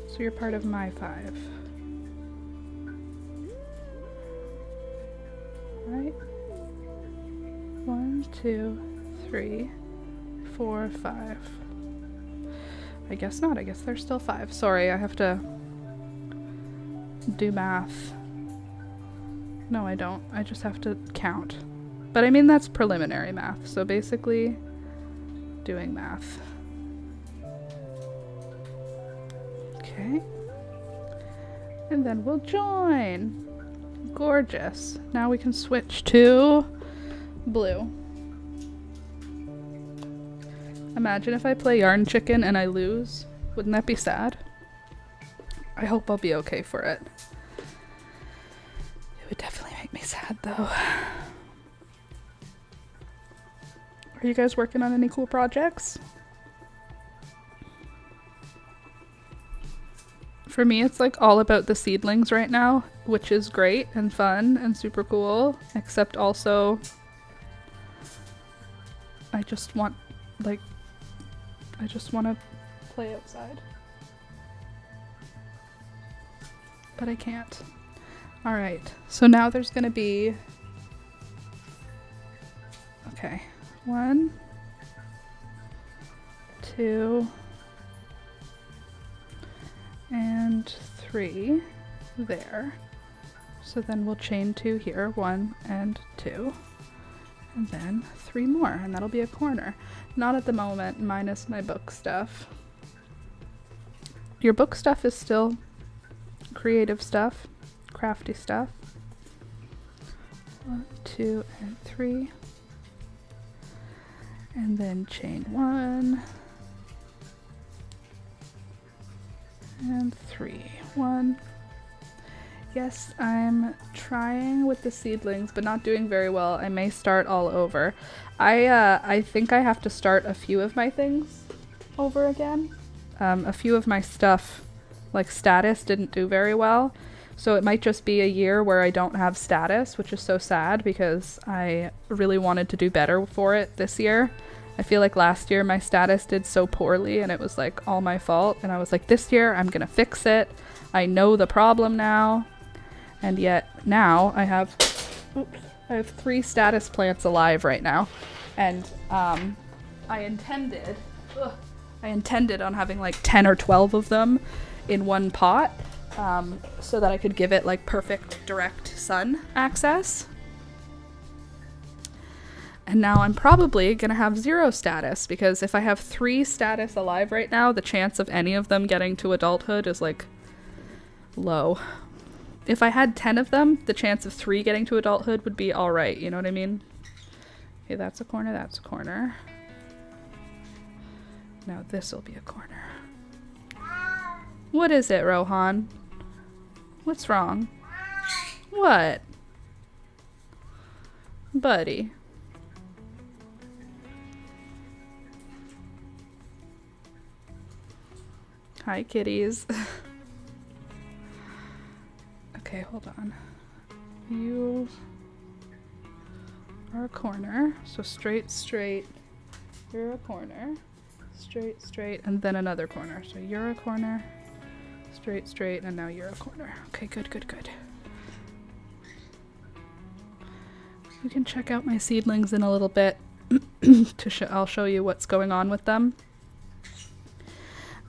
So you're part of my 5. Right? 1, 2, 3, 4, 5. I guess not. I guess there's still 5. Sorry, I have to do math. No, I don't. I just have to count. But I mean, that's preliminary math. So basically, doing math. Okay. And then we'll join. Gorgeous. Now we can switch to blue. Imagine if I play Yarn Chicken and I lose. Wouldn't that be sad? I hope I'll be okay for it. It would definitely make me sad though. Are you guys working on any cool projects? For me, it's like all about the seedlings right now, which is great and fun and super cool, except also I just want to play outside. But I can't. Alright, so now there's gonna be, okay, 1, 2, and 3 there. So then we'll chain 2 here, 1 and 2, and then 3 more, and that'll be a corner. Not at the moment, minus my book stuff. Your book stuff is still creative stuff, crafty stuff. 1, 2, and 3. And then chain 1 and 3. 1. Yes, I'm trying with the seedlings, but not doing very well. I may start all over. I think I have to start a few of my things over again. a few of my stuff, like status, didn't do very well. So it might just be a year where I don't have status, which is so sad because I really wanted to do better for it this year. I feel like last year my status did so poorly and it was like all my fault. And I was like, this year I'm gonna fix it. I know the problem now. And yet now I have 3 status plants alive right now. And I intended on having like 10 or 12 of them in one pot. So that I could give it like perfect direct sun access. And now I'm probably gonna have 0 status, because if I have 3 status alive right now, the chance of any of them getting to adulthood is like low. If I had 10 of them, the chance of 3 getting to adulthood would be alright, you know what I mean? Okay, that's a corner, that's a corner. Now this will be a corner. What is it, Rohan? What's wrong? What? Buddy. Hi, kitties. Okay, hold on. You are a corner. So straight, straight. You're a corner. Straight, straight, and then another corner. So you're a corner. Straight, straight, and now you're a corner. Okay, good, good, good. You can check out my seedlings in a little bit. I'll show you what's going on with them.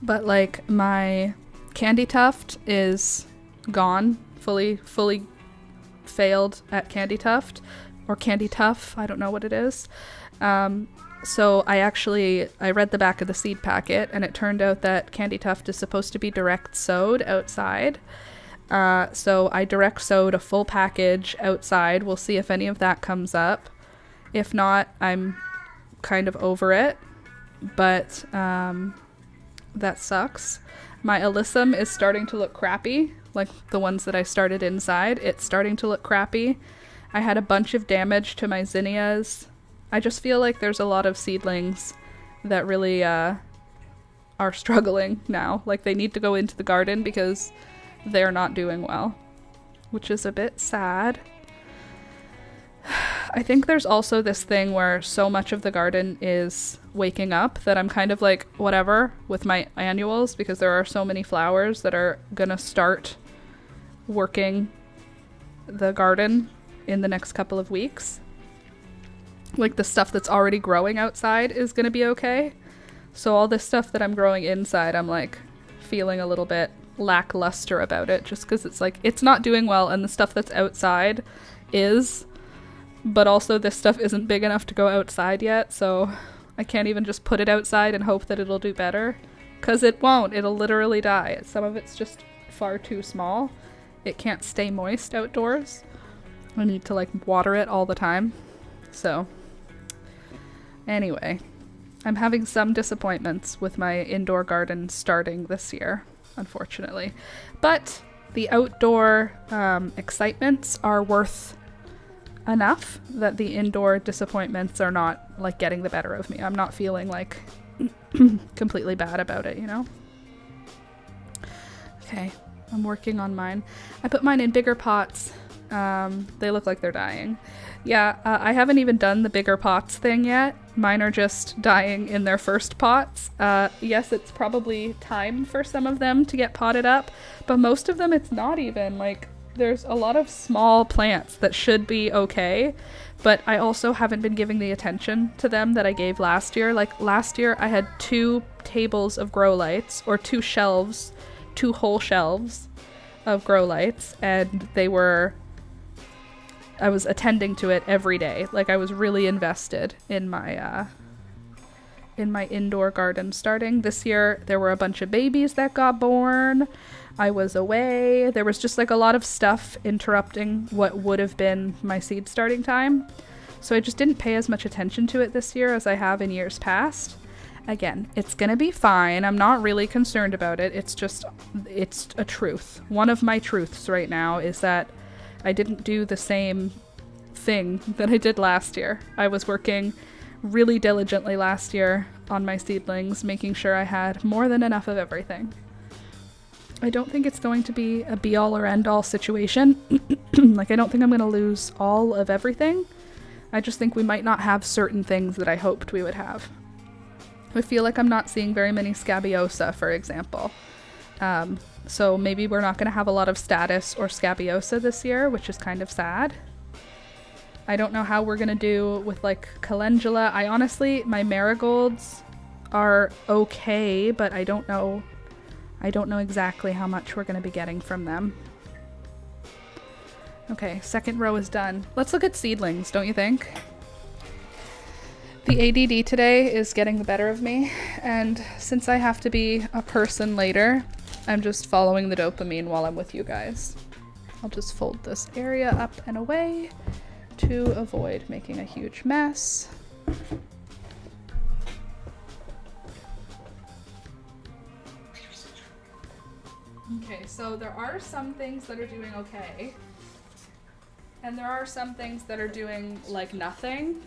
But like my candy tuft is gone, fully failed at candy tuft, or candy tuff, I don't know what it is. So I read the back of the seed packet, and it turned out that candy tuft is supposed to be direct sowed outside. So I direct sowed a full package outside. We'll see if any of that comes up. If not, I'm kind of over it, but that sucks. My alyssum is starting to look crappy, like the ones that I started inside. It's starting to look crappy. I had a bunch of damage to my zinnias. I just feel like there's a lot of seedlings that really are struggling now. Like they need to go into the garden because they're not doing well, which is a bit sad. I think there's also this thing where so much of the garden is waking up that I'm kind of like, whatever, with my annuals, because there are so many flowers that are gonna start working the garden in the next couple of weeks. Like the stuff that's already growing outside is gonna be okay. So all this stuff that I'm growing inside, I'm like feeling a little bit lackluster about it, just because it's like, it's not doing well, and the stuff that's outside is, but also this stuff isn't big enough to go outside yet, so I can't even just put it outside and hope that it'll do better, because it won't. It'll literally die. Some of it's just far too small. It can't stay moist outdoors. I need to like water it all the time. So anyway, I'm having some disappointments with my indoor garden starting this year, unfortunately, but the outdoor excitements are worth enough that the indoor disappointments are not like getting the better of me. I'm not feeling like completely bad about it, you know? Okay, I'm working on mine. I put mine in bigger pots. They look like they're dying. Yeah, I haven't even done the bigger pots thing yet. Mine are just dying in their first pots. Yes, it's probably time for some of them to get potted up, but most of them it's not even. Like, there's a lot of small plants that should be okay, but I also haven't been giving the attention to them that I gave last year. Like last year I had 2 tables of grow lights, or 2 shelves, 2 whole shelves of grow lights, and I was attending to it every day. Like I was really invested in my indoor garden starting. This year there were a bunch of babies that got born. I was away. There was just like a lot of stuff interrupting what would have been my seed starting time. So I just didn't pay as much attention to it this year as I have in years past. Again, it's gonna be fine. I'm not really concerned about it. It's a truth. One of my truths right now is that I didn't do the same thing that I did last year. I was working really diligently last year on my seedlings, making sure I had more than enough of everything. I don't think it's going to be a be-all or end-all situation. Like, I don't think I'm going to lose all of everything. I just think we might not have certain things that I hoped we would have. I feel like I'm not seeing very many scabiosa, for example. So maybe we're not going to have a lot of status or scabiosa this year, which is kind of sad. I don't know how we're going to do with like calendula. I honestly, my marigolds are okay, but I don't know exactly how much we're going to be getting from them. Okay, second row is done. Let's look at seedlings, don't you think? The ADD today is getting the better of me, and since I have to be a person later, I'm just following the dopamine while I'm with you guys. I'll just fold this area up and away to avoid making a huge mess. Okay, so there are some things that are doing okay, and there are some things that are doing like nothing.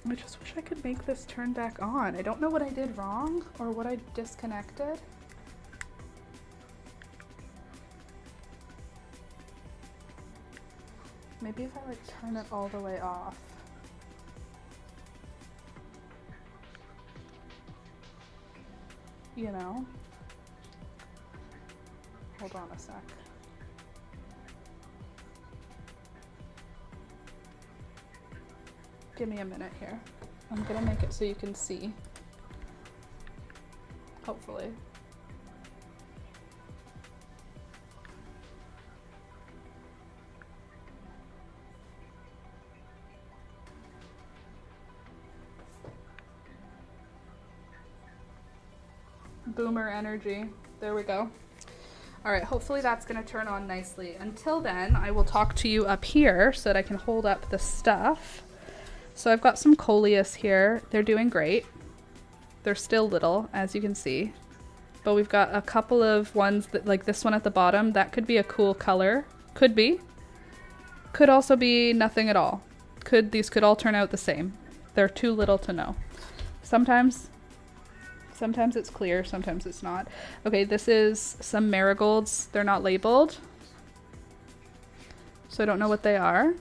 I just wish I could make this turn back on. I don't know what I did wrong or what I disconnected. Maybe if I like turn it all the way off. You know? Hold on a sec. Give me a minute here. I'm gonna make it so you can see. Hopefully. Boomer energy. There we go. All right, hopefully that's gonna turn on nicely. Until then, I will talk to you up here so that I can hold up the stuff. So I've got some coleus here. They're doing great. They're still little, as you can see. But we've got a couple of ones that, like this one at the bottom, that could be a cool color. Could be. Could also be nothing at all. These could all turn out the same. They're too little to know. Sometimes it's clear, sometimes it's not. Okay, this is some marigolds. They're not labeled, so I don't know what they are,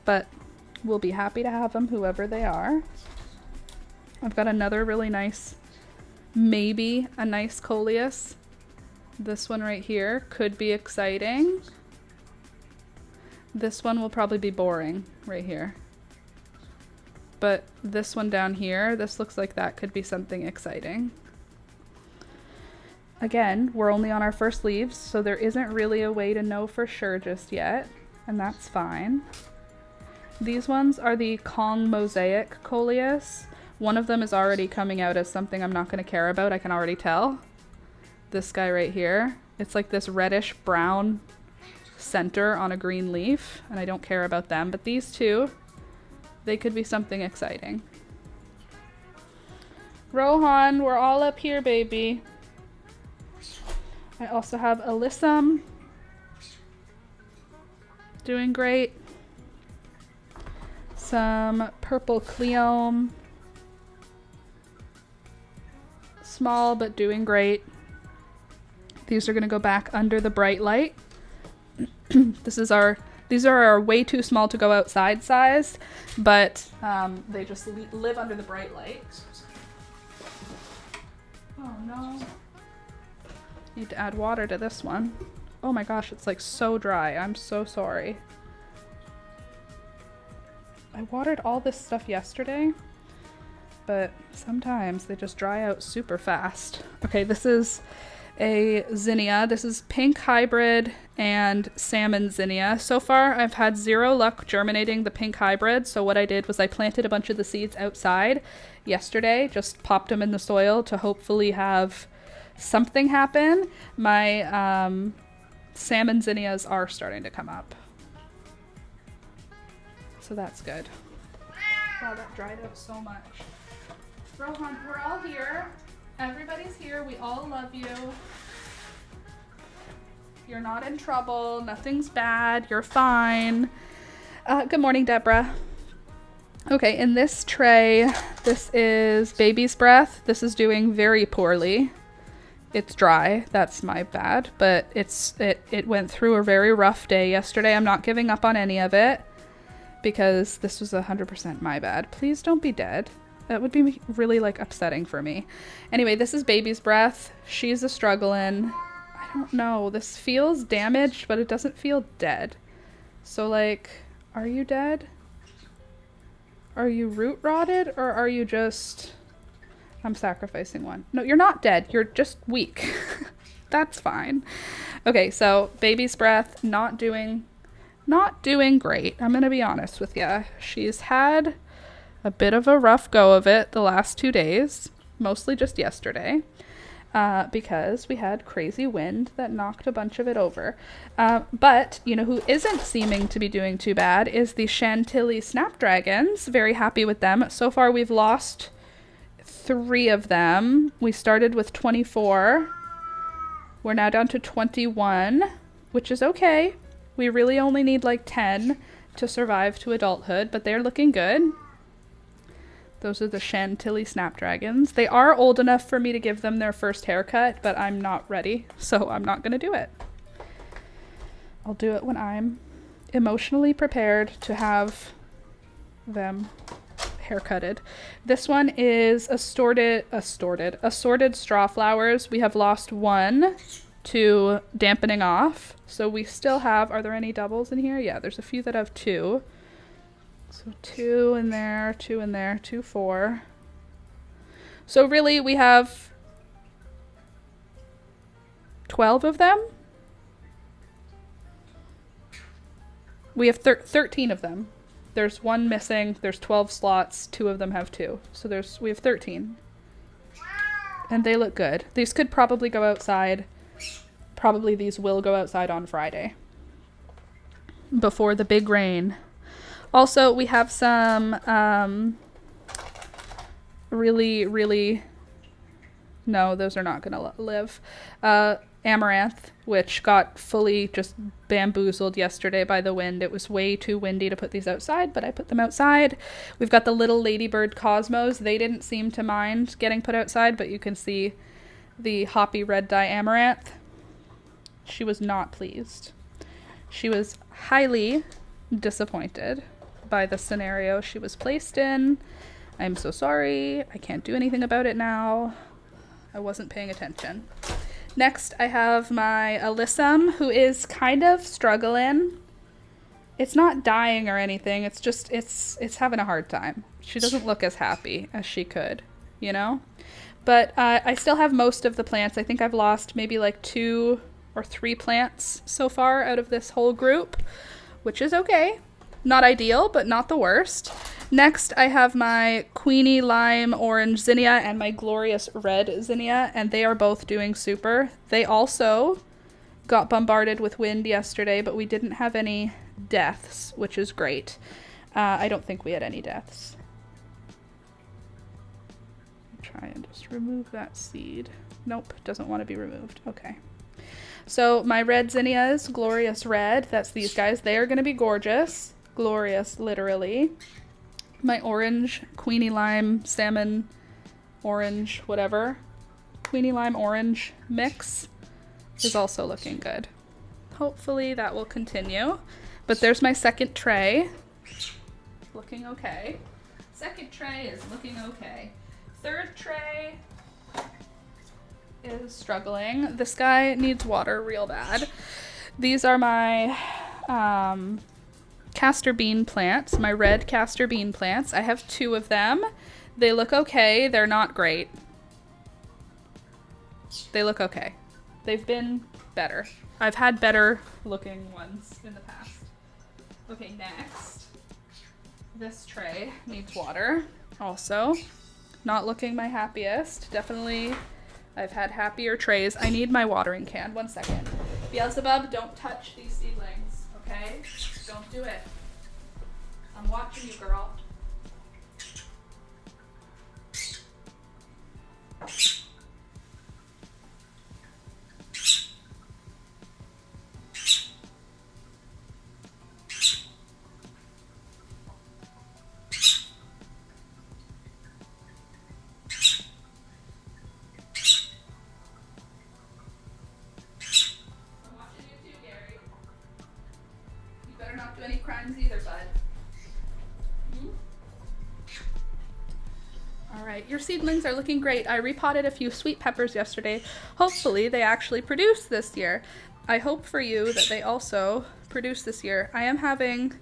but we'll be happy to have them, whoever they are. I've got another really nice, maybe a nice coleus. This one right here could be exciting. This one will probably be boring right here. But this one down here, this looks like that could be something exciting. Again, we're only on our first leaves, so there isn't really a way to know for sure just yet, and that's fine. These ones are the Kong Mosaic Coleus. One of them is already coming out as something I'm not going to care about, I can already tell. This guy right here. It's like this reddish brown center on a green leaf, and I don't care about them, but these two, they could be something exciting. Rohan, we're all up here, baby. I also have Alyssum. Doing great. Some purple Cleome. Small, but doing great. These are gonna go back under the bright light. These are our way too small to go outside size, but they just live under the bright light. Oh no. Need to add water to this one. Oh my gosh, it's like so dry. I'm so sorry. I watered all this stuff yesterday, but sometimes they just dry out super fast. Okay, this is a zinnia. This is pink hybrid and salmon zinnia. So far, I've had zero luck germinating the pink hybrid. So what I did was I planted a bunch of the seeds outside yesterday, just popped them in the soil to hopefully have something happen. My salmon zinnias are starting to come up. So that's good. Wow, that dried out so much. Rohan, we're all here. Everybody's here. We all love you. You're not in trouble. Nothing's bad. You're fine. Good morning, Deborah. Okay, in this tray, this is Baby's Breath. This is doing very poorly. It's dry. That's my bad. But it went through a very rough day yesterday. I'm not giving up on any of it because this was 100% my bad. Please don't be dead. That would be really like upsetting for me. Anyway, this is Baby's Breath. She's a struggling. I don't know. This feels damaged, but it doesn't feel dead. So like, are you dead? Are you root rotted, or are you just... I'm sacrificing one. No, you're not dead. You're just weak. That's fine. Okay, so Baby's Breath, not doing great. I'm going to be honest with you. She's had a bit of a rough go of it the last 2 days, mostly just yesterday, because we had crazy wind that knocked a bunch of it over. But, you know, who isn't seeming to be doing too bad is the Chantilly Snapdragons. Very happy with them. So far, we've lost 3 of them. We started with 24. We're now down to 21, which is okay. We really only need like 10 to survive to adulthood, but they're looking good. Those are the Chantilly Snapdragons. They are old enough for me to give them their first haircut, but I'm not ready, so I'm not going to do it. I'll do it when I'm emotionally prepared to have them haircutted. This one is assorted straw flowers. We have lost 1 to dampening off, so we still have... Are there any doubles in here? Yeah, there's a few that have 2. So 2 in there, 2 in there, 2, 4. So really we have 12 of them. We have 13 of them. There's 1 missing. There's 12 slots. 2 of them have 2. So we have 13. And they look good. These could probably go outside. Probably these will go outside on Friday before the big rain. Also, we have some really... No, those are not going to live. Amaranth, which got fully just bamboozled yesterday by the wind. It was way too windy to put these outside, but I put them outside. We've got the little ladybird cosmos. They didn't seem to mind getting put outside, but you can see the hoppy red dye amaranth. She was not pleased. She was highly disappointed by the scenario she was placed in. I'm so sorry. I can't do anything about it now. I wasn't paying attention. Next, I have my Alyssum, who is kind of struggling. It's not dying or anything. It's just, it's having a hard time. She doesn't look as happy as she could, you know? But I still have most of the plants. I think I've lost maybe like 2 or 3 plants so far out of this whole group, which is okay. Not ideal, but not the worst. Next, I have my Queenie Lime Orange Zinnia and my Glorious Red Zinnia, and they are both doing super. They also got bombarded with wind yesterday, but we didn't have any deaths, which is great. I don't think we had any deaths. Try and just remove that seed. Nope, doesn't want to be removed. Okay. So my red zinnias, Glorious Red, that's these guys. They are going to be gorgeous. Glorious, literally. My orange, Queenie Lime, Salmon, Orange, whatever. Queenie Lime Orange mix is also looking good. Hopefully that will continue. But there's my second tray. Looking okay. Second tray is looking okay. Third tray is struggling. This guy needs water real bad. These are my castor bean plants, my red castor bean plants. I have 2 of them. They look okay. They're not great. They look okay. They've been better. I've had better looking ones in the past. Okay, next. This tray needs water. Also, not looking my happiest. Definitely, I've had happier trays. I need my watering can. 1 second. Beelzebub, don't touch these seedlings, okay? Don't do it. I'm watching you, girl. your seedlings are looking great. I repotted a few sweet peppers yesterday. Hopefully they actually produce this year. I hope for you that they also produce this year. I am having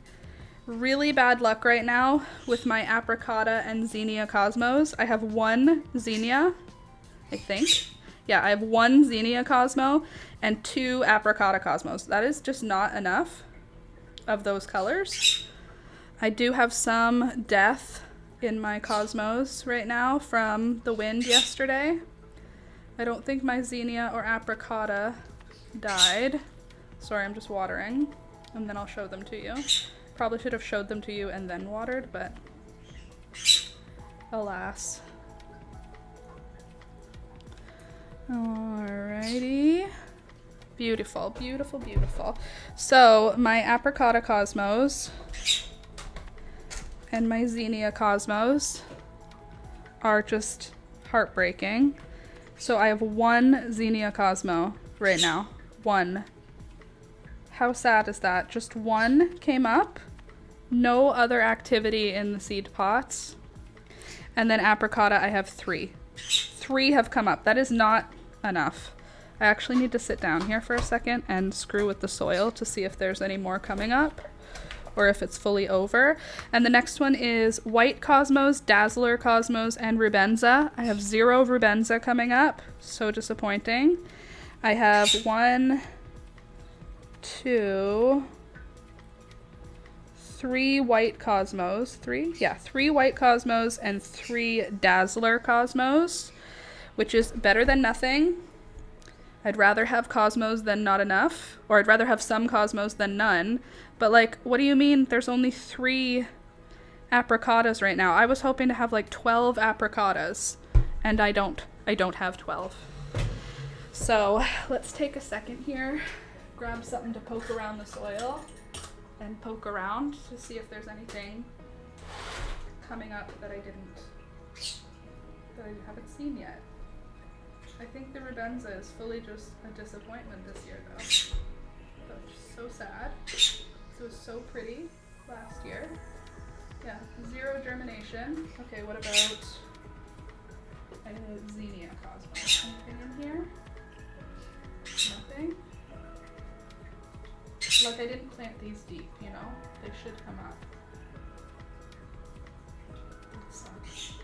really bad luck right now with my Apricota and Zinnia Cosmos. I have one Zinnia, I think. Yeah, I have one Zinnia Cosmo and two Apricota Cosmos. That is just not enough of those colors. I do have some death in my Cosmos right now from the wind yesterday. I don't think my Zinnia or Apricota died. Sorry, I'm just watering, and then I'll show them to you. Probably should have showed them to you and then watered, but alas. Alrighty. Beautiful, beautiful, beautiful. So my Apricota Cosmos and my Zinnia Cosmos are just heartbreaking. So I have one Zinnia Cosmo right now. One. How sad is that? Just one came up. No other activity in the seed pots. And then Apricota, I have three. Three have come up. That is not enough. I actually need to sit down here for a second and screw with the soil to see if there's any more coming up or if it's fully over. And the next one is White Cosmos, Dazzler Cosmos, and Rubenza. I have 0 Rubenza coming up. So disappointing. I have 1, 2, 3 White Cosmos. 3? Yeah, 3 White Cosmos and 3 Dazzler Cosmos, which is better than nothing. I'd rather have Cosmos than not enough, or I'd rather have some Cosmos than none. But like, what do you mean there's only 3 Apricotas right now? I was hoping to have like 12 Apricotas, and I don't have 12. So let's take a second here, grab something to poke around the soil, and poke around to see if there's anything coming up that I haven't seen yet. I think the Rubenza is fully just a disappointment this year, though. So just so sad. It was so pretty last year. Yeah, 0 germination. Okay, what about a Zinnia Cosmos? Anything in here? Nothing? Like, I didn't plant these deep, you know? They should come up. That sucks.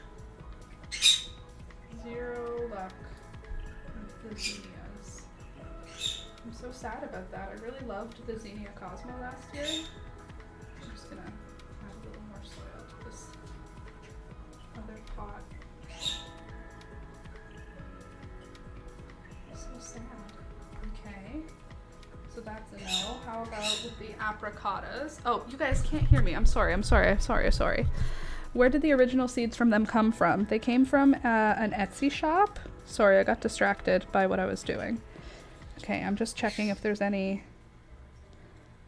0 luck. The Zinnias. I'm so sad about that. I really loved the Zinnia Cosmo last year. I'm just gonna add a little more soil to this other pot. So sad. Okay. So that's a no. How about with the Apricotas? Oh, you guys can't hear me. I'm sorry. Where did the original seeds from them come from? They came from an Etsy shop. Sorry, I got distracted by what I was doing. Okay, I'm just checking if there's any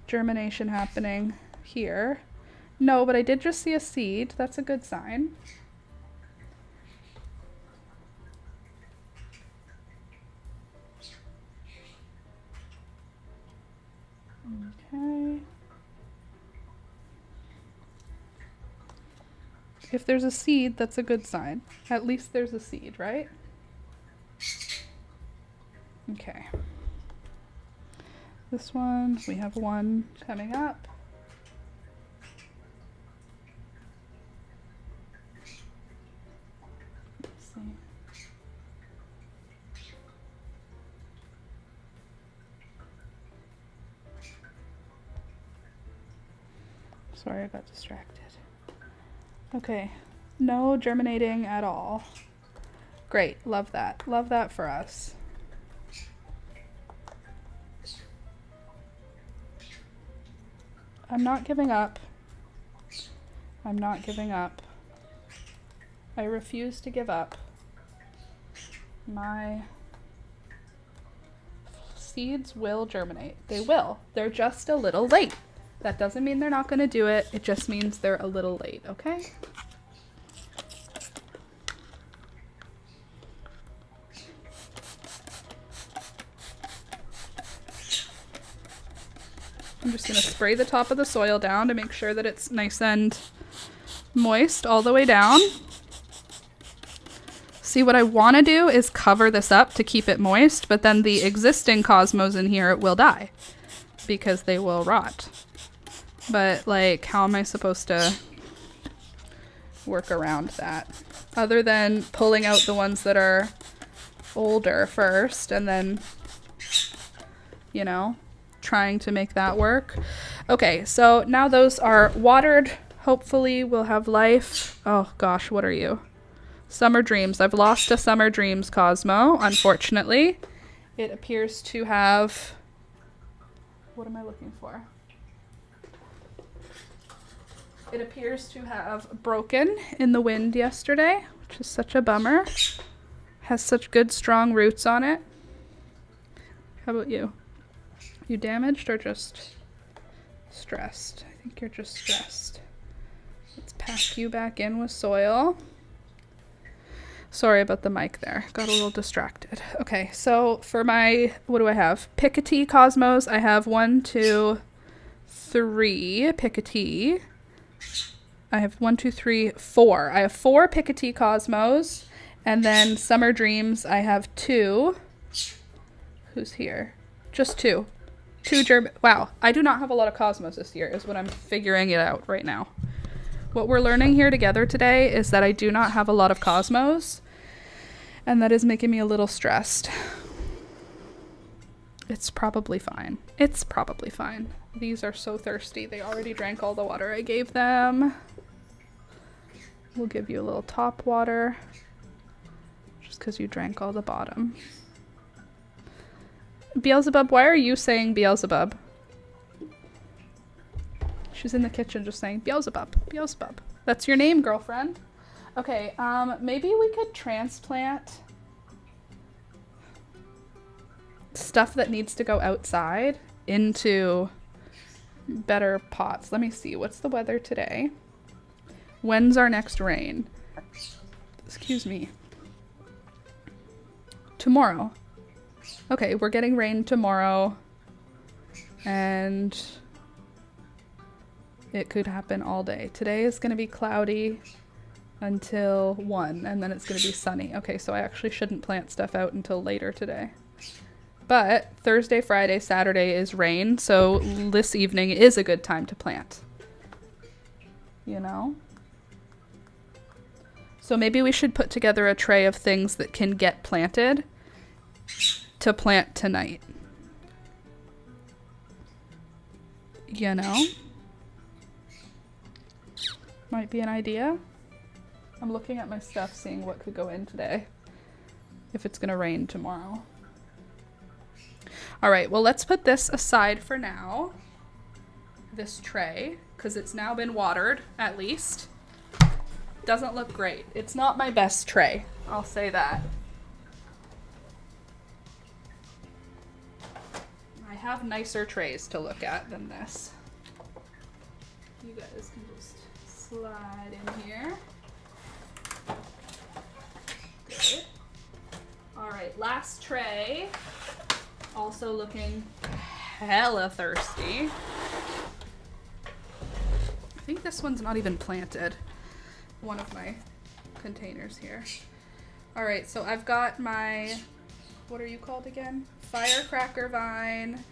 germination happening here. No, but I did just see a seed. That's a good sign. Okay. If there's a seed, that's a good sign. At least there's a seed, right? Okay. This one, we have 1 coming up. Let's see. Sorry, I got distracted. Okay, no germinating at all. Great, love that. Love that for us. I'm not giving up. I'm not giving up. I refuse to give up. My seeds will germinate. They will. They're just a little late. That doesn't mean they're not going to do it. It just means they're a little late, okay? I'm just going to spray the top of the soil down to make sure that it's nice and moist all the way down. See, what I want to do is cover this up to keep it moist, but then the existing cosmos in here will die because they will rot. But, like, how am I supposed to work around that? Other than pulling out the ones that are older first and then, you know, trying to make that work. Okay, so now those are watered. Hopefully we'll have life. Oh gosh, what are you? Summer Dreams. I've lost a Summer Dreams Cosmo, unfortunately. It appears to have... What am I looking for? It appears to have broken in the wind yesterday, which is such a bummer. Has such good strong roots on it. How about you? You damaged or just stressed? I think you're just stressed. Let's pack you back in with soil. Sorry about the mic there. Got a little distracted. Okay, so for my, what do I have? Picotee Cosmos. I have 1, 2, 3 Picotee. I have 1, 2, 3, 4. I have 4 Picotee Cosmos. And then Summer Dreams, I have 2. Who's here? Just 2. 2 German. Wow, I do not have a lot of Cosmos this year, is what I'm figuring it out right now. What we're learning here together today is that I do not have a lot of Cosmos, and that is making me a little stressed. It's probably fine. It's probably fine. These are so thirsty. They already drank all the water I gave them. We'll give you a little top water, just because you drank all the bottom. Beelzebub, why are you saying Beelzebub? She's in the kitchen just saying, Beelzebub, Beelzebub. That's your name, girlfriend. Okay, maybe we could transplant stuff that needs to go outside into better pots. Let me see, what's the weather today? When's our next rain? Excuse me. Tomorrow. Okay, we're getting rain tomorrow. And it could happen all day. Today is going to be cloudy until 1, and then it's going to be sunny. Okay, so I actually shouldn't plant stuff out until later today. But Thursday, Friday, Saturday is rain, so this evening is a good time to plant. You know? So maybe we should put together a tray of things that can get planted to plant tonight. You know? Might be an idea. I'm looking at my stuff, seeing what could go in today. If it's gonna rain tomorrow. All right, well, let's put this aside for now. This tray, because it's now been watered, at least. Doesn't look great. It's not my best tray, I'll say that. I have nicer trays to look at than this. You guys can just slide in here. Good. All right, last tray. Also looking hella thirsty. I think this one's not even planted. One of my containers here. All right, so I've got my, what are you called again? Firecracker vine.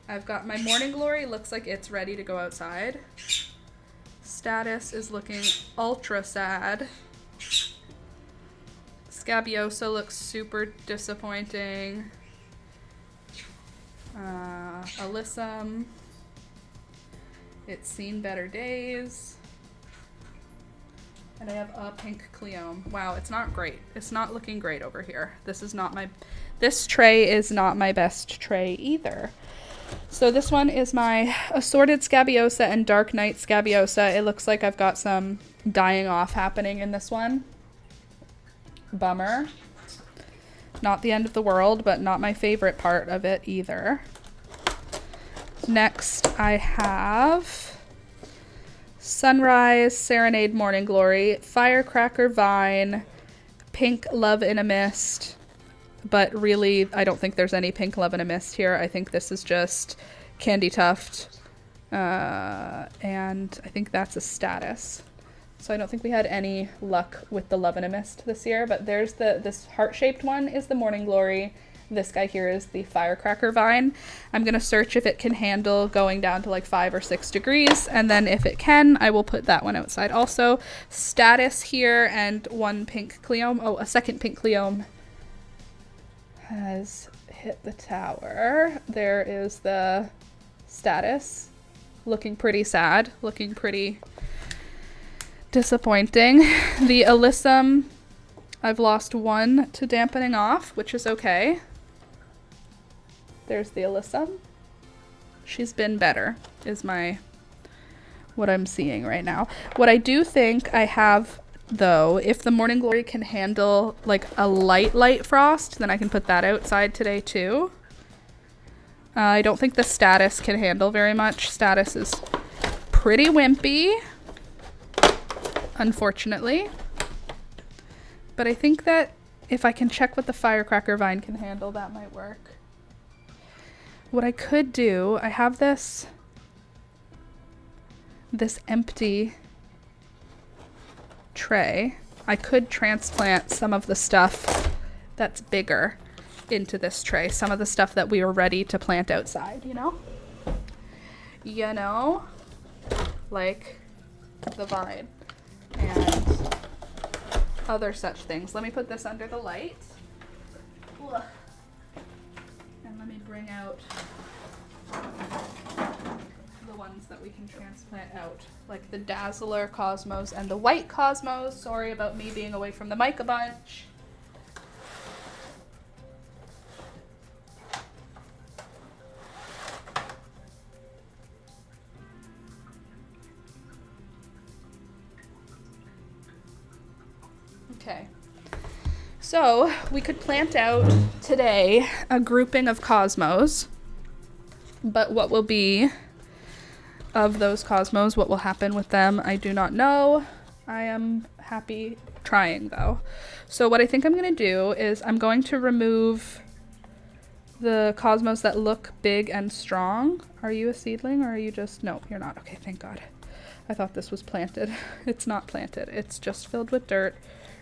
I've got my Morning Glory. Looks like it's ready to go outside. Status is looking ultra sad. Scabiosa looks super disappointing. Alyssum. It's seen better days. And I have a pink Cleome. Wow, it's not great. It's not looking great over here. This tray is not my best tray either. So this one is my Assorted Scabiosa and Dark Night Scabiosa. It looks like I've got some dying off happening in this one. Bummer. Not the end of the world, but not my favorite part of it either. Next, I have Sunrise, Serenade, Morning Glory, Firecracker Vine, Pink Love in a Mist. But really, I don't think there's any Pink Love in a Mist here. I think this is just Candy Tuft. And I think that's a Status. So I don't think we had any luck with the Love in a Mist this year, but there's this heart-shaped one is the Morning Glory. This guy here is the Firecracker Vine. I'm going to search if it can handle going down to like 5 or 6 degrees, and then if it can, I will put that one outside. Also, Status here and one pink Cleome, a second pink Cleome has hit the tower. There is the Status, looking pretty sad, looking pretty disappointing. The Alyssum, I've lost one to dampening off, which is okay. There's the Alyssum. She's been better, is what I'm seeing right now. What I do think I have, though, if the Morning Glory can handle like a light frost, then I can put that outside today too. I don't think the Status can handle very much. Status is pretty wimpy, unfortunately. But I think that if I can check what the Firecracker Vine can handle, that might work. What I could do, I have this empty tray. I could transplant some of the stuff that's bigger into this tray. Some of the stuff that we were ready to plant outside, you know? You know? Like the vine and other such things. Let me put this under the light. Ugh. And let me bring out the ones that we can transplant out, like the Dazzler Cosmos and the White Cosmos. Sorry about me being away from the mic a bunch. Okay. So we could plant out today a grouping of cosmos, but what will be of those cosmos, what will happen with them, I do not know. I am happy trying though. So what I think I'm going to do is I'm going to remove the cosmos that look big and strong. Are you a seedling or are you just, no, you're not. Okay, thank God. I thought this was planted. It's not planted. It's just filled with dirt,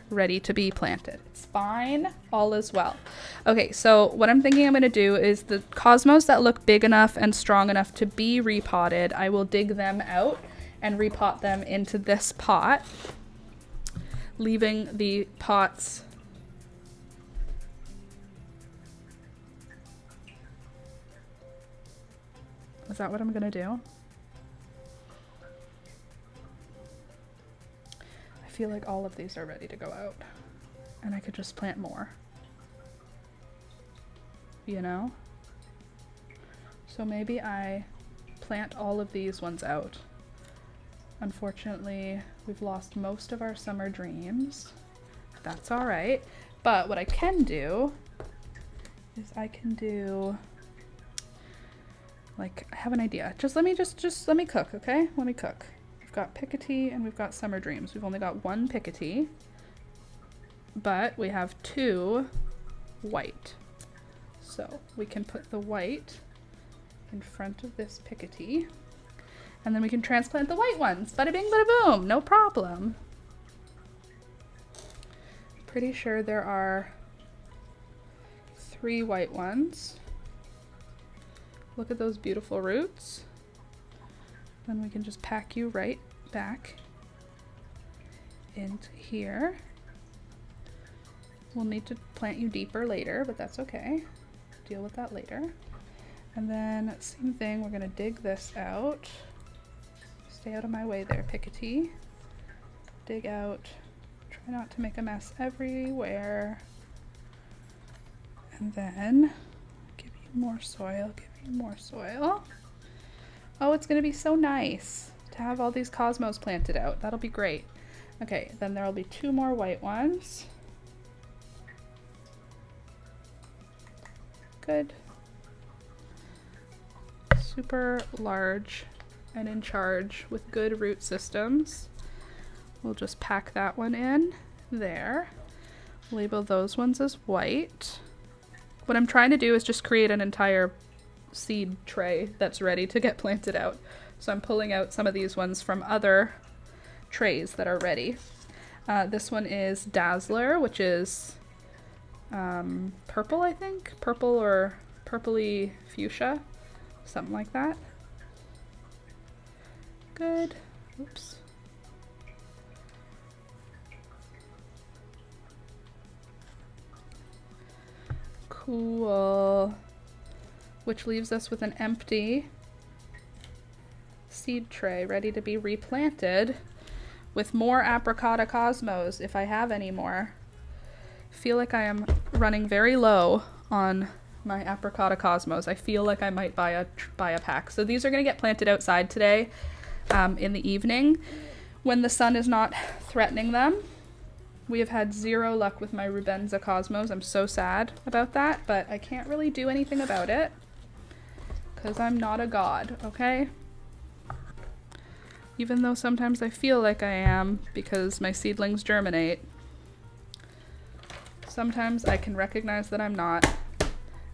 ready to be planted. It's fine. All is well. Okay, so what I'm thinking I'm going to do is the cosmos that look big enough and strong enough to be repotted, I will dig them out and repot them into this pot, leaving the pots Is that what I'm going to do? I feel like all of these are ready to go out and I could just plant more, you know? So maybe I plant all of these ones out. Unfortunately, we've lost most of our summer dreams. That's all right. But what I can do is I can do, like, I have an idea. Just let me cook, okay? Let me cook. We've got Picotee and we've got Summer Dreams. We've only got one Picotee, but we have two white. So we can put the white in front of this Picotee, and then we can transplant the white ones. Bada bing, bada boom, no problem. Pretty sure there are 3 white ones. Look at those beautiful roots. Then we can just pack you right back into here. We'll need to plant you deeper later, but that's okay. Deal with that later. And then same thing, we're gonna dig this out. Stay out of my way there, Picotee. Dig out. Try not to make a mess everywhere. And then give you more soil, give you more soil. Oh, it's gonna be so nice to have all these cosmos planted out. That'll be great. Okay, then there'll be 2 more white ones. Good. Super large and in charge with good root systems. We'll just pack that one in there. Label those ones as white. What I'm trying to do is just create an entire seed tray that's ready to get planted out. So I'm pulling out some of these ones from other trays that are ready. This one is Dazzler, which is purple, I think. Purple or purpley fuchsia. Something like that. Good. Oops. Cool. Which leaves us with an empty seed tray ready to be replanted with more Apricotta Cosmos if I have any more. Feel like I am running very low on my Apricotta Cosmos. I feel like I might buy a pack. So these are going to get planted outside today in the evening when the sun is not threatening them. We have had zero luck with my Rubenza Cosmos. I'm so sad about that, but I can't really do anything about it because I'm not a god, okay? Even though sometimes I feel like I am because my seedlings germinate, sometimes I can recognize that I'm not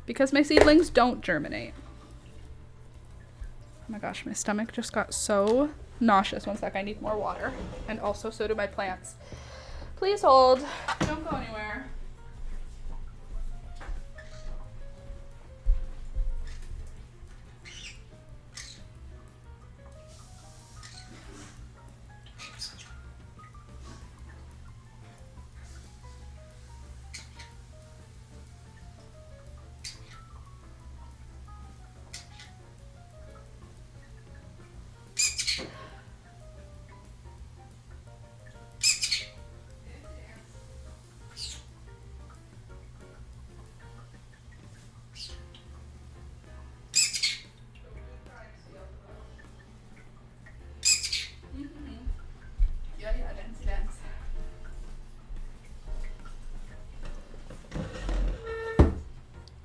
because my seedlings don't germinate. Oh my gosh, my stomach just got so nauseous. One sec, I need more water. And also so do my plants. Please hold. Don't go anywhere.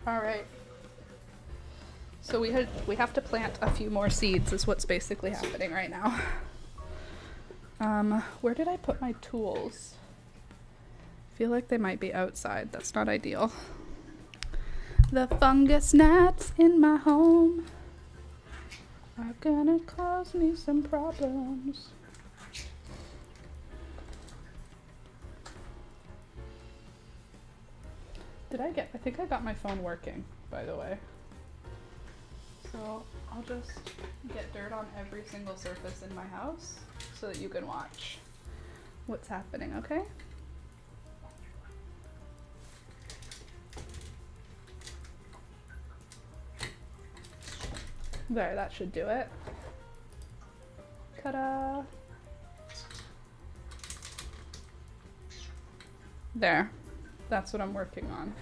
All right. So we have to plant a few more seeds is what's basically happening right now. Where did I put my tools? I feel like they might be outside. That's not ideal. The fungus gnats in my home are gonna cause me some problems. I think I got my phone working, by the way. So I'll just get dirt on every single surface in my house so that you can watch what's happening, okay? There, that should do it. Ta-da! There. That's what I'm working on.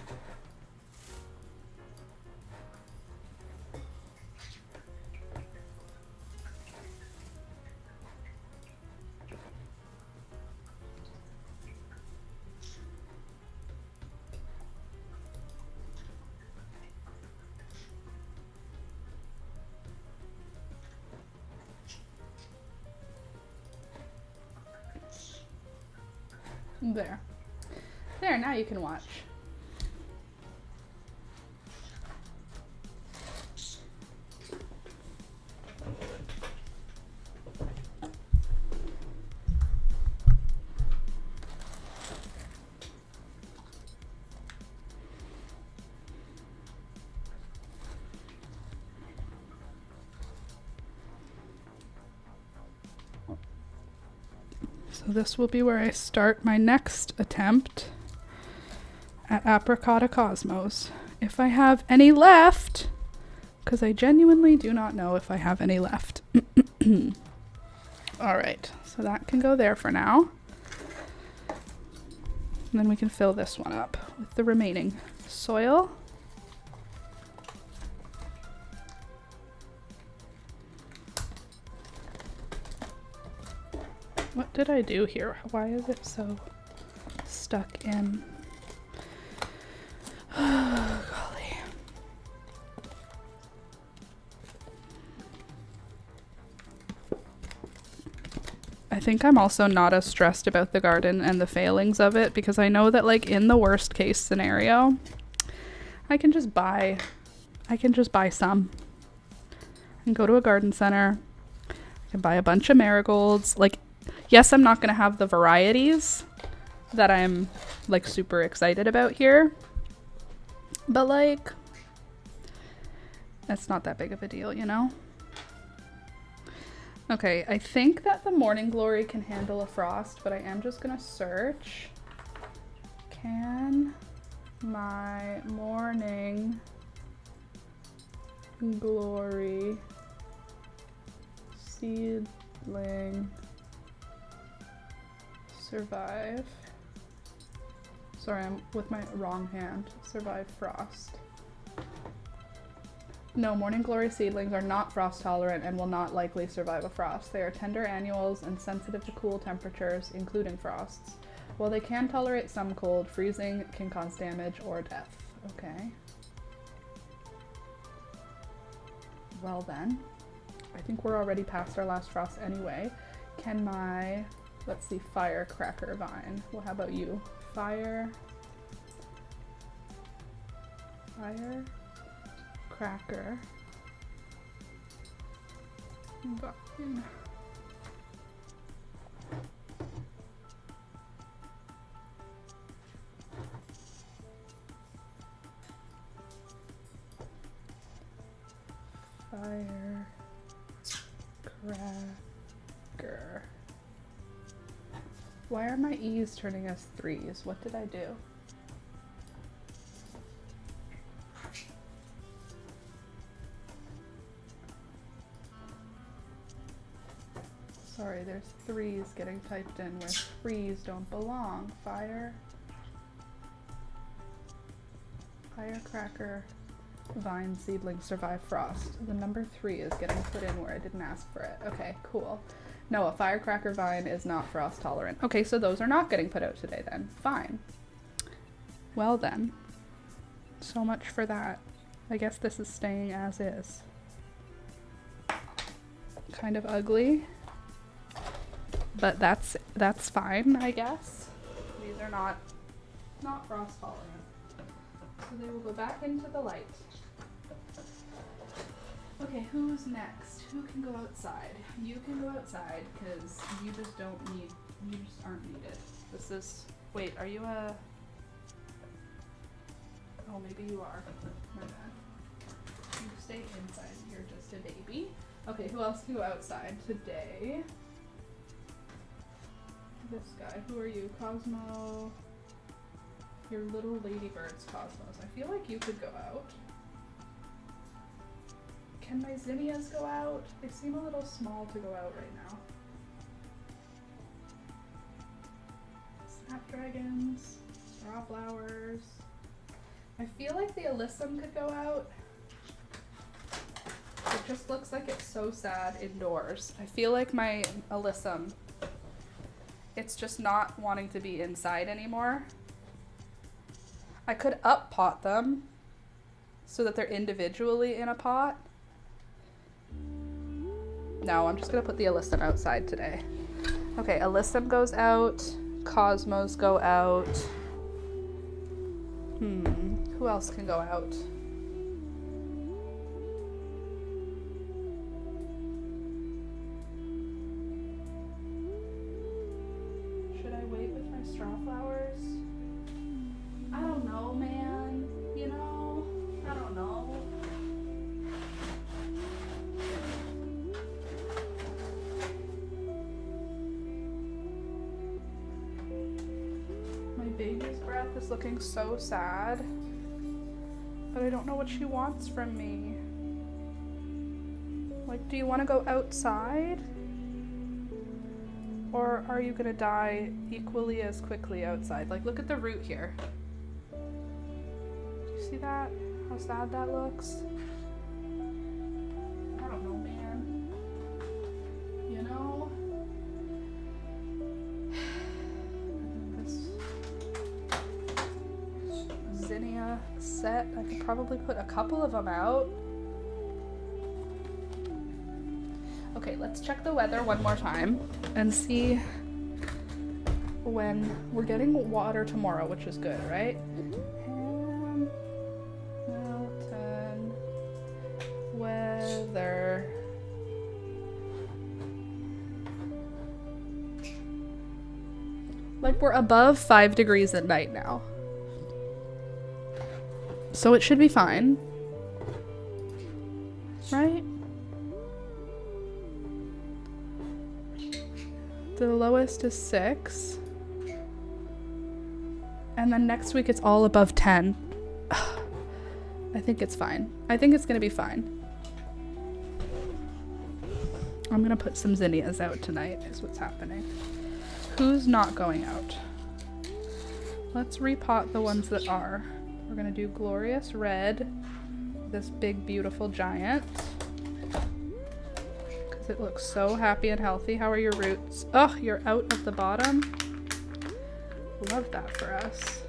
There. There, now you can watch. So this will be where I start my next attempt at Apricotta Cosmos. If I have any left, because I genuinely do not know if I have any left. All right, so that can go there for now. And then we can fill this one up with the remaining soil. What did I do here? Why is it so stuck in? Oh, golly. I think I'm also not as stressed about the garden and the failings of it because I know that, like, in the worst case scenario, I can just buy some. I can go to a garden center. I can buy a bunch of marigolds. Like, Yes, I'm not going to have the varieties that I'm like super excited about here, but like it's not that big of a deal, you know? Okay, I think that the Morning Glory can handle a frost, but I am just gonna search. Can my Morning Glory seedling survive? Sorry, I'm with my wrong hand. Survive frost. No, Morning Glory seedlings are not frost tolerant and will not likely survive a frost. They are tender annuals and sensitive to cool temperatures, including frosts. While they can tolerate some cold, freezing can cause damage or death. Okay. Well then, I think we're already past our last frost anyway. Can my, let's see, firecracker vine. Well, how about you? Firecracker vine. Firecracker. Why are my E's turning as 3s? What did I do? Sorry, there's 3s getting typed in where 3s don't belong. Firecracker vine seedling survive frost. The number 3 is getting put in where I didn't ask for it. Okay, cool. No, a firecracker vine is not frost tolerant. Okay, so those are not getting put out today then. Fine. Well then. So much for that. I guess this is staying as is. Kind of ugly. But that's fine, I guess. These are not frost tolerant. So they will go back into the light. Okay, who's next? Who can go outside? You can go outside because you just aren't needed. This is, wait, are you a, oh, maybe you are. My bad. You stay inside, you're just a baby. Okay, who else can go outside today? This guy, who are you? Cosmo. Your little ladybirds, Cosmos. I feel like you could go out. Can my zinnias go out? They seem a little small to go out right now. Snapdragons, strawflowers. I feel like the alyssum could go out. It just looks like it's so sad indoors. I feel like my alyssum, it's just not wanting to be inside anymore. I could up pot them so that they're individually in a pot. No, I'm just gonna put the alyssum outside today. Okay, alyssum goes out, cosmos go out. Who else can go out? Should I wait with my strawflowers? I don't know, man. You know, I don't know. My baby's breath is looking so sad, but I don't know what she wants from me. Like, do you want to go outside? Or are you gonna die equally as quickly outside? Like, look at the root here. See that? How sad that looks? I don't know, man. You know? This zinnia set, I could probably put a couple of them out. Okay, let's check the weather one more time and see when we're getting water tomorrow, which is good, right? Weather. Like, we're above 5 degrees at night now. So it should be fine. Right? The lowest is 6. And then next week it's all above 10. I think it's fine. I think it's gonna be fine. I'm gonna put some zinnias out tonight is what's happening. Who's not going out? Let's repot the ones that are. We're gonna do Glorious Red, this big beautiful giant. Cause it looks so happy and healthy. How are your roots? Oh, you're out of the bottom. Love that for us.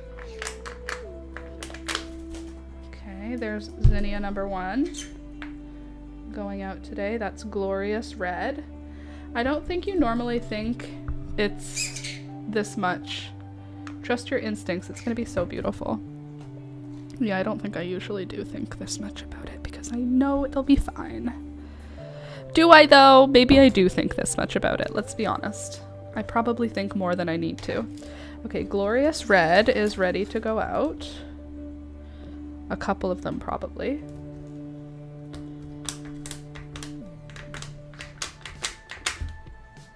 Okay, there's zinnia number 1 going out today. That's Glorious Red. I don't think you normally think it's this much. Trust your instincts. It's gonna be so beautiful. Yeah, I don't think I usually do think this much about it because I know it'll be fine. Do I though? Maybe I do think this much about it. Let's be honest. I probably think more than I need to. Okay, Glorious Red is ready to go out. A couple of them probably.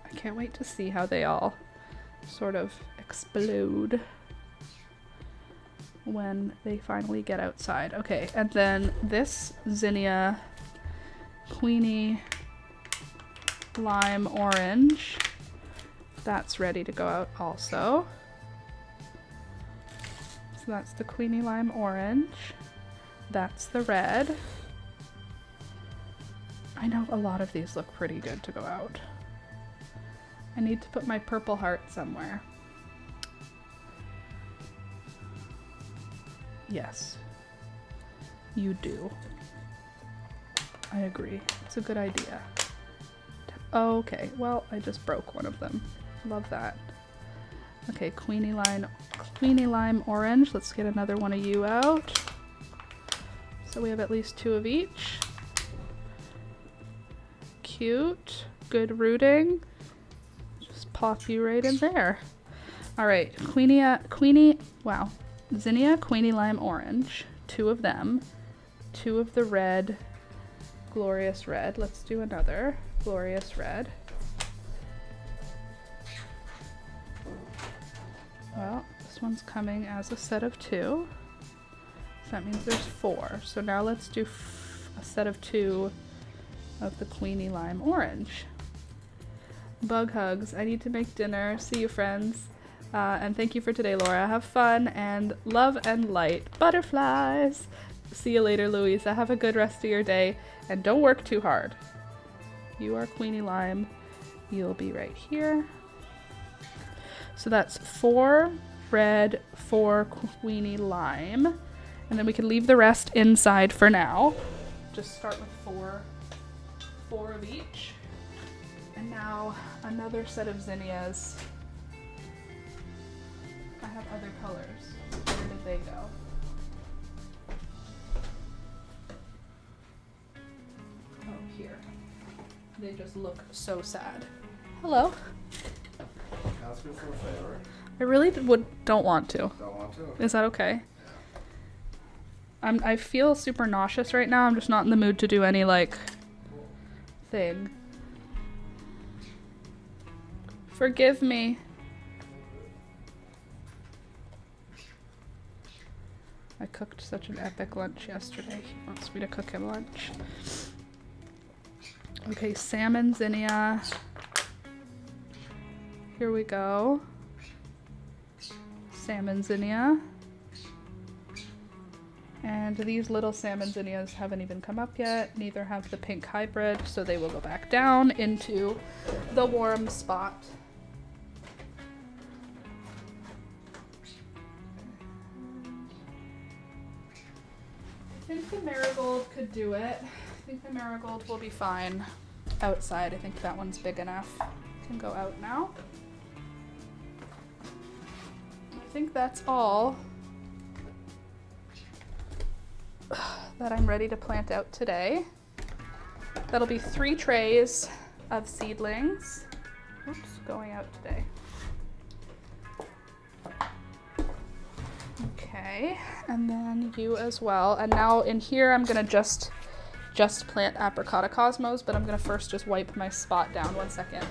I can't wait to see how they all sort of explode when they finally get outside. Okay, and then this zinnia Queenie Lime Orange, that's ready to go out also. So that's the Queenie Lime Orange. That's the red. I know a lot of these look pretty good to go out. I need to put my purple heart somewhere. Yes, you do. I agree. It's a good idea. Okay, well, I just broke one of them. Love that. Okay, Queenie Lime Orange. Let's get another one of you out. So we have at least 2 of each. Cute. Good rooting. Just pop you right in there. All right, wow. Zinnia Queenie Lime Orange. 2 of them. 2 of the red. Glorious Red. Let's do another. Glorious Red. Well, this one's coming as a set of 2. So that means there's 4. So now let's do a set of 2 of the Queenie Lime Orange. Bug hugs. I need to make dinner. See you, friends. And thank you for today, Laura. Have fun and love and light. Butterflies. See you later, Louisa. Have a good rest of your day and don't work too hard. You are Queenie Lime. You'll be right here. So that's 4 red, 4 Queenie Lime. And then we can leave the rest inside for now. Just start with 4 of each. And now another set of zinnias. I have other colors. Where did they go? Oh, here. They just look so sad. Hello. Ask me for a favor. I really don't want to. Don't want to? Is that okay? I feel super nauseous right now. I'm just not in the mood to do any like thing. Forgive me. I cooked such an epic lunch yesterday. He wants me to cook him lunch. Okay, salmon zinnia. Here we go. Salmon zinnia. And these little salmon zinnias haven't even come up yet. Neither have the pink hybrid, so they will go back down into the warm spot. I think the marigold could do it. I think the marigold will be fine outside. I think that one's big enough. Can go out now. I think that's all that I'm ready to plant out today. That'll be 3 trays of seedlings. Oops, going out today. Okay, and then you as well. And now in here I'm gonna just plant Apricotta Cosmos, but I'm gonna first just wipe my spot down. 1 second.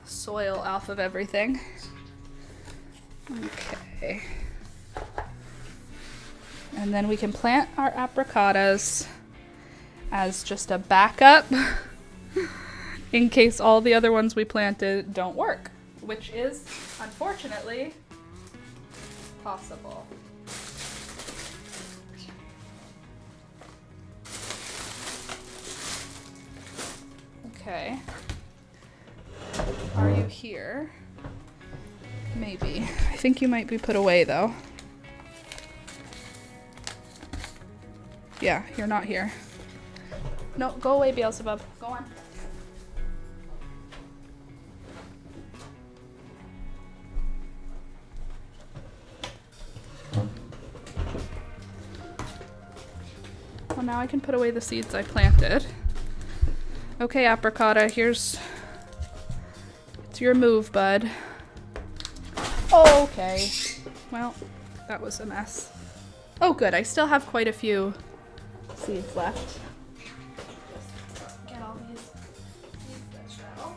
Soil off of everything. Okay. And then we can plant our apricottas as just a backup in case all the other ones we planted don't work, which is unfortunately possible. Okay. Are you here? Maybe. I think you might be put away though. Yeah, you're not here. No, go away, Beelzebub. Go on. Well, now I can put away the seeds I planted. Okay, Apricotta, it's your move, bud. Okay. Well, that was a mess. Oh, good. I still have quite a few seeds left. Just get all these seeds that fell.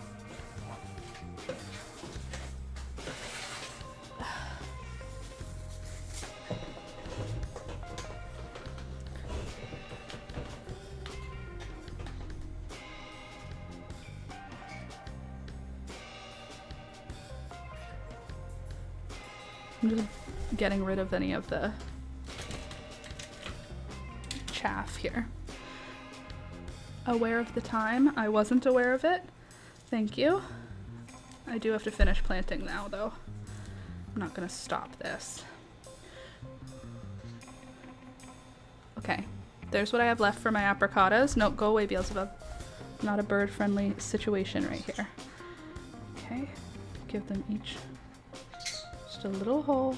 I'm just getting rid of any of the chaff here. Aware of the time? I wasn't aware of it. Thank you. I do have to finish planting now, though. I'm not gonna stop this. Okay, there's what I have left for my apricottas. No, go away, Beelzebub. Not a bird-friendly situation right here. Okay, give them each just a little hole.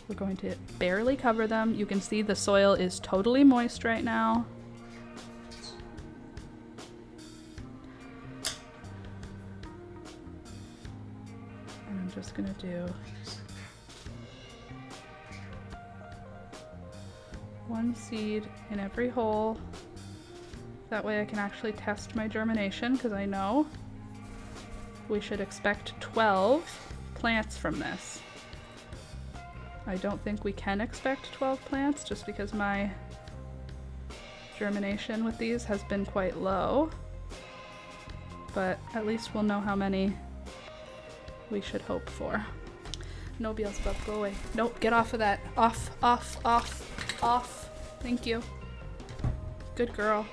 We're going to barely cover them. You can see the soil is totally moist right now. And I'm just gonna do one seed in every hole. That way I can actually test my germination, because I know we should expect 12 plants from this. I don't think we can expect 12 plants just because my germination with these has been quite low. But at least we'll know how many we should hope for. No, Beelzebub, go away. Nope, get off of that. Off, off, off, off. Thank you. Good girl.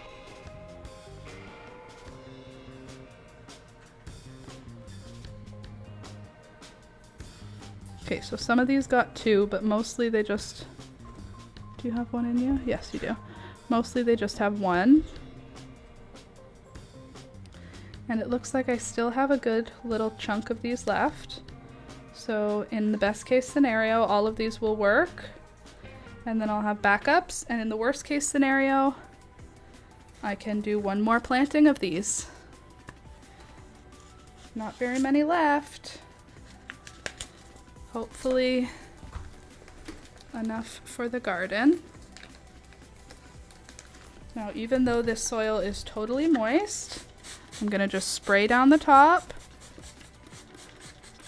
Okay, so some of these got 2, but mostly they just... Do you have one in you? Yes, you do. Mostly they just have 1. And it looks like I still have a good little chunk of these left. So in the best case scenario, all of these will work. And then I'll have backups. And in the worst case scenario, I can do 1 more planting of these. Not very many left. Hopefully enough for the garden. Now, even though this soil is totally moist, I'm gonna just spray down the top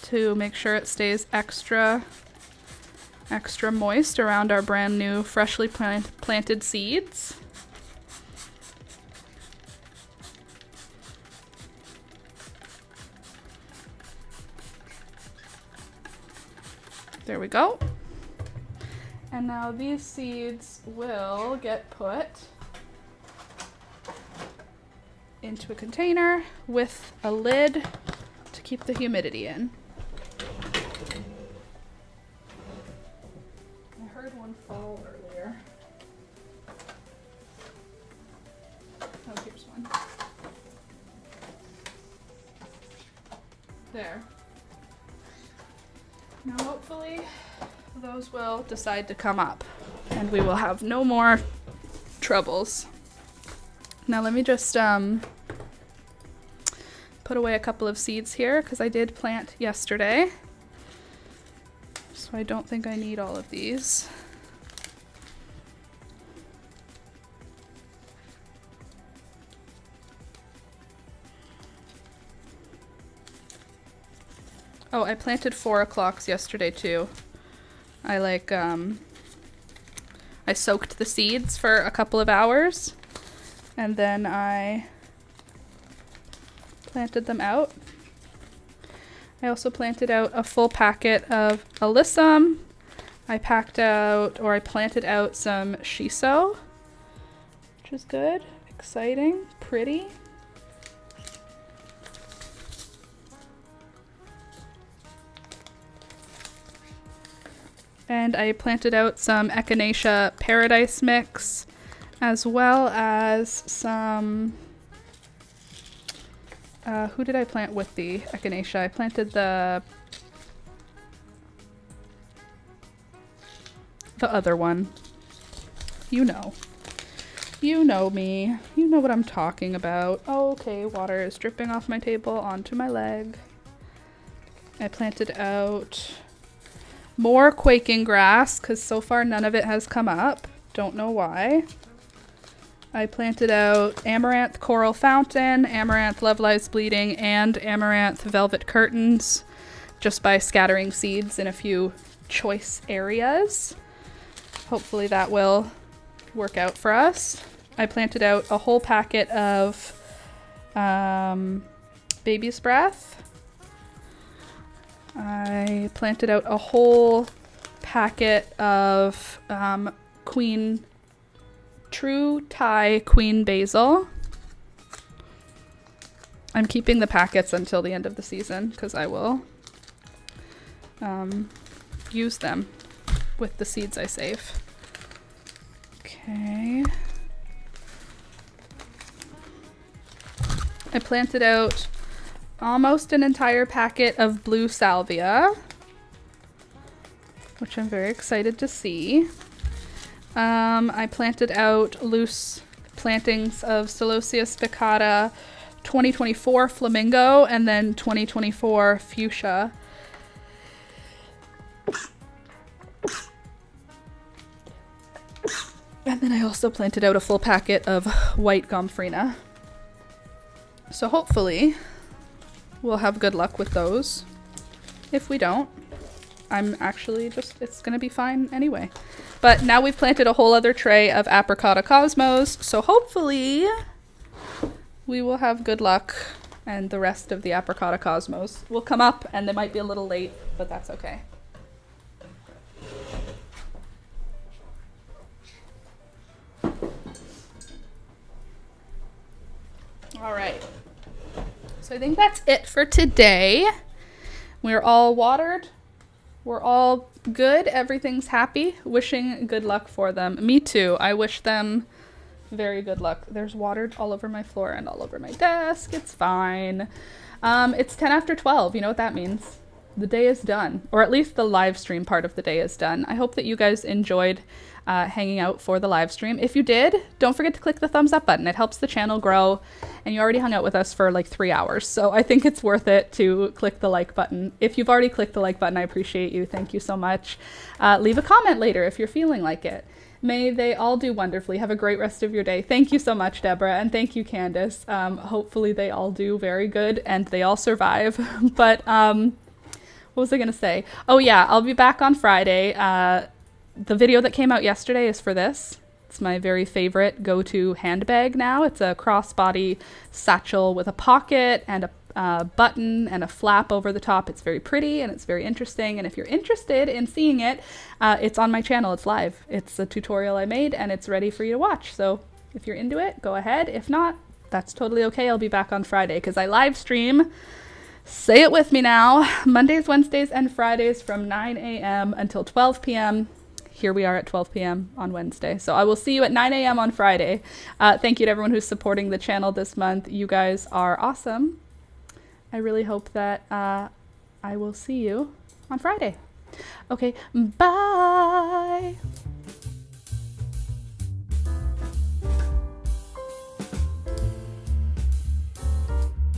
to make sure it stays extra moist around our brand new freshly planted seeds. There we go. And now these seeds will get put into a container with a lid to keep the humidity in. I heard one fall earlier. There. Now hopefully those will decide to come up and we will have no more troubles. Now let me just put away a couple of seeds here because I did plant yesterday. So I don't think I need all of these. Oh, I planted 4 o'clocks yesterday too. I soaked the seeds for a couple of hours and then I planted them out. I also planted out a full packet of alyssum. I planted out some shiso, which is good, exciting, pretty. And I planted out some Echinacea Paradise mix, as well as some, who did I plant with the Echinacea? I planted the other one. You know. You know me. You know what I'm talking about. Oh, okay, water is dripping off my table onto my leg. I planted out more quaking grass, because so far none of it has come up. Don't know why. I planted out Amaranth Coral Fountain, Amaranth Love Lies Bleeding, and Amaranth Velvet Curtains, just by scattering seeds in a few choice areas. Hopefully that will work out for us. I planted out a whole packet of Baby's Breath. I planted out a whole packet of True Thai Queen Basil. I'm keeping the packets until the end of the season because I will use them with the seeds I save. Okay. I planted out almost an entire packet of blue salvia, which I'm very excited to see. I planted out loose plantings of Celosia spicata 2024 flamingo and then 2024 fuchsia. And then I also planted out a full packet of white gomphrena. So hopefully we'll have good luck with those. If we don't, it's gonna be fine anyway. But now we've planted a whole other tray of Apricotta Cosmos, so hopefully we will have good luck and the rest of the Apricotta Cosmos will come up, and they might be a little late, but that's okay. All right. So I think that's it for today. We're all watered. We're all good. Everything's happy. Wishing good luck for them. Me too. I wish them very good luck. There's water all over my floor and all over my desk. It's fine. It's 10 after 12. You know what that means? The day is done. Or at least the live stream part of the day is done. I hope that you guys enjoyed hanging out for the live stream. If you did, don't forget to click the thumbs up button. It helps the channel grow, and you already hung out with us for like 3 hours, so I think it's worth it to click the like button. If you've already clicked the like button, I appreciate you. Thank you so much. Leave a comment later if you're feeling like it. May they all do wonderfully. Have a great rest of your day. Thank you so much, Deborah, and thank you, Candace. Hopefully they all do very good and they all survive. But what was I gonna say? Oh yeah, I'll be back on Friday. The video that came out yesterday is for this. It's my very favorite go-to handbag now. It's a crossbody satchel with a pocket and a button and a flap over the top. It's very pretty and it's very interesting. And if you're interested in seeing it, it's on my channel. It's live. It's a tutorial I made and it's ready for you to watch. So if you're into it, go ahead. If not, that's totally okay. I'll be back on Friday because I live stream. Say it with me now. Mondays, Wednesdays, and Fridays from 9 a.m. until 12 p.m. Here we are at 12 p.m. on Wednesday. So I will see you at 9 a.m. on Friday. Thank you to everyone who's supporting the channel this month. You guys are awesome. I really hope that I will see you on Friday. Okay, bye.